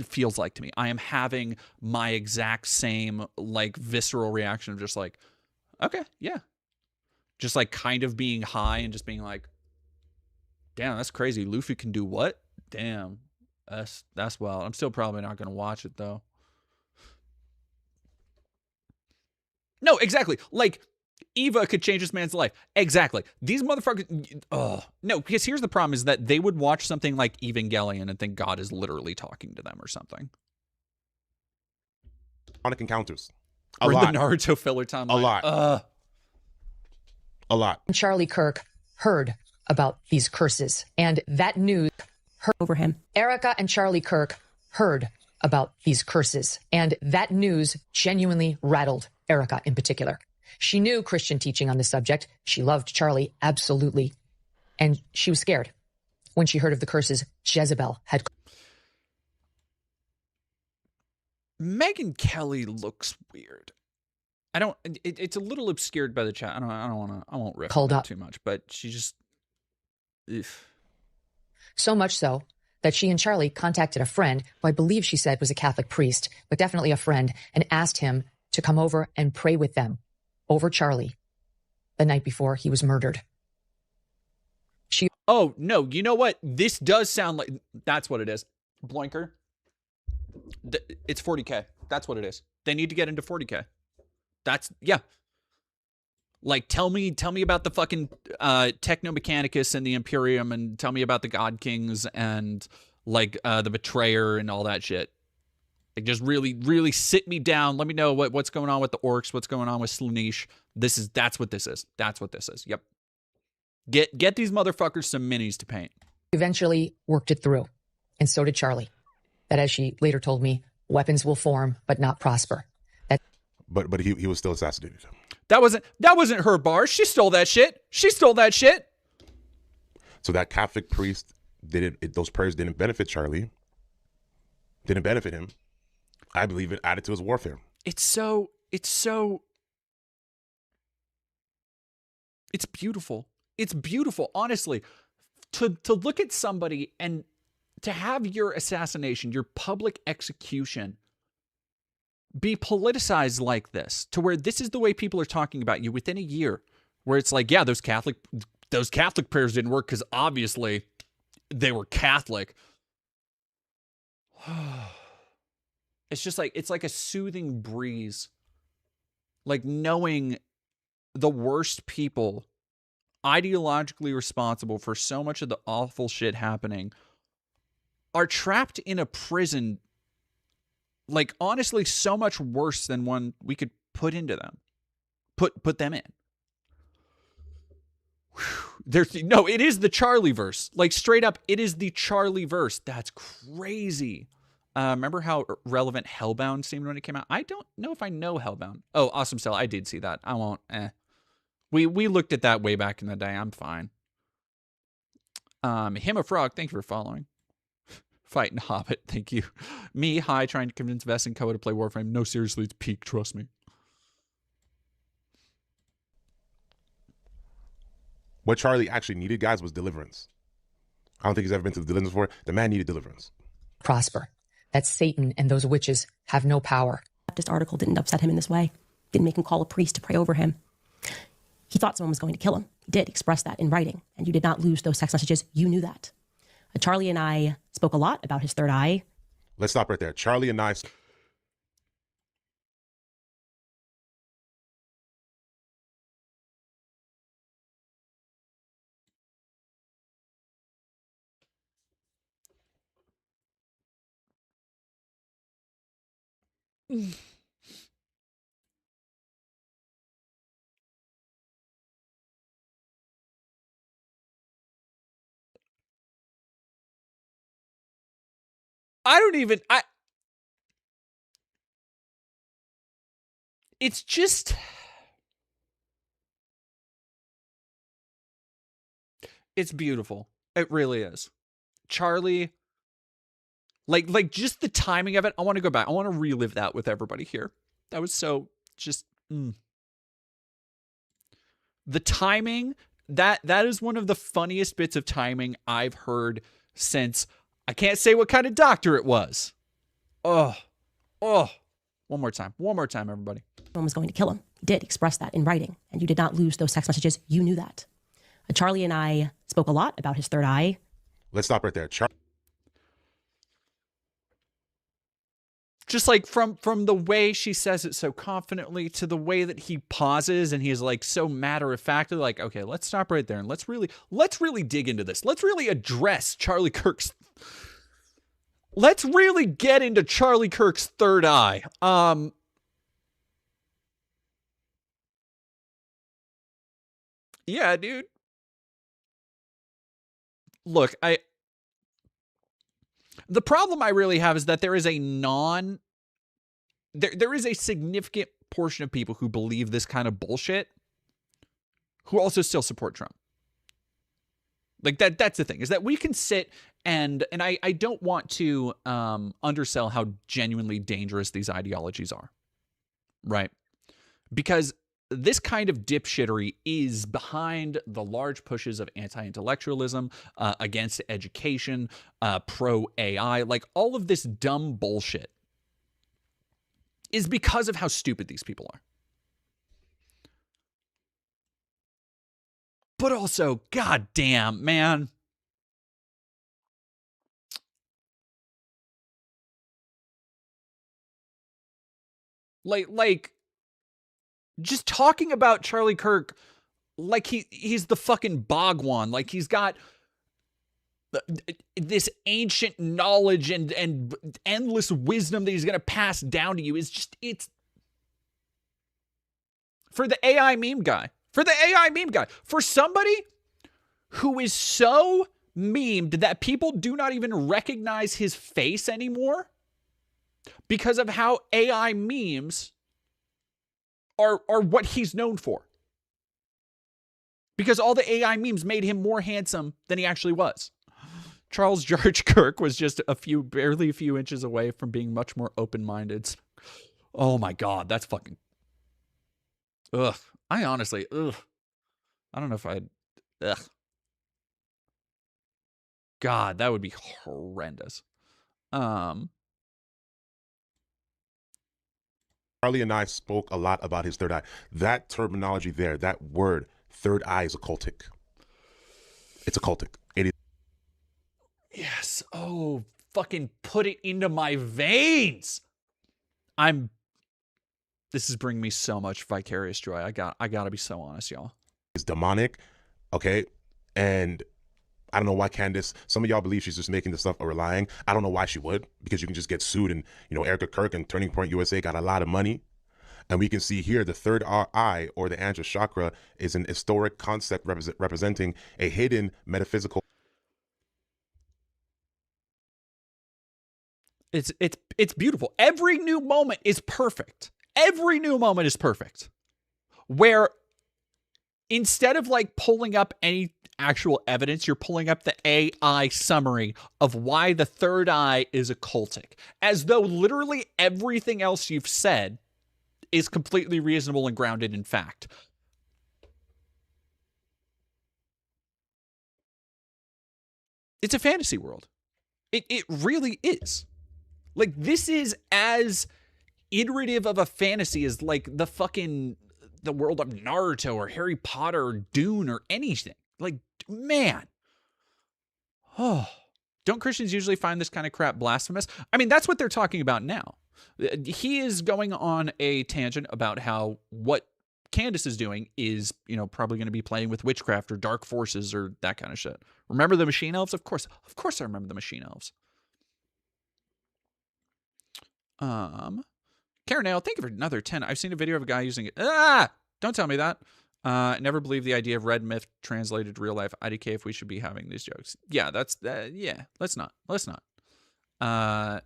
feels like to me. I am having my exact same like visceral reaction of just like, okay, yeah, just like kind of being high and just being like, damn, that's crazy. Luffy can do what? Damn, that's wild. I'm still probably not gonna watch it though. No, exactly. Like, Eva could change this man's life. Exactly. These motherfuckers... Oh. No, because here's the problem is that they would watch something like Evangelion and think God is literally talking to them or something. encounters. A Or lot. the Naruto filler timeline. A lot. A lot. Charlie Kirk heard about these curses, and that news over him. Erica and Charlie Kirk heard about these curses, and that news genuinely rattled Erica in particular. She knew Christian teaching on the subject. She loved Charlie, absolutely. And she was scared when she heard of the curses Jezebel had. Megyn Kelly looks weird. I don't. It's a little obscured by the chat. I won't riff Called on up. too much, but she just. Eef. So much so that she and Charlie contacted a friend, who I believe she said was a Catholic priest, but definitely a friend, and asked him to come over and pray with them over Charlie the night before he was murdered. Oh no! You know what? This does sound like that's what it is. Blinker. It's 40K. That's what it is. They need to get into 40K. That's yeah. Like tell me about the fucking Technomechanicus and the Imperium, and tell me about the God Kings and like the Betrayer and all that shit. Like just really sit me down. Let me know what's going on with the orcs. What's going on with Slaanesh. That's what this is. That's what this is. Yep. Get these motherfuckers some minis to paint. Eventually worked it through, and so did Charlie. That, as she later told me, weapons will form but not prosper. But he was still assassinated. That wasn't her bar. She stole that shit. So that Catholic priest those prayers didn't benefit Charlie. Didn't benefit him. I believe it added to his warfare. It's beautiful. It's beautiful, honestly. To look at somebody and to have your assassination, your public execution be politicized like this, to where this is the way people are talking about you within a year, where it's like, yeah, those Catholic prayers didn't work because obviously they were Catholic. It's just like, it's like a soothing breeze. Like knowing the worst people ideologically responsible for so much of the awful shit happening are trapped in a prison, like honestly so much worse than one we could put into them, put them in. It is the Charlie verse. Like straight up, it is the Charlie verse. That's crazy. Remember how relevant Hellbound seemed when it came out? I don't know if I know Hellbound. Oh, Awesome Cell. I did see that. I won't. We looked at that way back in the day. I'm fine. Him a Frog, thank you for following. Fighting Hobbit, thank you. Me, hi, trying to convince Vess and Koa to play Warframe. No, seriously, it's peak, trust me. What Charlie actually needed, guys, was deliverance. I don't think he's ever been to the deliverance before. The man needed deliverance. Prosper. That Satan and those witches have no power. Baptist article didn't upset him in this way. Didn't make him call a priest to pray over him. He thought someone was going to kill him. He did express that in writing, and you did not lose those text messages. You knew that. Charlie and I spoke a lot about his third eye. Let's stop right there. Charlie and I... It's just, it's beautiful. It really is. Charlie, like just the timing of it. I want to go back. I want to relive that with everybody here. That was so just, the timing, that is one of the funniest bits of timing I've heard since, I can't say what kind of doctor it was. Oh. One more time, everybody. Someone was going to kill him. He did express that in writing, and you did not lose those text messages. You knew that. Charlie and I spoke a lot about his third eye. Let's stop right there. Just like from the way she says it so confidently to the way that he pauses and he's like so matter-of-factly like, okay, let's stop right there and let's really dig into this. Let's really address Charlie Kirk's let's really get into Charlie Kirk's third eye. Yeah, dude. Look, the problem I really have is that there is a there is a significant portion of people who believe this kind of bullshit who also still support Trump. Like that's the thing, is that we can sit and I don't want to undersell how genuinely dangerous these ideologies are. Right? Because this kind of dipshittery is behind the large pushes of anti-intellectualism, against education, pro-AI, like all of this dumb bullshit is because of how stupid these people are. But also, goddamn, man. Like, just talking about Charlie Kirk like he's the fucking Bhagwan. Like he's got this ancient knowledge and endless wisdom that he's going to pass down to you. It's for the AI meme guy. For somebody who is so memed that people do not even recognize his face anymore because of how AI memes are what he's known for. Because all the AI memes made him more handsome than he actually was. Charles George Kirk was just barely a few inches away from being much more open-minded. Oh my God, that's fucking... Ugh. I honestly, ugh. I don't know if I'd... Ugh. God, that would be horrendous. Charlie and I spoke a lot about his third eye. That terminology there, that word, third eye, is occultic. It's occultic. It is. Yes. Oh, fucking put it into my veins. This is bringing me so much vicarious joy. I gotta be so honest, y'all. It's demonic, okay? And I don't know why Candace, some of y'all believe she's just making this stuff or relying. I don't know why she would, because you can just get sued. And, you know, Erica Kirk and Turning Point USA got a lot of money. And we can see here the third eye, or the Andra chakra, is an historic concept representing a hidden metaphysical. It's beautiful. Every new moment is perfect. Every new moment is perfect. Where instead of like pulling up any actual evidence, you're pulling up the AI summary of why the third eye is occultic, as though literally everything else you've said is completely reasonable and grounded in fact. It's a fantasy world. It really is. Like, this is as iterative of a fantasy as like the world of Naruto or Harry Potter or Dune or anything. Like, man. Oh, don't Christians usually find this kind of crap blasphemous? I mean, that's what they're talking about now. He is going on a tangent about how what Candace is doing is, you know, probably going to be playing with witchcraft or dark forces or that kind of shit. Remember the machine elves? Of course I remember the machine elves. Karen Nail, thank you for another 10. I've seen a video of a guy using it. Don't tell me that. Never believed the idea of red myth translated to real life. IDK if we should be having these jokes. Yeah, that's yeah. Let's not. Man.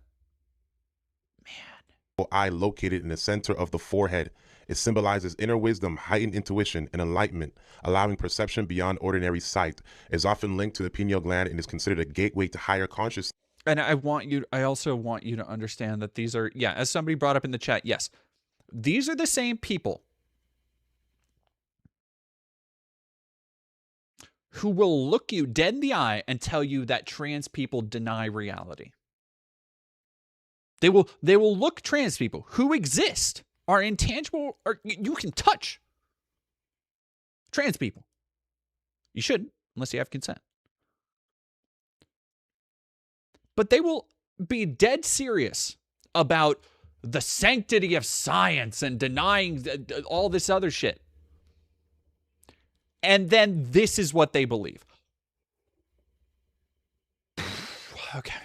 Eye located in the center of the forehead. It symbolizes inner wisdom, heightened intuition, and enlightenment, allowing perception beyond ordinary sight. It is often linked to the pineal gland and is considered a gateway to higher consciousness. And I also want you to understand that these are, yeah, as somebody brought up in the chat, yes, these are the same people who will look you dead in the eye and tell you that trans people deny reality. They will look trans people who exist, are intangible, or you can touch trans people. You shouldn't, unless you have consent. But they will be dead serious about the sanctity of science and denying all this other shit. And then this is what they believe. Okay.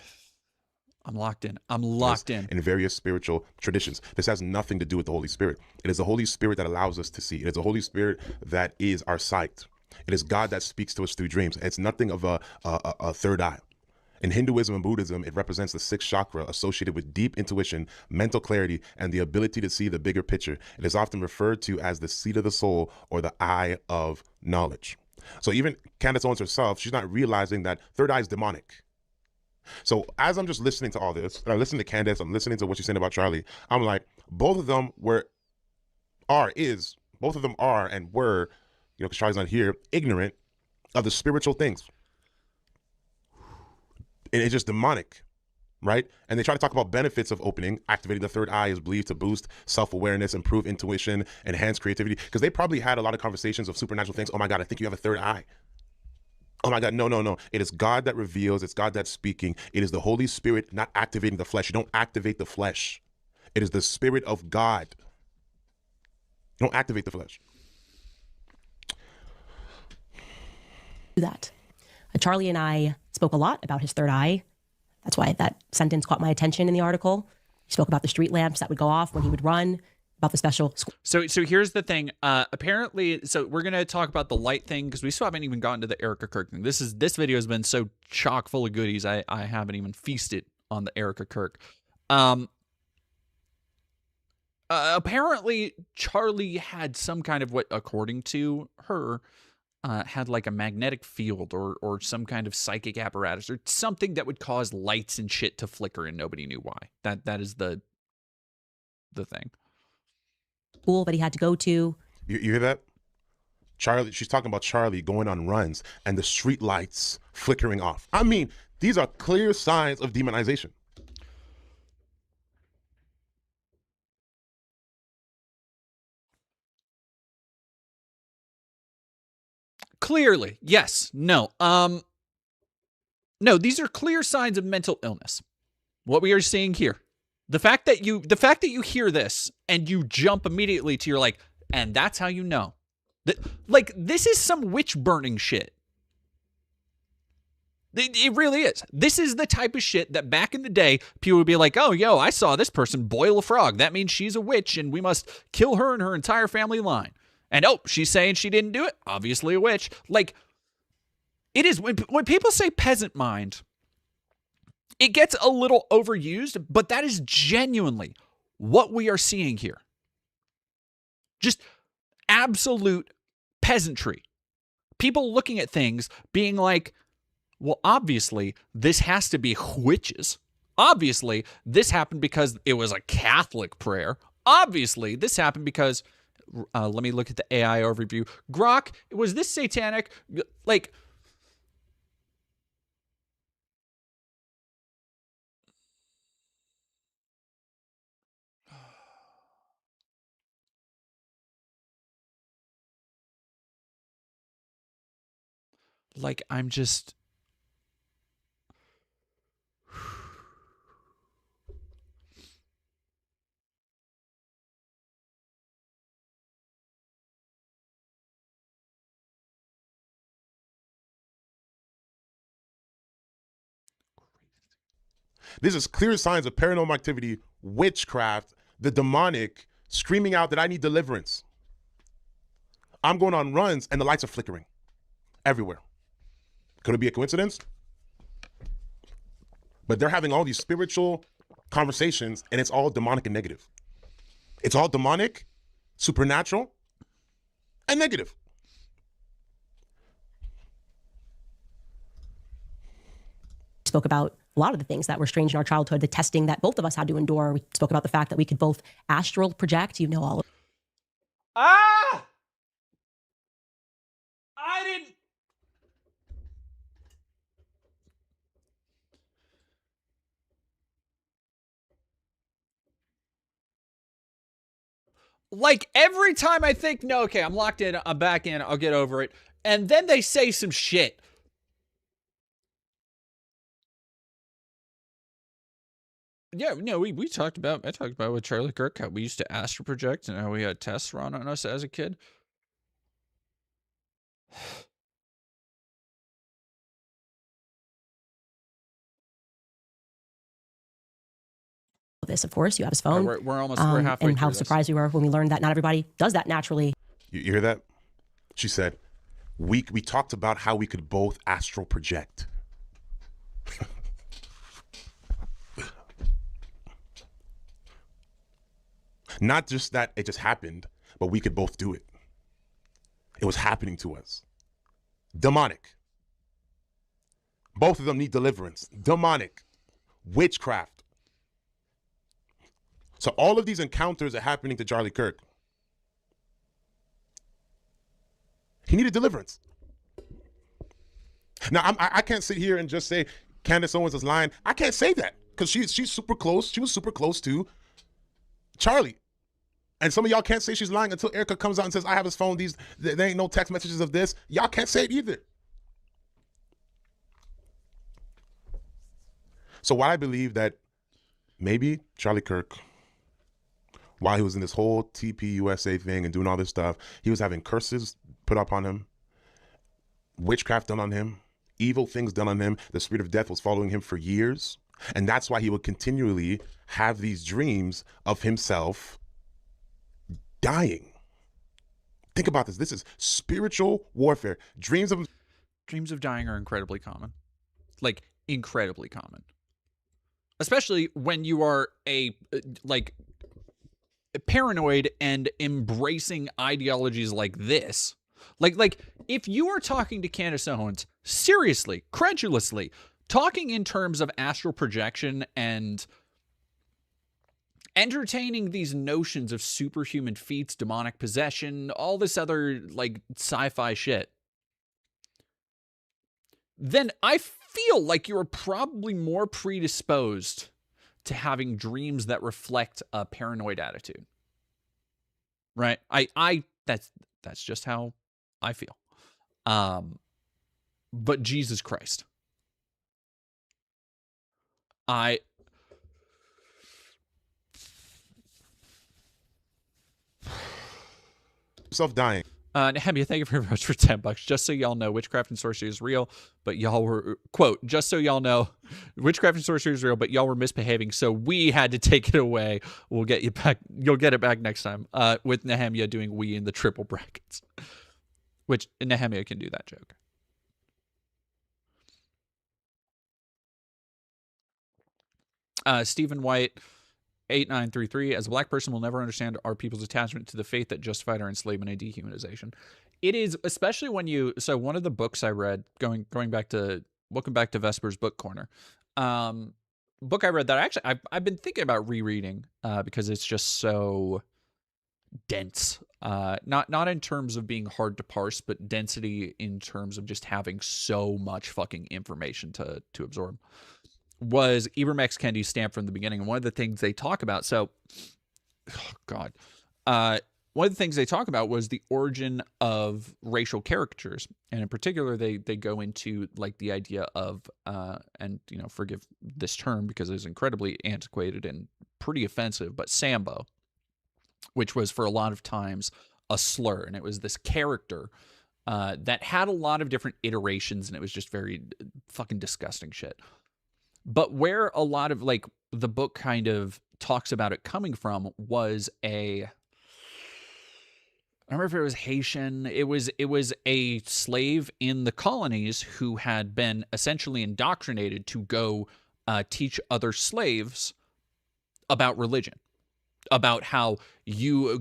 I'm locked in. I'm locked in. In various spiritual traditions. This has nothing to do with the Holy Spirit. It is the Holy Spirit that allows us to see. It is the Holy Spirit that is our sight. It is God that speaks to us through dreams. It's nothing of a third eye. In Hinduism and Buddhism, it represents the sixth chakra associated with deep intuition, mental clarity, and the ability to see the bigger picture. It is often referred to as the seat of the soul or the eye of knowledge. So even Candace Owens herself, she's not realizing that third eye is demonic. So as I'm just listening to all this, and I listen to Candace, I'm listening to what she's saying about Charlie, I'm like, both of them are and were, because Charlie's not here, ignorant of the spiritual things. And it's just demonic, right? And they try to talk about benefits of opening. Activating the third eye is believed to boost self-awareness, improve intuition, enhance creativity. Because they probably had a lot of conversations of supernatural things. Oh my God, I think you have a third eye. Oh my God, no. It is God that reveals. It's God that's speaking. It is the Holy Spirit not activating the flesh. You don't activate the flesh. It is the Spirit of God. You don't activate the flesh. Do that. Charlie and I spoke a lot about his third eye. That's why that sentence caught my attention in the article. He spoke about the street lamps that would go off when he would run, about the special. So here's the thing. Apparently, so we're gonna talk about the light thing because we still haven't even gotten to the Erica Kirk thing. This video has been so chock full of goodies. I haven't even feasted on the Erica Kirk. Apparently, Charlie had some kind of what, according to her, had like a magnetic field or some kind of psychic apparatus or something that would cause lights and shit to flicker, and nobody knew why. That is the thing. School that he had to go to. You hear that? Charlie, she's talking about Charlie going on runs and the street lights flickering off. I mean, these are clear signs of demonization. Clearly, yes. No. No, these are clear signs of mental illness. What we are seeing here. The fact that you hear this and you jump immediately to, you're like, and that's how you know. Like, this is some witch burning shit. It really is. This is the type of shit that back in the day, people would be like, oh, yo, I saw this person boil a frog. That means she's a witch and we must kill her and her entire family line. And, oh, she's saying she didn't do it. Obviously a witch. Like, it is, when people say peasant mind, it gets a little overused, but that is genuinely what we are seeing here. Just absolute peasantry. People looking at things being like, well, obviously, this has to be witches. Obviously, this happened because it was a Catholic prayer. Obviously, this happened because, let me look at the AI overview. Grok, was this satanic? Like, I'm just... This is clear signs of paranormal activity, witchcraft, the demonic, screaming out that I need deliverance. I'm going on runs and the lights are flickering everywhere. Could it be a coincidence? But they're having all these spiritual conversations and it's all demonic and negative. It's all demonic, supernatural, and negative. Spoke about a lot of the things that were strange in our childhood, the testing that both of us had to endure. We spoke about the fact that we could both astral project, all of. Ah! I didn't... Like, every time I think, no, okay, I'm locked in, I'm back in, I'll get over it. And then they say some shit. Yeah, no, I talked about with Charlie Kirk how we used to astral project and how we had tests run on us as a kid. this. Of course, you have his phone. We're halfway and how through this. surprised we were when we learned that not everybody does that naturally. You hear that? She said, we talked about how we could both astral project. Not just that it just happened, but we could both do it. It was happening to us. Demonic. Both of them need deliverance. Demonic. Witchcraft. So all of these encounters are happening to Charlie Kirk. He needed deliverance. Now, I can't sit here and just say Candace Owens is lying. I can't say that because she's super close. She was super close to Charlie. And some of y'all can't say she's lying until Erica comes out and says, I have his phone. There ain't no text messages of this. Y'all can't say it either. So while I believe that maybe Charlie Kirk, while he was in this whole TPUSA thing and doing all this stuff, he was having curses put up on him, witchcraft done on him, evil things done on him. The spirit of death was following him for years. And that's why he would continually have these dreams of himself dying. Think about this. This is spiritual warfare. Dreams of dying are incredibly common. Like, incredibly common. Especially when you are paranoid and embracing ideologies like this. Like if you are talking to Candace Owens, seriously, credulously, talking in terms of astral projection and entertaining these notions of superhuman feats, demonic possession, all this other like sci-fi shit, then I feel like you're probably more predisposed to having dreams that reflect a paranoid attitude. Right? That's just how I feel. But Jesus Christ. self-dying. Nehemia, thank you very much for $10. Just so y'all know, witchcraft and sorcery is real, but y'all were, quote, just so y'all know, witchcraft and sorcery is real, but y'all were misbehaving, so we had to take it away. We'll get you back. You'll get it back next time, with Nehemia doing we in the triple brackets, which Nehemia can do that joke. Stephen White, 8933, as a black person will never understand our people's attachment to the faith that justified our enslavement and dehumanization. It is, especially when you, so one of the books I read, going back to, welcome back to Vesper's Book Corner, book I read that actually I've been thinking about rereading, because it's just so dense, not in terms of being hard to parse, but density in terms of just having so much fucking information to absorb, was Ibram X. Kendi's Stamp from the Beginning. And one of the things they talk about, one of the things they talk about was the origin of racial caricatures. And in particular, they go into like the idea of, and you know, forgive this term because it's incredibly antiquated and pretty offensive, but Sambo, which was for a lot of times a slur. And it was this character that had a lot of different iterations, and it was just very fucking disgusting shit. But where a lot of like the book kind of talks about it coming from was I don't remember if it was Haitian. It was a slave in the colonies who had been essentially indoctrinated to go teach other slaves about religion, about how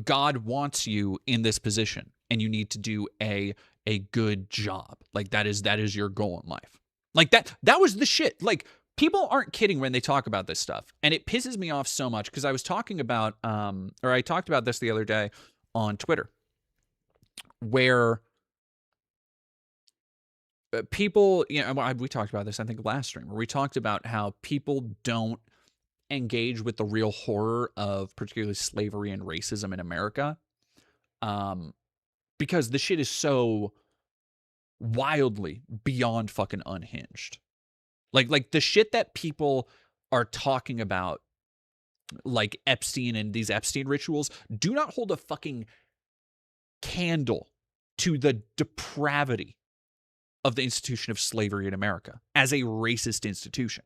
God wants you in this position and you need to do a good job. Like that is your goal in life. Like that was the shit. Like, people aren't kidding when they talk about this stuff. And it pisses me off so much because I was talking about, I talked about this the other day on Twitter, where people, you know, we talked about this, I think, last stream, where we talked about how people don't engage with the real horror of particularly slavery and racism in America, because the shit is so wildly beyond fucking unhinged. Like the shit that people are talking about, like Epstein and these Epstein rituals, do not hold a fucking candle to the depravity of the institution of slavery in America as a racist institution.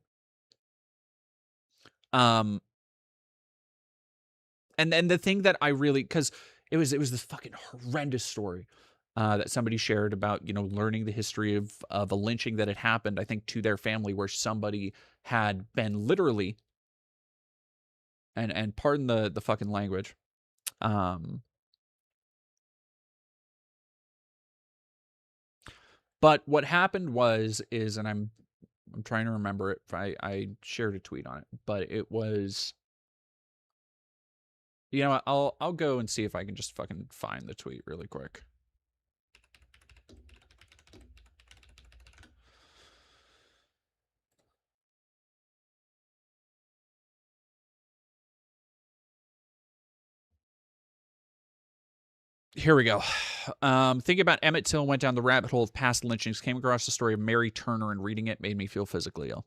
And then the thing that I really, because it was this fucking horrendous story that somebody shared about, learning the history of a lynching that had happened, I think, to their family, where somebody had been literally, and pardon the fucking language, but what happened is, and I'm trying to remember it. I shared a tweet on it, but it was, I'll go and see if I can just fucking find the tweet really quick. Here we go. Thinking about Emmett Till, went down the rabbit hole of past lynchings, came across the story of Mary Turner, and reading it made me feel physically ill.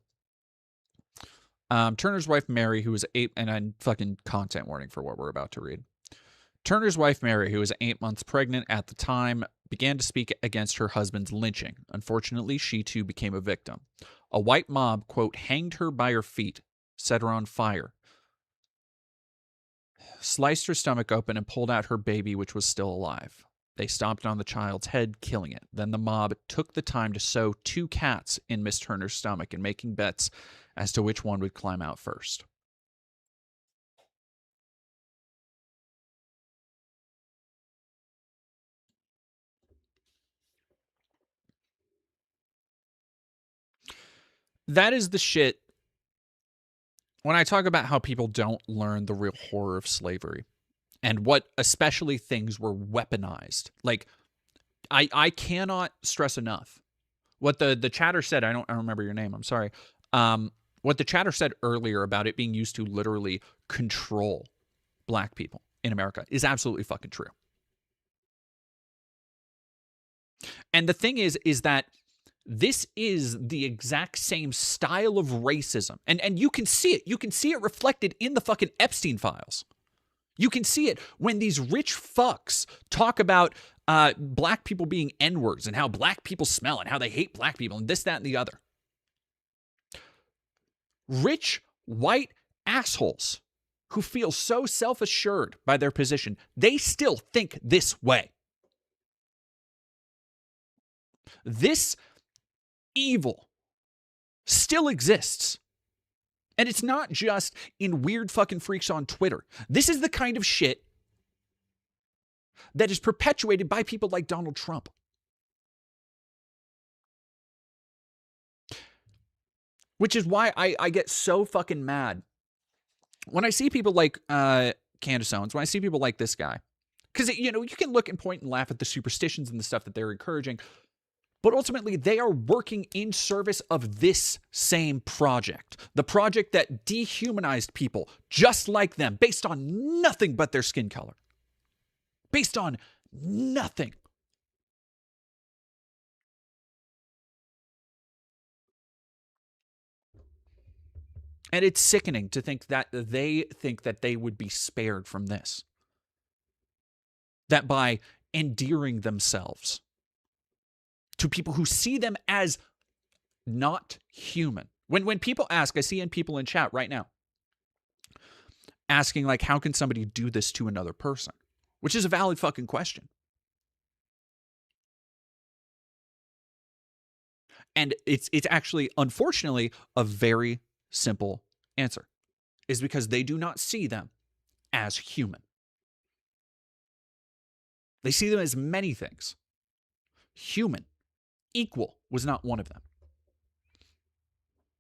Turner's wife, Mary, who was 8, and I'm fucking content warning for what we're about to read. Turner's wife, Mary, who was 8 months pregnant at the time, began to speak against her husband's lynching. Unfortunately, she too became a victim. A white mob, quote, hanged her by her feet, set her on fire, sliced her stomach open, and pulled out her baby, which was still alive. They stomped on the child's head, killing it. Then the mob took the time to sew 2 cats in Miss Turner's stomach and making bets as to which one would climb out first. That is the shit. When I talk about how people don't learn the real horror of slavery and what especially things were weaponized, like I cannot stress enough what the chatter said. I don't remember your name. I'm sorry. What the chatter said earlier about it being used to literally control black people in America is absolutely fucking true. And the thing is that this is the exact same style of racism. And you can see it. You can see it reflected in the fucking Epstein files. You can see it when these rich fucks talk about black people being N-words and how black people smell and how they hate black people and this, that, and the other. Rich, white assholes who feel so self-assured by their position, they still think this way. This evil still exists. And it's not just in weird fucking freaks on Twitter. This is the kind of shit that is perpetuated by people like Donald Trump. Which is why I get so fucking mad when I see people like Candace Owens, when I see people like this guy. Because, you can look and point and laugh at the superstitions and the stuff that they're encouraging. But ultimately, they are working in service of this same project. The project that dehumanized people just like them based on nothing but their skin color. Based on nothing. And it's sickening to think that they would be spared from this. That by endearing themselves to people who see them as not human. When people ask, I see people in chat right now asking, like, how can somebody do this to another person? Which is a valid fucking question. And it's actually, unfortunately, a very simple answer. Is because they do not see them as human. They see them as many things. Human. Equal was not one of them.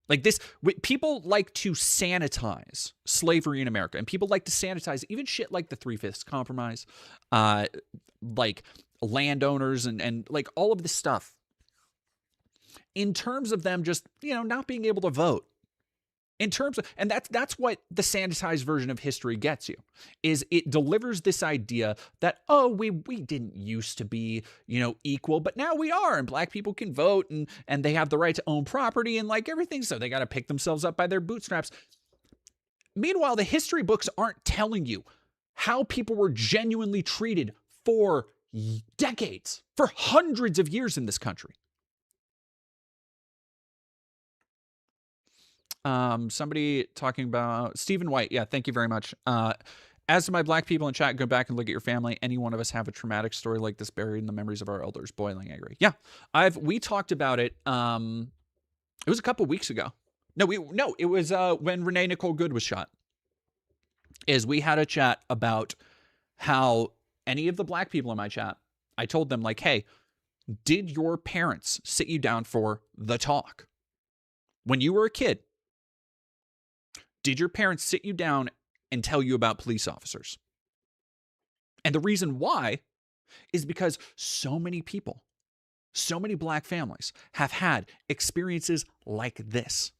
Like this, people like to sanitize slavery in America, and people like to sanitize even shit like the 3/5 Compromise, like landowners and like all of this stuff in terms of them just, not being able to vote. In terms of, and that's what the sanitized version of history gets you, is it delivers this idea that, oh, we didn't used to be, equal, but now we are, and black people can vote, and they have the right to own property and like everything, so they got to pick themselves up by their bootstraps. Meanwhile, the history books aren't telling you how people were genuinely treated for decades, for hundreds of years in this country. Somebody talking about Stephen White. Yeah, thank you very much. As to my black people in chat, go back and look at your family. Any one of us have a traumatic story like this buried in the memories of our elders. Boiling angry. Yeah, we talked about it. It was a couple weeks ago. No, it was when Renee Nicole Good was shot. We had a chat about how any of the black people in my chat, I told them, like, hey, did your parents sit you down for the talk? When you were a kid, did your parents sit you down and tell you about police officers? And the reason why is because so many people, so many black families have had experiences like this.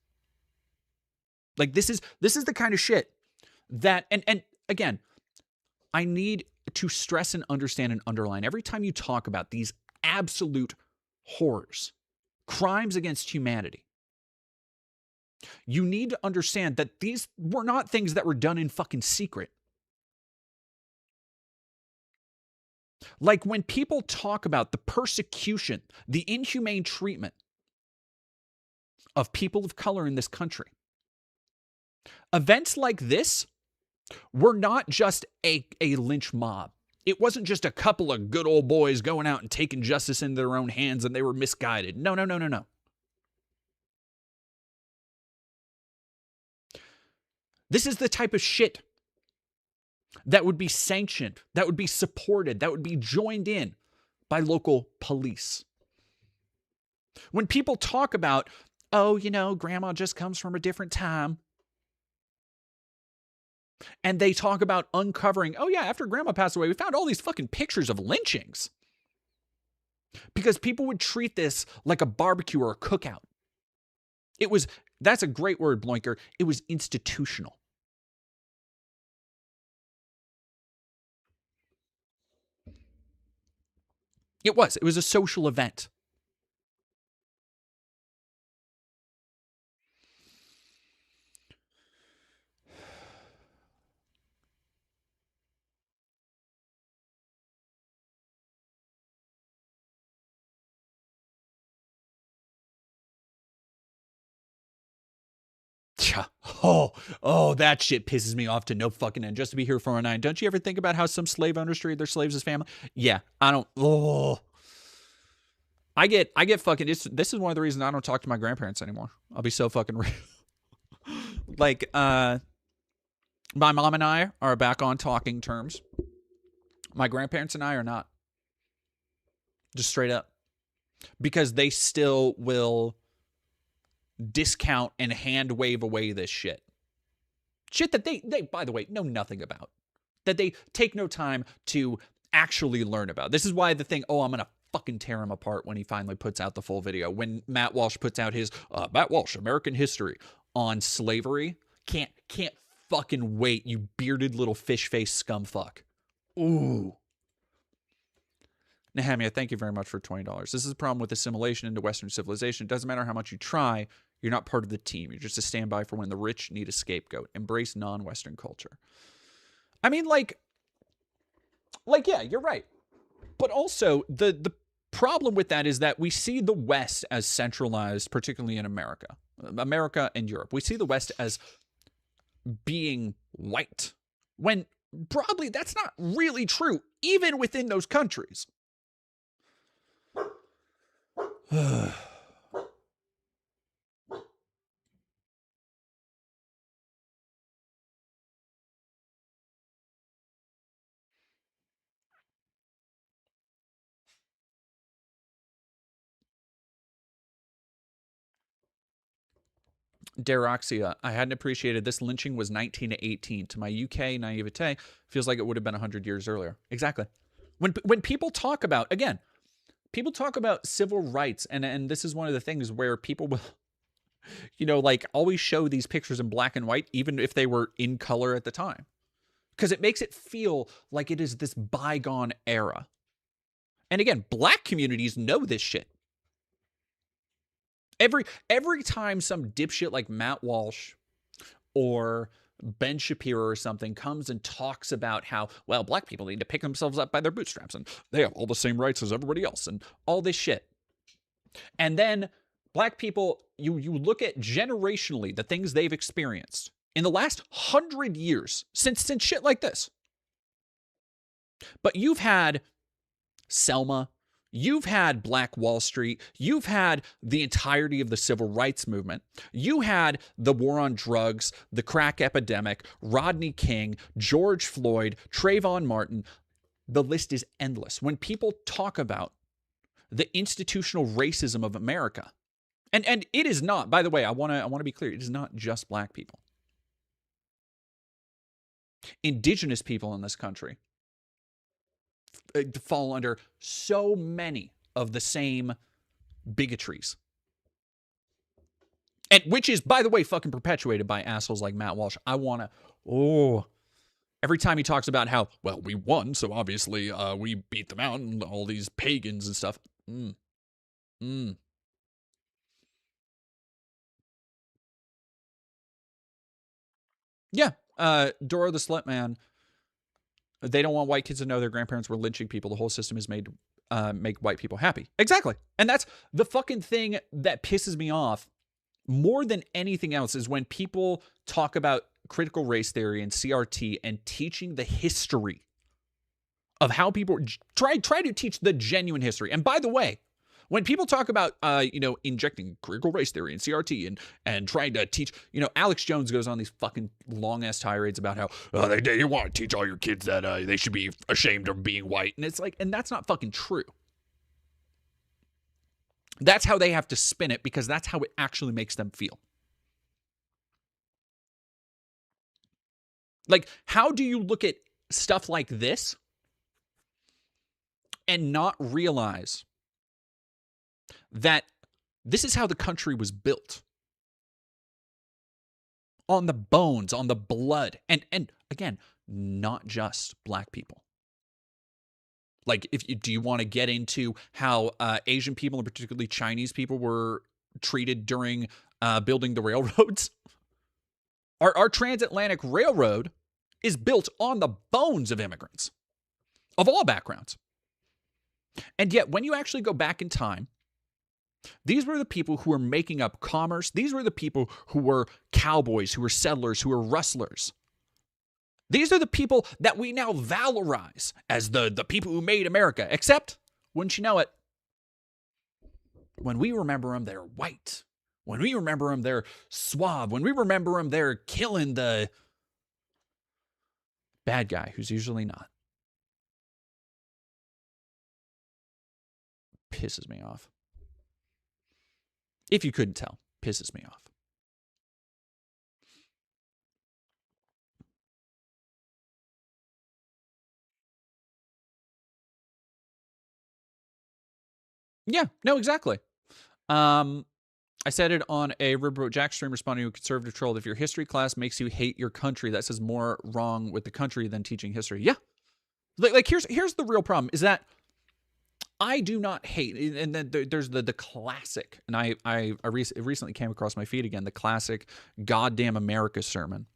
Like this is the kind of shit that, and again, I need to stress and understand and underline every time you talk about these absolute horrors, crimes against humanity. You need to understand that these were not things that were done in fucking secret. Like when people talk about the persecution, the inhumane treatment of people of color in this country, events like this were not just a lynch mob. It wasn't just a couple of good old boys going out and taking justice into their own hands and they were misguided. No. This is the type of shit that would be sanctioned, that would be supported, that would be joined in by local police. When people talk about, oh, grandma just comes from a different time, and they talk about uncovering, oh yeah, after grandma passed away, we found all these fucking pictures of lynchings. Because people would treat this like a barbecue or a cookout. That's a great word, Bloinker. It was institutional. It was a social event. Oh, that shit pisses me off to no fucking end. Just to be here for a nine. Don't you ever think about how some slave owners treat their slaves as family? Yeah, I don't. Oh, I get fucking. This is one of the reasons I don't talk to my grandparents anymore. I'll be so fucking real. Like, my mom and I are back on talking terms. My grandparents and I are not. Just straight up, because they still will discount and hand wave away this shit that they by the way know nothing about, that they take no time to actually learn about. This is why the thing, I'm gonna fucking tear him apart when he finally puts out the full video, when Matt Walsh puts out his Matt Walsh American History on slavery. Can't fucking wait, you bearded little fish face scumfuck. Ooh. Nehemia, thank you very much for $20. This is the problem with assimilation into Western civilization. It doesn't matter how much you try, you're not part of the team. You're just a standby for when the rich need a scapegoat. Embrace non-Western culture. I mean, like, yeah, you're right. But also, the problem with that is that we see the West as centralized, particularly in America and Europe. We see the West as being white, when broadly that's not really true, even within those countries. Deroxia, I hadn't appreciated this lynching was 19 to 18. To my UK naivete, feels like it would have been 100 years earlier. Exactly. When people talk about, again, people talk about civil rights, and this is one of the things where people will, like, always show these pictures in black and white, even if they were in color at the time. Because it makes it feel like it is this bygone era. And again, black communities know this shit. Every time some dipshit like Matt Walsh or Ben Shapiro or something comes and talks about how, well, black people need to pick themselves up by their bootstraps and they have all the same rights as everybody else and all this shit. And then black people, you look at generationally the things they've experienced in the last 100 years since shit like this, But you've had Selma, you've had Black Wall Street, you've had the entirety of the civil rights movement, you had the war on drugs, the crack epidemic, Rodney King, George Floyd, Trayvon Martin. The list is endless. When people talk about the institutional racism of America, and it is not, by the way, I want to be clear, it is not just black people. Indigenous people in this country fall under so many of the same bigotries. And which is, by the way, fucking perpetuated by assholes like Matt Walsh. Every time he talks about how, well, we won, so obviously we beat them out and all these pagans and stuff. Yeah, Dora the Slut Man. They don't want white kids to know their grandparents were lynching people. The whole system is made to make white people happy. Exactly. And that's the fucking thing that pisses me off more than anything else, is when people talk about critical race theory and CRT and teaching the history of how people try to teach the genuine history. And by the way, when people talk about, injecting critical race theory and CRT and trying to teach, Alex Jones goes on these fucking long ass tirades about how they want to teach all your kids that they should be ashamed of being white. And it's like, and that's not fucking true. That's how they have to spin it, because that's how it actually makes them feel. Like, how do you look at stuff like this and not realize that this is how the country was built? On the bones, on the blood, and again, not just black people. Like, do you want to get into how Asian people, and particularly Chinese people, were treated during building the railroads? Our transatlantic railroad is built on the bones of immigrants of all backgrounds. And yet, when you actually go back in time, these were the people who were making up commerce. These were the people who were cowboys, who were settlers, who were rustlers. These are the people that we now valorize as the people who made America. Except, wouldn't you know it, when we remember them, they're white. When we remember them, they're suave. When we remember them, they're killing the bad guy, who's usually not. Pisses me off. If you couldn't tell, pisses me off. Yeah, no, exactly. I said it on a Riverboat Jack stream responding to a conservative troll. If your history class makes you hate your country, that says more wrong with the country than teaching history. Yeah. Like here's the real problem, is that I do not hate, and then there's the classic, and I recently came across my feed again, the classic "Goddamn America" sermon.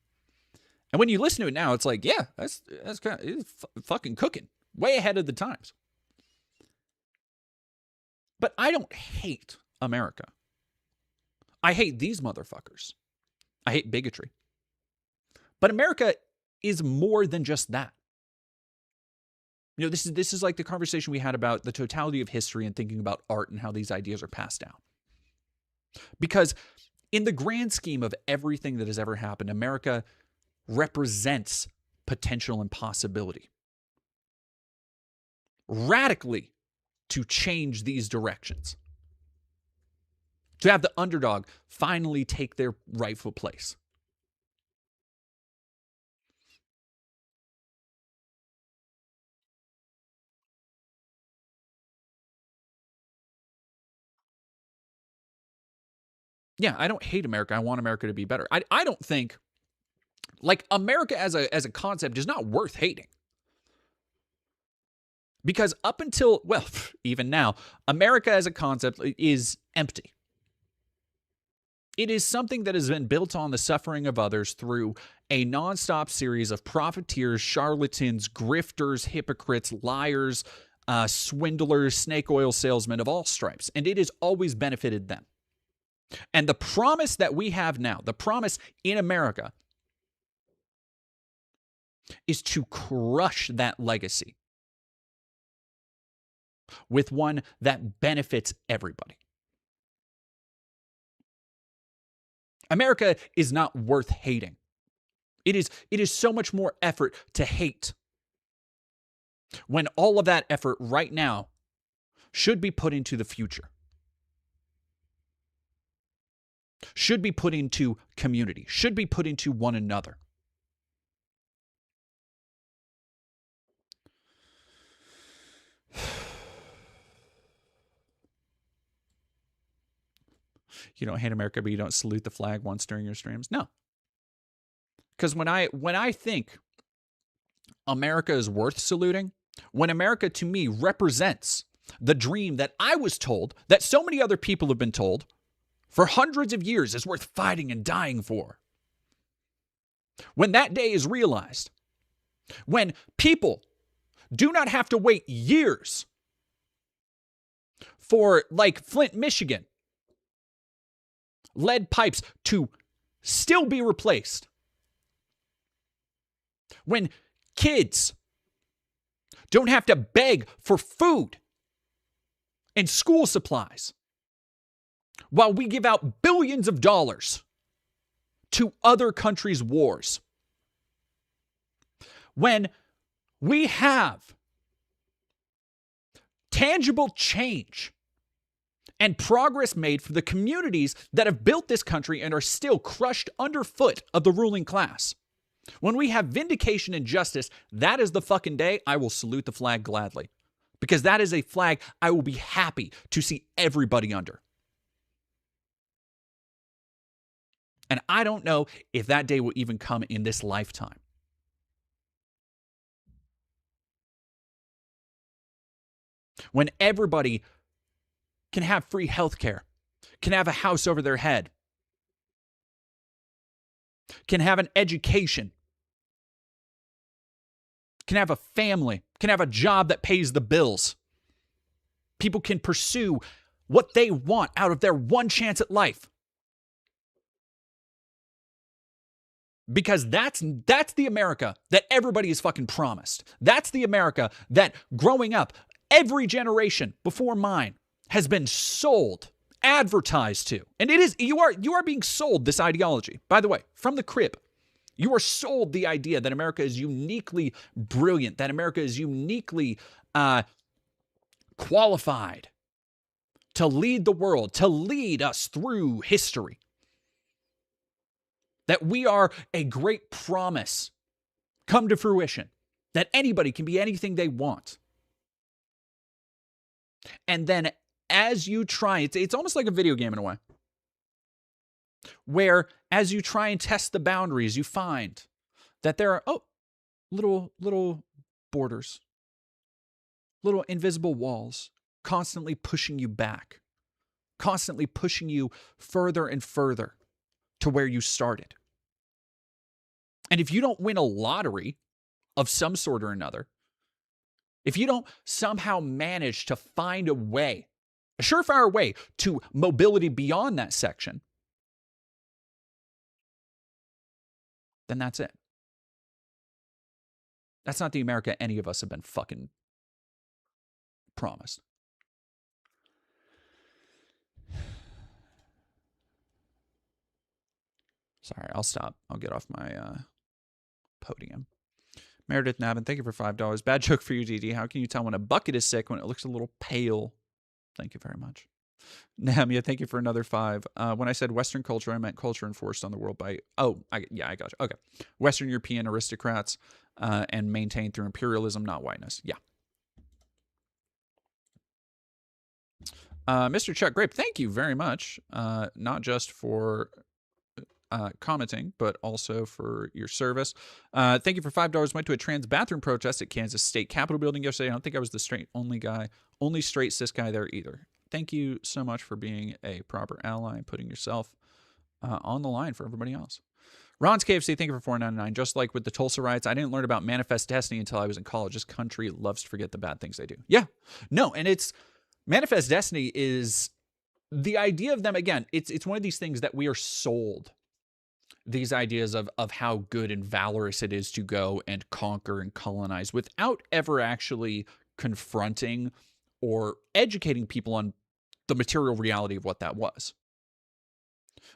And when you listen to it now, it's like, yeah, that's kind of, it's fucking cooking, way ahead of the times. But I don't hate America. I hate these motherfuckers. I hate bigotry. But America is more than just that. This is like the conversation we had about the totality of history and thinking about art and how these ideas are passed down. Because in the grand scheme of everything that has ever happened, America represents potential and possibility. Radically to change these directions. To have the underdog finally take their rightful place. Yeah, I don't hate America. I want America to be better. I don't think, like, America as a concept is not worth hating. Because up until, well, even now, America as a concept is empty. It is something that has been built on the suffering of others through a nonstop series of profiteers, charlatans, grifters, hypocrites, liars, swindlers, snake oil salesmen of all stripes. And it has always benefited them. And the promise that we have now, the promise in America, is to crush that legacy. with one that benefits everybody. America is not worth hating. It is so much more effort to hate when all of that effort right now should be put into the future, should be put into community, should be put into one another. You don't hate America, but you don't salute the flag once during your streams? No. Because when I think America is worth saluting, when America to me represents the dream that I was told, that so many other people have been told for hundreds of years is worth fighting and dying for. When that day is realized, when people do not have to wait years for, like Flint, Michigan, lead pipes to still be replaced. When kids don't have to beg for food and school supplies while we give out billions of dollars to other countries' wars. When we have tangible change and progress made for the communities that have built this country and are still crushed underfoot of the ruling class. When we have vindication and justice, that is the fucking day I will salute the flag gladly. Because that is a flag I will be happy to see everybody under. And I don't know if that day will even come in this lifetime. When everybody can have free health care, can have a house over their head, can have an education, can have a family, can have a job that pays the bills. People can pursue what they want out of their one chance at life. Because that's the America that everybody is fucking promised. That's the America that growing up, every generation before mine has been sold, advertised to. And it is, you are being sold this ideology. By the way, from the crib, you are sold the idea that America is uniquely brilliant, that America is uniquely qualified to lead the world, to lead us through history. That we are a great promise come to fruition, that anybody can be anything they want. And then as you try, it's almost like a video game in a way, where as you try and test the boundaries, you find that there are, little borders, little invisible walls, constantly pushing you back, constantly pushing you further and further to where you started. And if you don't win a lottery of some sort or another, if you don't somehow manage to find a way, a surefire way to mobility beyond that section, then that's it. That's not the America any of us have been fucking promised. Sorry, I'll stop. I'll get off my podium. Meredith Navin, thank you for $5. Bad joke for you, DD. How can you tell when a bucket is sick when it looks a little pale? Thank you very much. Namia, thank you for another $5. When I said Western culture, I meant culture enforced on the world by... I got you. Okay. Western European aristocrats and maintained through imperialism, not whiteness. Yeah. Mr. Chuck Grape, thank you very much. Not just for... commenting, but also for your service. Thank you for $5. Went to a trans bathroom protest at Kansas State Capitol building yesterday. I don't think I was the only straight cis guy there either. Thank you so much for being a proper ally and putting yourself on the line for everybody else. Ron's KFC, thank you for $4.99. Just like with the Tulsa riots, I didn't learn about manifest destiny until I was in college. This country loves to forget the bad things they do. Yeah. No, and it's manifest destiny is the idea of them, again, it's one of these things that we are sold. These ideas of how good and valorous it is to go and conquer and colonize without ever actually confronting or educating people on the material reality of what that was.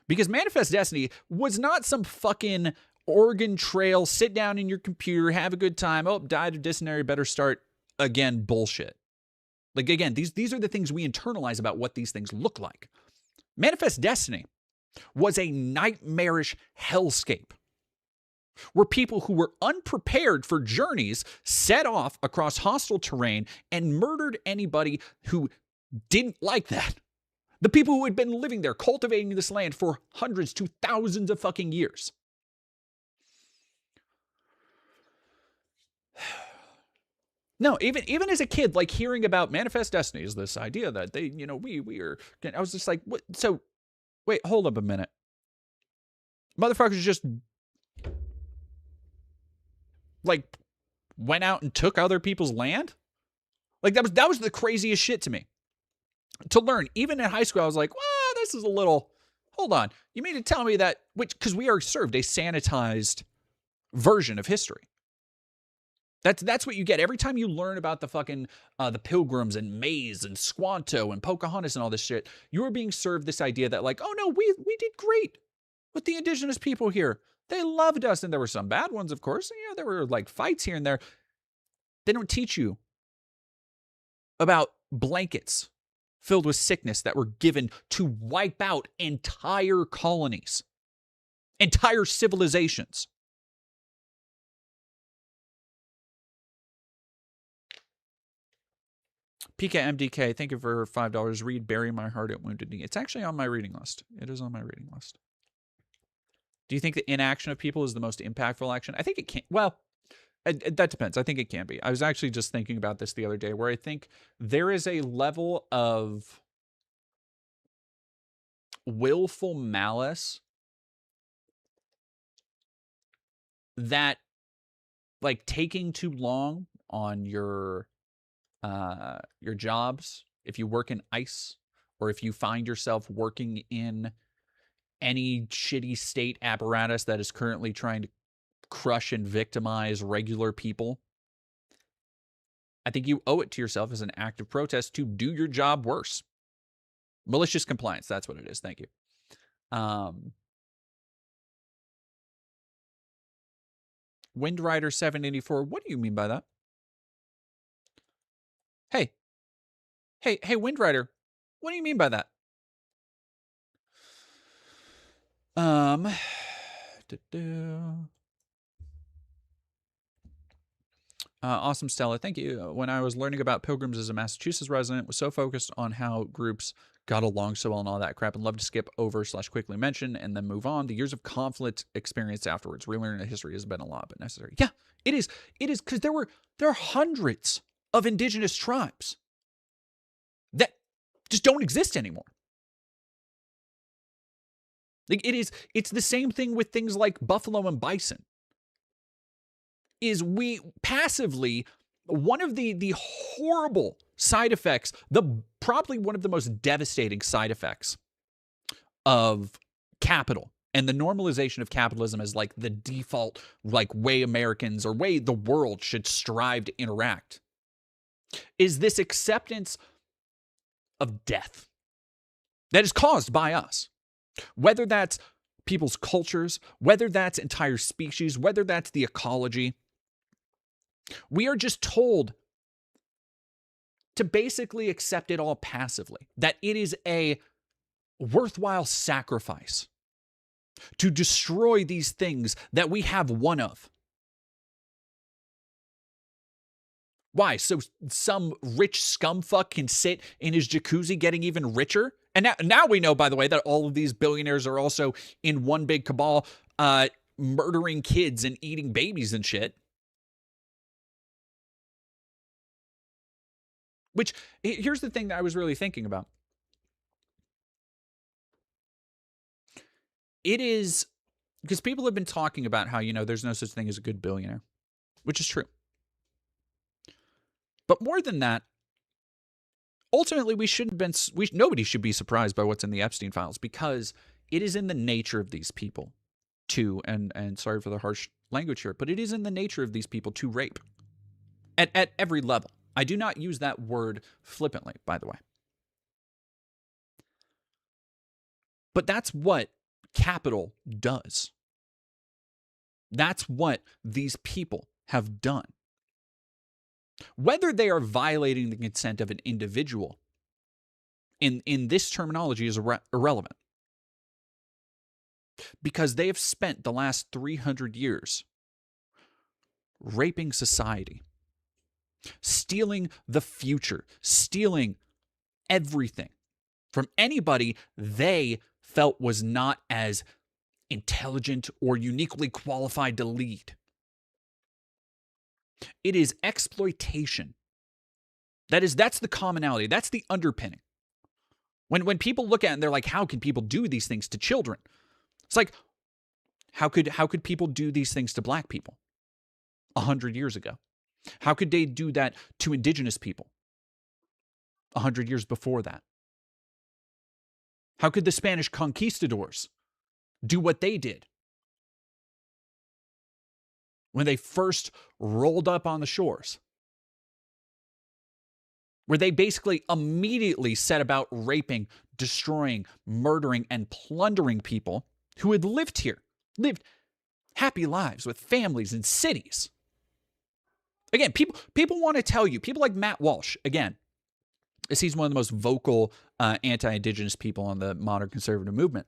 Because Manifest Destiny was not some fucking Oregon Trail, sit down in your computer, have a good time, oh, died of dysentery, better start again bullshit. Like, again, these are the things we internalize about what these things look like. Manifest Destiny was a nightmarish hellscape where people who were unprepared for journeys set off across hostile terrain and murdered anybody who didn't like that. The people who had been living there, cultivating this land for hundreds to thousands of fucking years. No, even as a kid, like hearing about Manifest Destiny is this idea that they, we are, I was just like, what? So, wait, hold up a minute. Motherfuckers just, like, went out and took other people's land? Like, that was the craziest shit to me. To learn, even in high school, I was like, well, this is a little, hold on. You mean to tell me that, because we are served a sanitized version of history. That's what you get every time you learn about the fucking the Pilgrims and Maze and Squanto and Pocahontas and all this shit. You are being served this idea that, like, oh no, we did great with the indigenous people here. They loved us, and there were some bad ones, of course. There were like fights here and there. They don't teach you about blankets filled with sickness that were given to wipe out entire colonies, entire civilizations. PKMDK, thank you for $5. Read Bury My Heart at Wounded Knee. It's actually on my reading list. It is on my reading list. Do you think the inaction of people is the most impactful action? I think it can. Well, that depends. I think it can be. I was actually just thinking about this the other day where I think there is a level of willful malice that, like, taking too long on your jobs, if you work in ICE, or if you find yourself working in any shitty state apparatus that is currently trying to crush and victimize regular people, I think you owe it to yourself as an act of protest to do your job worse. Malicious compliance, that's what it is. Thank you. Windrider 784, what do you mean by that? Hey, Windrider, what do you mean by that? Awesome Stella, thank you. When I was learning about pilgrims as a Massachusetts resident, was so focused on how groups got along so well and all that crap, and love to skip over / quickly mention and then move on. The years of conflict experienced afterwards, relearning the history has been a lot, but necessary. Yeah, it is because there are hundreds of indigenous tribes that just don't exist anymore. Like, it's the same thing with things like buffalo and bison. Is we passively, one of the horrible side effects, probably one of the most devastating side effects of capital and the normalization of capitalism as like the default, like, way Americans or way the world should strive to interact, is this acceptance of death that is caused by us. Whether that's people's cultures, whether that's entire species, whether that's the ecology, we are just told to basically accept it all passively, that it is a worthwhile sacrifice to destroy these things that we have one of. Why? So some rich scumfuck can sit in his jacuzzi getting even richer? And now we know, by the way, that all of these billionaires are also in one big cabal, murdering kids and eating babies and shit. Which, here's the thing that I was really thinking about. It is, because people have been talking about how, there's no such thing as a good billionaire, which is true. But more than that, ultimately, nobody should be surprised by what's in the Epstein files, because it is in the nature of these people to, and sorry for the harsh language here, but it is in the nature of these people to rape at every level. I do not use that word flippantly, by the way. But that's what capital does. That's what these people have done. Whether they are violating the consent of an individual in this terminology is irrelevant. Because they have spent the last 300 years raping society, stealing the future, stealing everything from anybody they felt was not as intelligent or uniquely qualified to lead. It is exploitation. That's the commonality. That's the underpinning. When people look at it and they're like, how can people do these things to children? It's like, how could people do these things to black people 100 years ago? How could they do that to indigenous people 100 years before that? How could the Spanish conquistadors do what they did when they first rolled up on the shores? Where they basically immediately set about raping, destroying, murdering, and plundering people who had lived here, lived happy lives with families in cities. Again, people want to tell you, people like Matt Walsh, again, as he's one of the most vocal anti-Indigenous people on the modern conservative movement,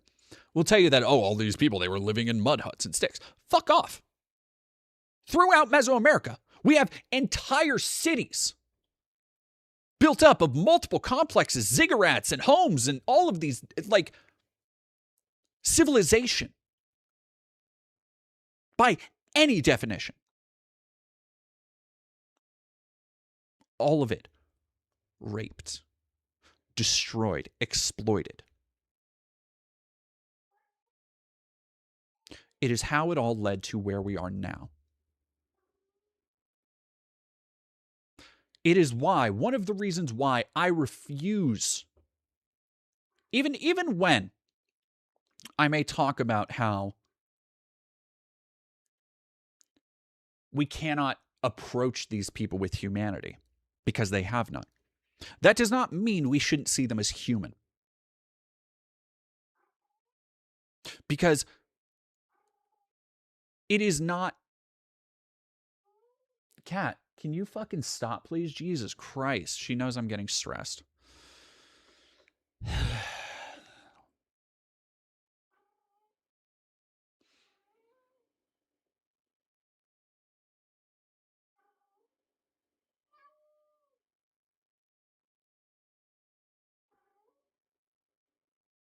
will tell you that, oh, all these people, they were living in mud huts and sticks. Fuck off. Throughout Mesoamerica, we have entire cities built up of multiple complexes, ziggurats and homes and all of these, like, civilization by any definition. All of it raped, destroyed, exploited. It is how it all led to where we are now. It is why, one of the reasons why I refuse, even when I may talk about how we cannot approach these people with humanity because they have none. That does not mean we shouldn't see them as human. Because it is not... Kat, can you fucking stop, please? Jesus Christ. She knows I'm getting stressed.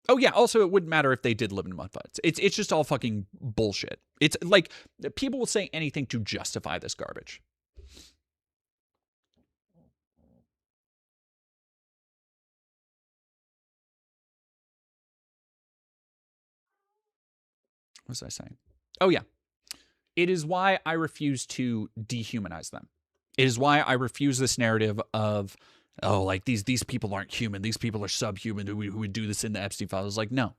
Oh, yeah. Also, it wouldn't matter if they did live in mud huts. It's just all fucking bullshit. It's like people will say anything to justify this garbage. What was I saying? Oh, yeah. It is why I refuse to dehumanize them. It is why I refuse this narrative of, oh, like these people aren't human. These people are subhuman who would do this in the Epstein files. Like, no.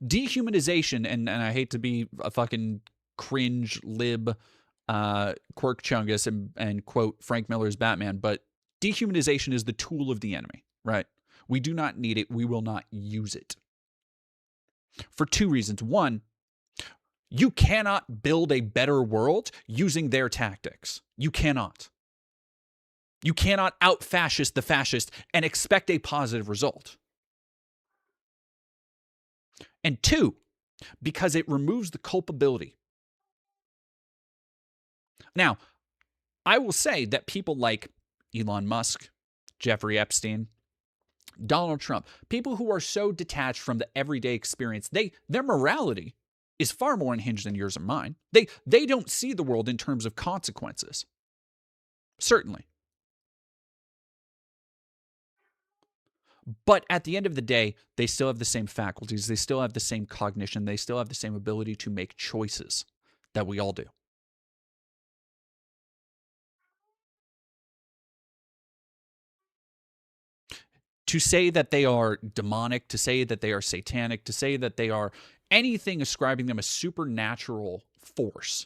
Dehumanization, and I hate to be a fucking cringe lib Quirk Chungus and quote Frank Miller's Batman, but dehumanization is the tool of the enemy, right? We do not need it. We will not use it. For two reasons. One, you cannot build a better world using their tactics. You cannot. You cannot out-fascist the fascist and expect a positive result. And two, because it removes the culpability. Now, I will say that people like Elon Musk, Jeffrey Epstein, Donald Trump, people who are so detached from the everyday experience, their morality is far more unhinged than yours and mine. They don't see the world in terms of consequences. Certainly. But at the end of the day, they still have the same faculties. They still have the same cognition. They still have the same ability to make choices that we all do. To say that they are demonic, to say that they are satanic, to say that they are anything ascribing them a supernatural force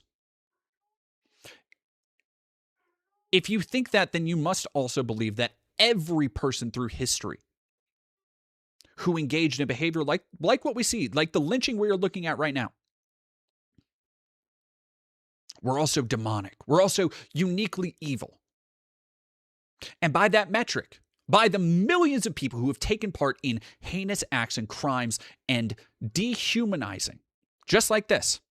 If you think that, then you must also believe that every person through history who engaged in behavior like what we see, like the lynching we are looking at right now, we're also demonic. We're also uniquely evil. And by that metric, by the millions of people who have taken part in heinous acts and crimes and dehumanizing, just like this,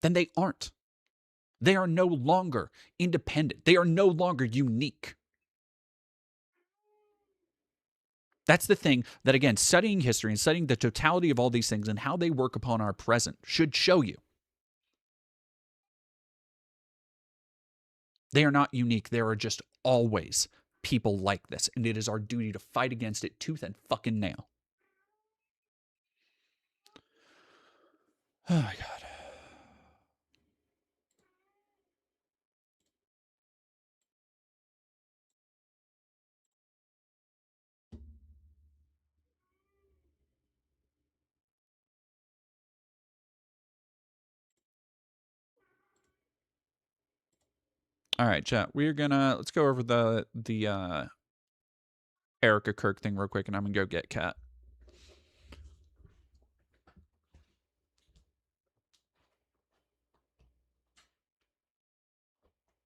then they aren't. They are no longer independent. They are no longer unique. That's the thing that, again, studying history and studying the totality of all these things and how they work upon our present should show you. They are not unique. There are just always people like this, and it is our duty to fight against it tooth and fucking nail. Oh, my God. All right, chat. Let's go over the Erica Kirk thing real quick, and I'm gonna go get Kat.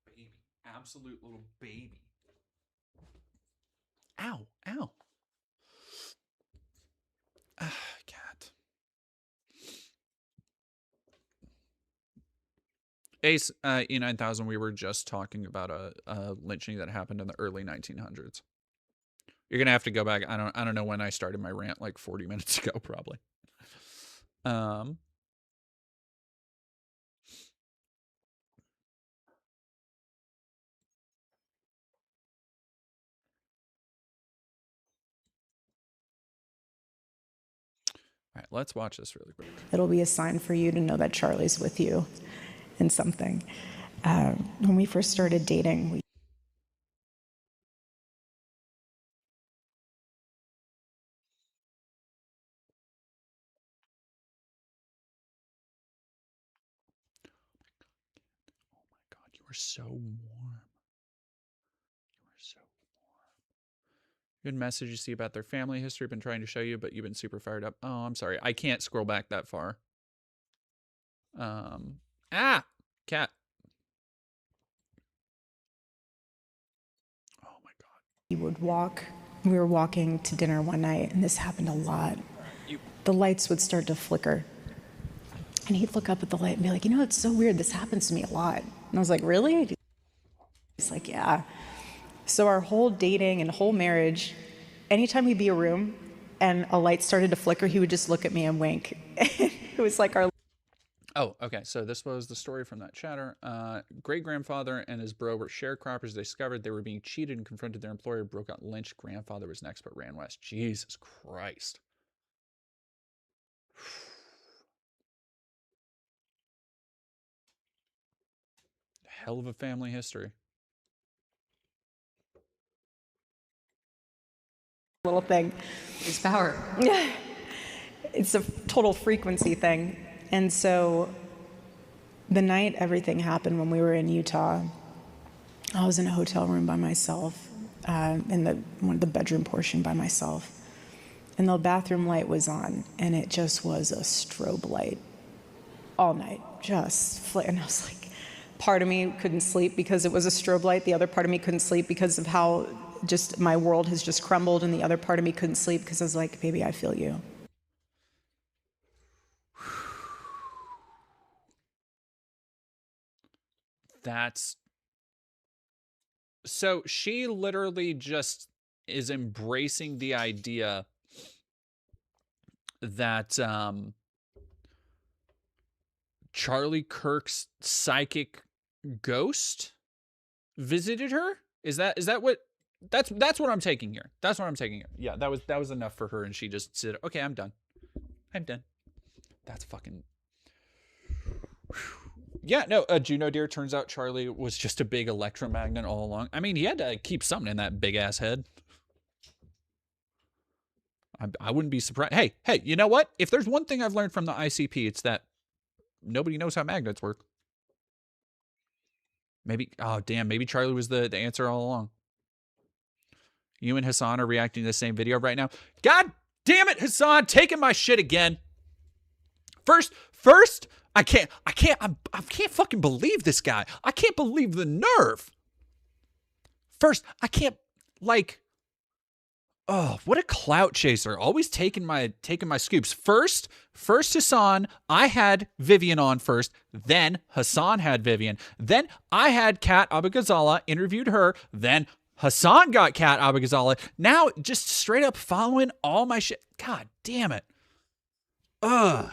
Baby, absolute little baby. Ow, ow. Cat. Ace, E9000, we were just talking about a lynching that happened in the early 1900s. You're gonna have to go back. I don't know when I started my rant, like 40 minutes ago, probably. All right, let's watch this really quick. It'll be a sign for you to know that Charlie's with you in something. When we first started dating, we Oh my God, you are so warm. You are so warm. Good message you see about their family history. Been trying to show you, but you've been super fired up. Oh, I'm sorry. I can't scroll back that far. Cat. Oh my God. we would walk. We were walking to dinner one night, and this happened a lot. The lights would start to flicker. And he'd look up at the light and be like, you know, it's so weird. This happens to me a lot. And I was like, really? He's like, yeah. So our whole dating and whole marriage, anytime he'd be in a room and a light started to flicker, he would just look at me and wink. It was like our... Oh, okay. So this was the story from that chatter. Great-grandfather and his bro were sharecroppers. They discovered they were being cheated and confronted their employer, broke out lynched. Grandfather was next, but ran west. Jesus Christ. Hell of a family history. little thing. It's power. It's a total frequency thing. And so the night everything happened when we were in Utah, I was in a hotel room by myself, in the bedroom portion by myself. And the bathroom light was on, and it just was a strobe light all night, and I was like, part of me couldn't sleep because it was a strobe light. The other part of me couldn't sleep because of how just my world has just crumbled, and the other part of me couldn't sleep because I was like, baby, I feel you. That's so she literally just is embracing the idea that Charlie Kirk's psychic ghost visited her. Is that what that's what I'm taking here. That's what I'm taking here. Yeah, that was enough for her, and she just said, okay, I'm done. That's fucking... Yeah, no, Juno dear, turns out Charlie was just a big electromagnet all along. I mean, he had to keep something in that big-ass head. I wouldn't be surprised. Hey, you know what? If there's one thing I've learned from the ICP, it's that nobody knows how magnets work. Maybe, oh, damn, maybe Charlie was the answer all along. You and Hassan are reacting to the same video right now. God damn it, Hassan, taking my shit again. First, I can't fucking believe this guy. I can't believe the nerve. First, I can't, like, oh, what a clout chaser. Always taking my scoops. First Hassan, I had Vivian on first. Then Hassan had Vivian. Then I had Kat Abou-Ghazala, interviewed her. Then Hassan got Kat Abou-Ghazala. Now just straight up following all my shit. God damn it. Ugh.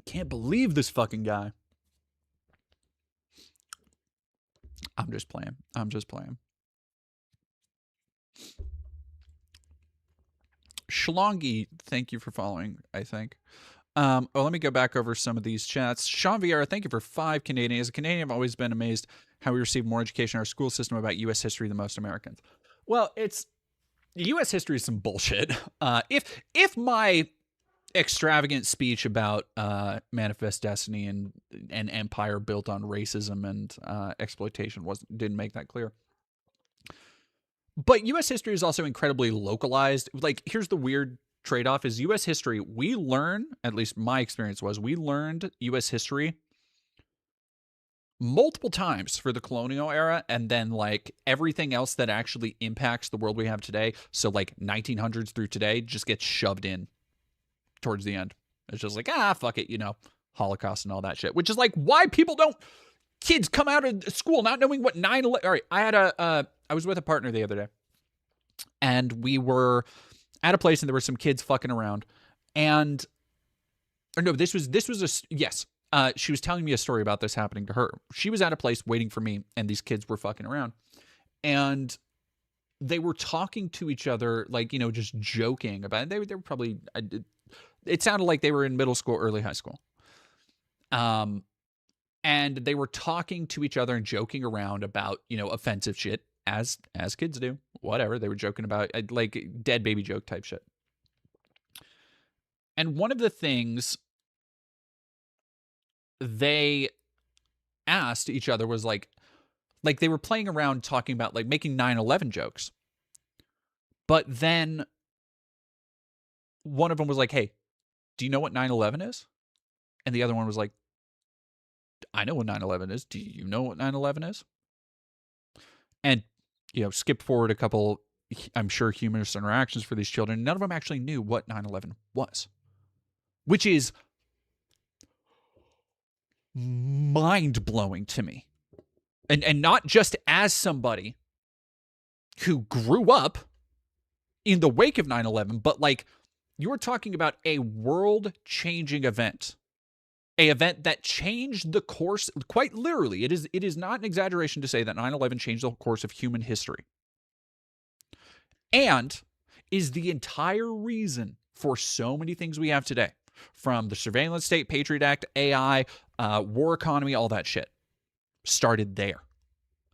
Can't believe this fucking guy. I'm just playing. Shlongi, thank you for following, I think. Let me go back over some of these chats. Sean Vieira, thank you for 5 Canadian. As a Canadian, I've always been amazed how we receive more education in our school system about U.S. history than most Americans. Well, U.S. history is some bullshit. If my extravagant speech about Manifest Destiny and an empire built on racism and exploitation didn't make that clear. But U.S. history is also incredibly localized. Like, here's the weird trade-off is U.S. history, we learn, at least my experience was, we learned U.S. history multiple times for the colonial era, and then, like, everything else that actually impacts the world we have today, so, like, 1900s through today, just gets shoved in towards the end. It's just like, fuck it, Holocaust and all that shit. Which is, like, why kids come out of school not knowing what 9/11... All right, I was with a partner the other day, and we were at a place, and there were some kids fucking around, and she was telling me a story about this happening to her. She was at a place waiting for me, and these kids were fucking around, and they were talking to each other, like, just joking about it. They were probably, it sounded like they were in middle school, early high school. And they were talking to each other and joking around about, offensive shit, as kids do. Whatever. They were joking about, like, dead baby joke type shit. And one of the things they asked each other was, like they were playing around talking about, like, making 9/11 jokes. But then one of them was like, hey, do you know what 9/11 is? And the other one was like, I know what 9/11 is. Do you know what 9/11 is? And, skip forward a couple, I'm sure, humorous interactions for these children. None of them actually knew what 9/11 was, which is mind-blowing to me. And not just as somebody who grew up in the wake of 9/11, but, like, you're talking about a world-changing event. A event that changed the course, quite literally. It is not an exaggeration to say that 9/11 changed the course of human history. And is the entire reason for so many things we have today. From the surveillance state, Patriot Act, AI, war economy, all that shit. Started there.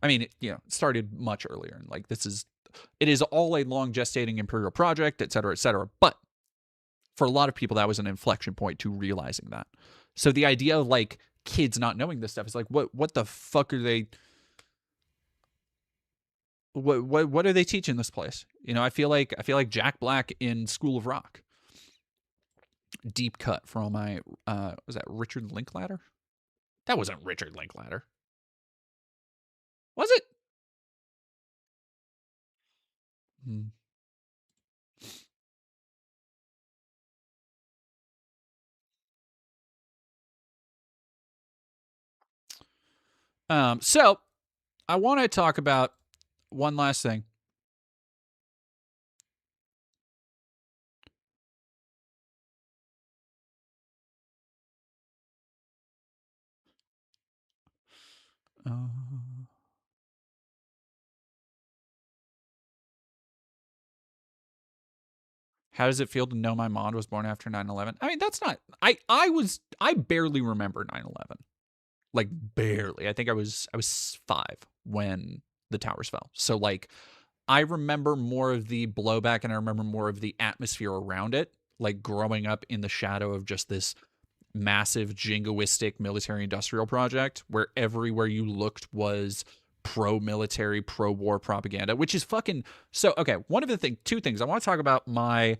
I mean, it started much earlier. And, like, it is all a long gestating imperial project, et cetera, et cetera. But for a lot of people, that was an inflection point to realizing that. So the idea of, like, kids not knowing this stuff is like, what the fuck are they? What are they teaching this place? I feel like Jack Black in School of Rock. Deep cut for all my was that Richard Linklater? That wasn't Richard Linklater. Was it? So I want to talk about one last thing. How does it feel to know my mom was born after 9/11? I mean, that's not... I barely remember 9/11. Like, barely. I think I was 5 when the towers fell. So, like, I remember more of the blowback, and I remember more of the atmosphere around it, like, growing up in the shadow of just this massive jingoistic military-industrial project where everywhere you looked was pro-military, pro-war propaganda, which is fucking... So, okay, two things. I want to talk about my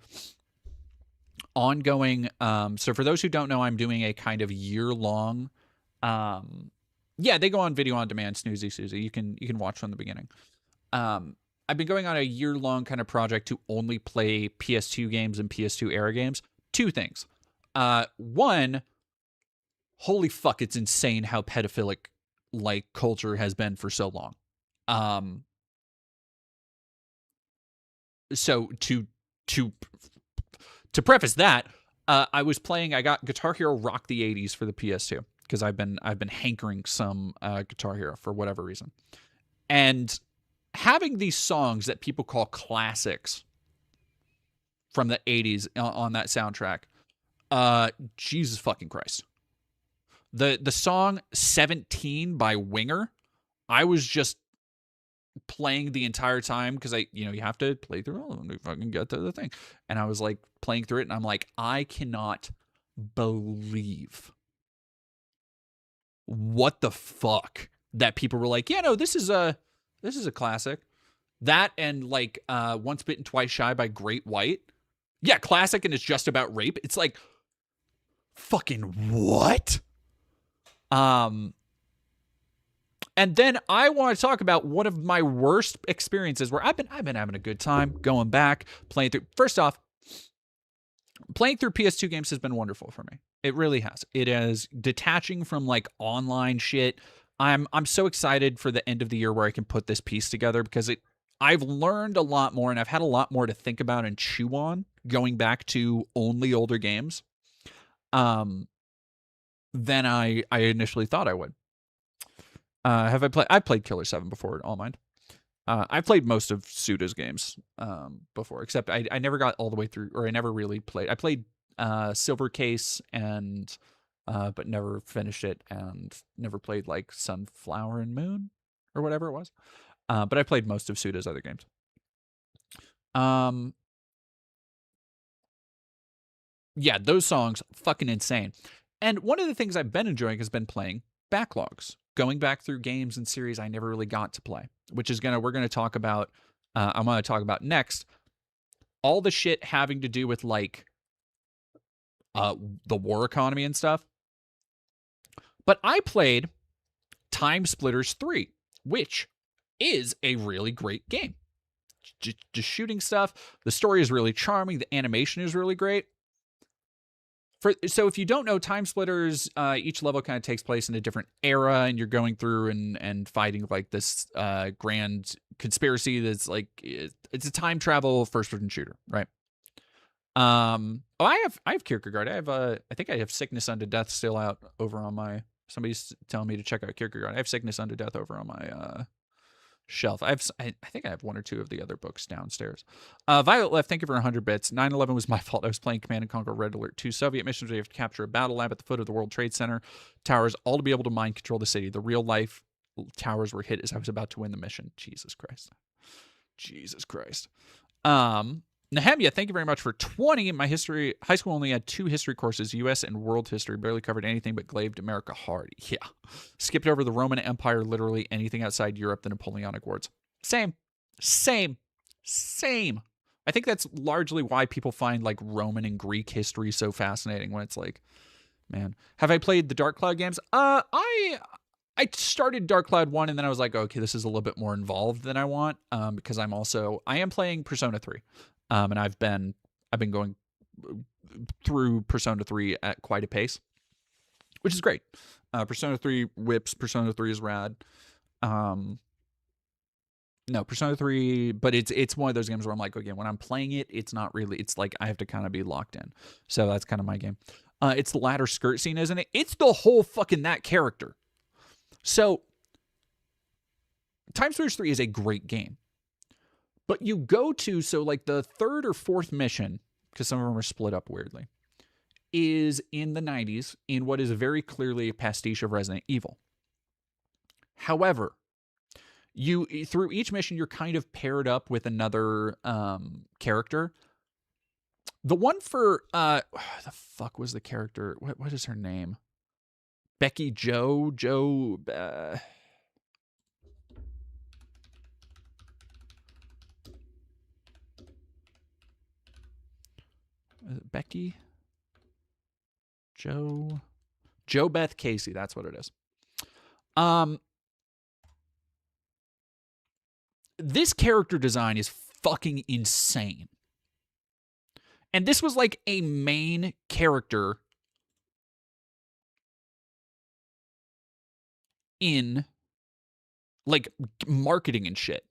ongoing... so for those who don't know, I'm doing a kind of year-long... yeah, they go on video on demand, Snoozy Susie. You can watch from the beginning. I've been going on a year-long kind of project to only play PS2 games and PS2 era games. Two things. One, holy fuck, it's insane how pedophilic like culture has been for so long. So to preface that, I got Guitar Hero Rock the 80s for the PS2 because I've been hankering some Guitar Hero for whatever reason. And having these songs that people call classics from the 80s on that soundtrack, Jesus fucking Christ. The song 17 by Winger, I was just playing the entire time because you have to play through all of them to fucking get to the thing. And I was like playing through it and I'm like, I cannot believe what the fuck that people were like, yeah, no, this is a classic. That and like Once Bitten Twice Shy by Great White. Yeah, classic, and it's just about rape. It's like, fucking what? And then I want to talk about one of my worst experiences where I've been having a good time going back, playing through. First off, playing through PS2 games has been wonderful for me. It really has. It is detaching from like online shit. I'm so excited for the end of the year where I can put this piece together because I've learned a lot more and I've had a lot more to think about and chew on going back to only older games than I initially thought I would. I've played Killer 7 before, All Mind. I've played most of Suda's games before, except I never got all the way through, or I never really played. I played Silver Case and but never finished it, and never played like Sunflower and Moon or whatever it was. But I played most of Suda's other games. Yeah, those songs, fucking insane. And one of the things I've been enjoying has been playing backlogs, going back through games and series I never really got to play, which is we're gonna talk about. I'm gonna talk about next. All the shit having to do with like the war economy and stuff. But I played Time Splitters 3, which is a really great game. Just shooting stuff. The story is really charming. The animation is really great. So if you don't know, Time Splitters, each level kind of takes place in a different era, and you're going through and fighting like this grand conspiracy that's like it's a time travel first-person shooter, right? I have Kierkegaard. I think I have Sickness Unto Death still out over on my. Somebody's telling me to check out Kierkegaard. I have Sickness Unto Death over on my shelf. I think I have one or two of the other books downstairs. Violet Left, thank you for 100 bits. 9/11 was my fault. I was playing Command and Conquer Red Alert 2 Soviet missions where you have to capture a battle lab at the foot of the World Trade Center towers, all to be able to mind control the city. The real life towers were hit as I was about to win the mission. Jesus Christ. Nehemia, thank you very much for 20. My high school only had 2 history courses, U.S. and world history. Barely covered anything but glazed America hard. Yeah. Skipped over the Roman Empire, literally anything outside Europe, the Napoleonic Wars. Same. I think that's largely why people find like Roman and Greek history so fascinating when it's like, man. Have I played the Dark Cloud games? I started Dark Cloud 1 and then I was like, okay, this is a little bit more involved than I want because I am playing Persona 3. And I've been going through Persona 3 at quite a pace, which is great. Persona 3 whips. Persona 3 is rad. No, Persona 3, but it's one of those games where I'm like, okay, when I'm playing it, it's not really. It's like I have to kind of be locked in. So that's kind of my game. It's the ladder skirt scene, isn't it? It's the whole fucking that character. So Time Splitters 3 is a great game. But you go to, so like the 3rd or 4th mission, because some of them are split up weirdly, is in the 90s in what is very clearly a pastiche of Resident Evil. However, through each mission, you're kind of paired up with another character. The one for the fuck was the character? What is her name? Becky Joe is it Becky Joe Beth Casey, that's what it is. This character design is fucking insane. And this was like a main character in like marketing and shit.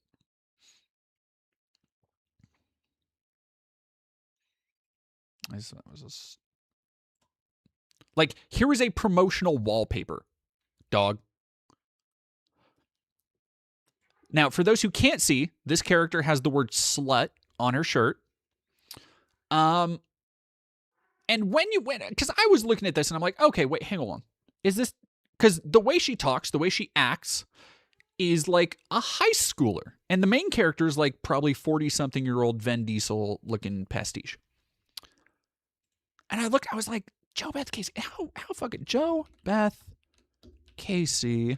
Like, here is a promotional wallpaper, dog. Now, for those who can't see, this character has the word slut on her shirt. And when you went, because I was looking at this and I'm like, okay, wait, hang on. Is this, because the way she talks, the way she acts is like a high schooler. And the main character is like probably 40-something-year-old Vin Diesel looking pastiche. And I was like, Joe Beth Casey, how fucking Joe Beth Casey.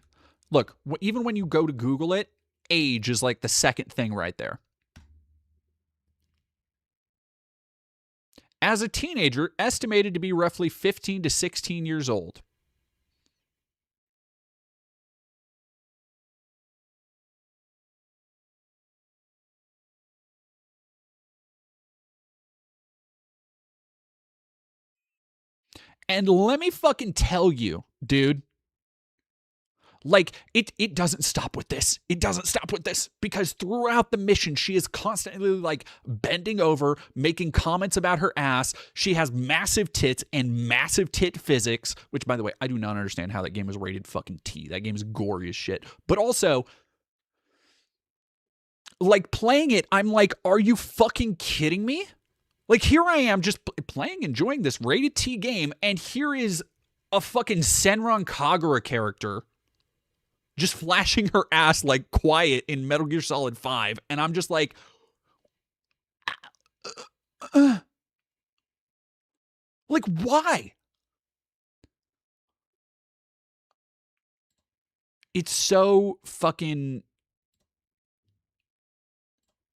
Look, even when you go to Google it, age is like the second thing right there. As a teenager, estimated to be roughly 15 to 16 years old. And let me fucking tell you, dude, like, it doesn't stop with this. It doesn't stop with this. Because throughout the mission, she is constantly, like, bending over, making comments about her ass. She has massive tits and massive tit physics, which, by the way, I do not understand how that game was rated fucking T. That game is gory as shit. But also, like, playing it, I'm like, are you fucking kidding me? Like, here I am just playing, enjoying this rated T game, and here is a fucking Senran Kagura character just flashing her ass like Quiet in Metal Gear Solid 5, and I'm just like, like, why? It's so fucking...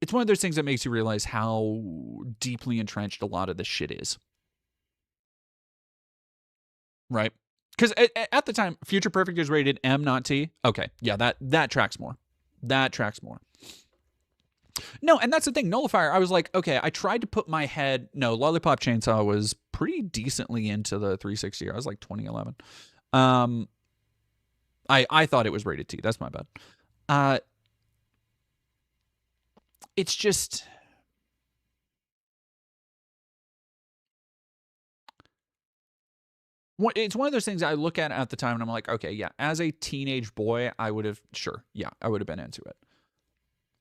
It's one of those things that makes you realize how deeply entrenched a lot of this shit is. Right? Because at the time, Future Perfect is rated M, not T. Okay, yeah, that tracks more. That tracks more. No, and that's the thing. Nullifier, I was like, okay, I tried to put my head... No, Lollipop Chainsaw was pretty decently into the 360. I was like 2011. I thought it was rated T. That's my bad. It's just... It's one of those things I look at the time and I'm like, okay, yeah, as a teenage boy, I would have, sure, yeah, I would have been into it.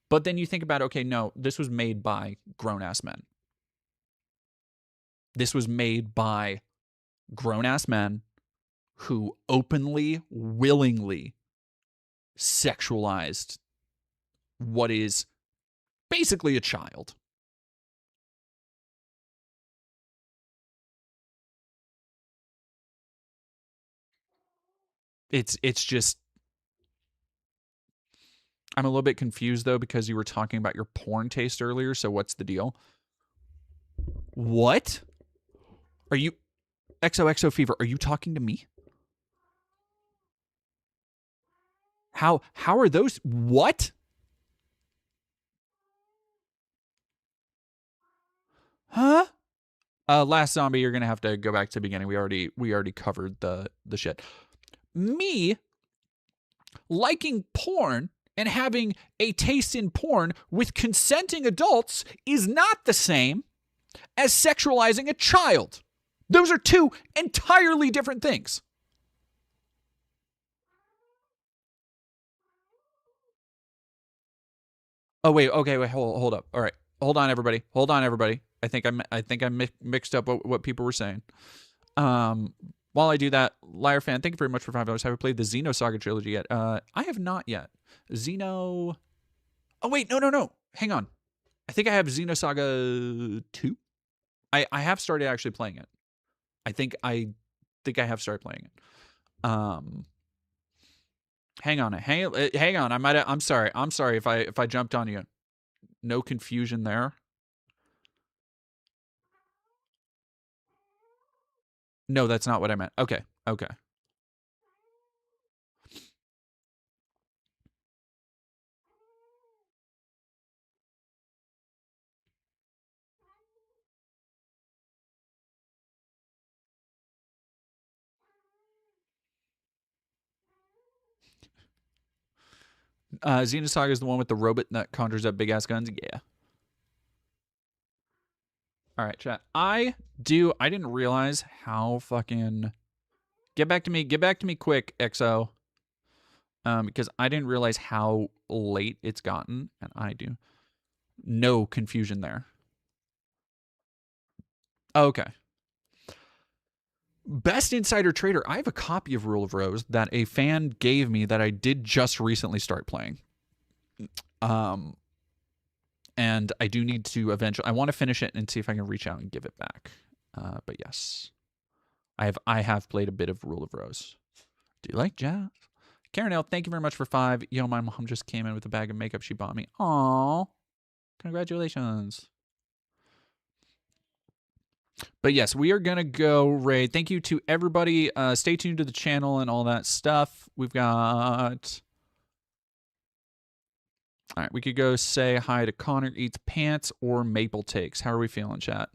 But then you think about, okay, no, this was made by grown-ass men. This was made by grown-ass men who openly, willingly sexualized what is basically a child. It's just... I'm a little bit confused, though, because you were talking about your porn taste earlier, so what's the deal? What? Are you... XOXO Fever, are you talking to me? How are those... What? Huh? Last Zombie, you're gonna have to go back to the beginning. We already covered the shit. Me liking porn and having a taste in porn with consenting adults is not the same as sexualizing a child. Those are two entirely different things. Oh wait, okay, wait, hold up. All right, hold on, everybody. I think I mixed up what people were saying. While I do that, Liar Fan, thank you very much for $5. Have you played the Xenosaga trilogy yet? I have not yet. Xeno... Oh, wait, no. Hang on. I think I have Xenosaga 2. I have started actually playing it. I think I have started playing it. Hang on. I'm sorry if I jumped on you. No confusion there. No, that's not what I meant. Okay. Xenosaga is the one with the robot that conjures up big ass guns. Yeah. All right, chat. I didn't realize how fucking. Get back to me quick, XO. Because I didn't realize how late it's gotten, and I do. No confusion there. Okay. Best Insider Trader. I have a copy of Rule of Rose that a fan gave me that I did just recently start playing. And I do need to eventually. I want to finish it and see if I can reach out and give it back. But yes, I have played a bit of Rule of Rose. Do you like jazz? Karen L, thank you very much for 5. Yo, my mom just came in with a bag of makeup she bought me. Aw, congratulations. But yes, we are going to go raid. Thank you to everybody. Stay tuned to the channel and all that stuff. We've got... All right, we could go say hi to Connor Eats Pants or Maple Takes. How are we feeling, chat?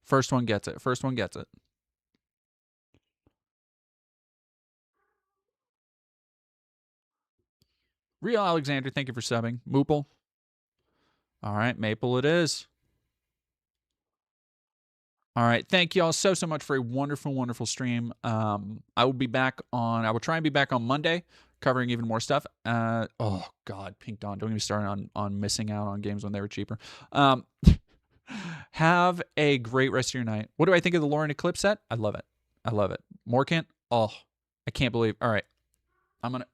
First one gets it. Real Alexander, thank you for subbing. Moople. All right, Maple it is. All right, thank you all so much for a wonderful stream. I will try and be back on Monday, covering even more stuff. Oh God, Pink Dawn, don't get me started on missing out on games when they were cheaper. Have a great rest of your night. What do I think of the Lauren Eclipse set? I love it. Morkant, oh, I can't believe. All right, I'm gonna.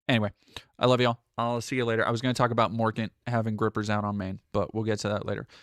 Anyway, I love y'all. I'll see you later. I was going to talk about Morkant having grippers out on main, but we'll get to that later.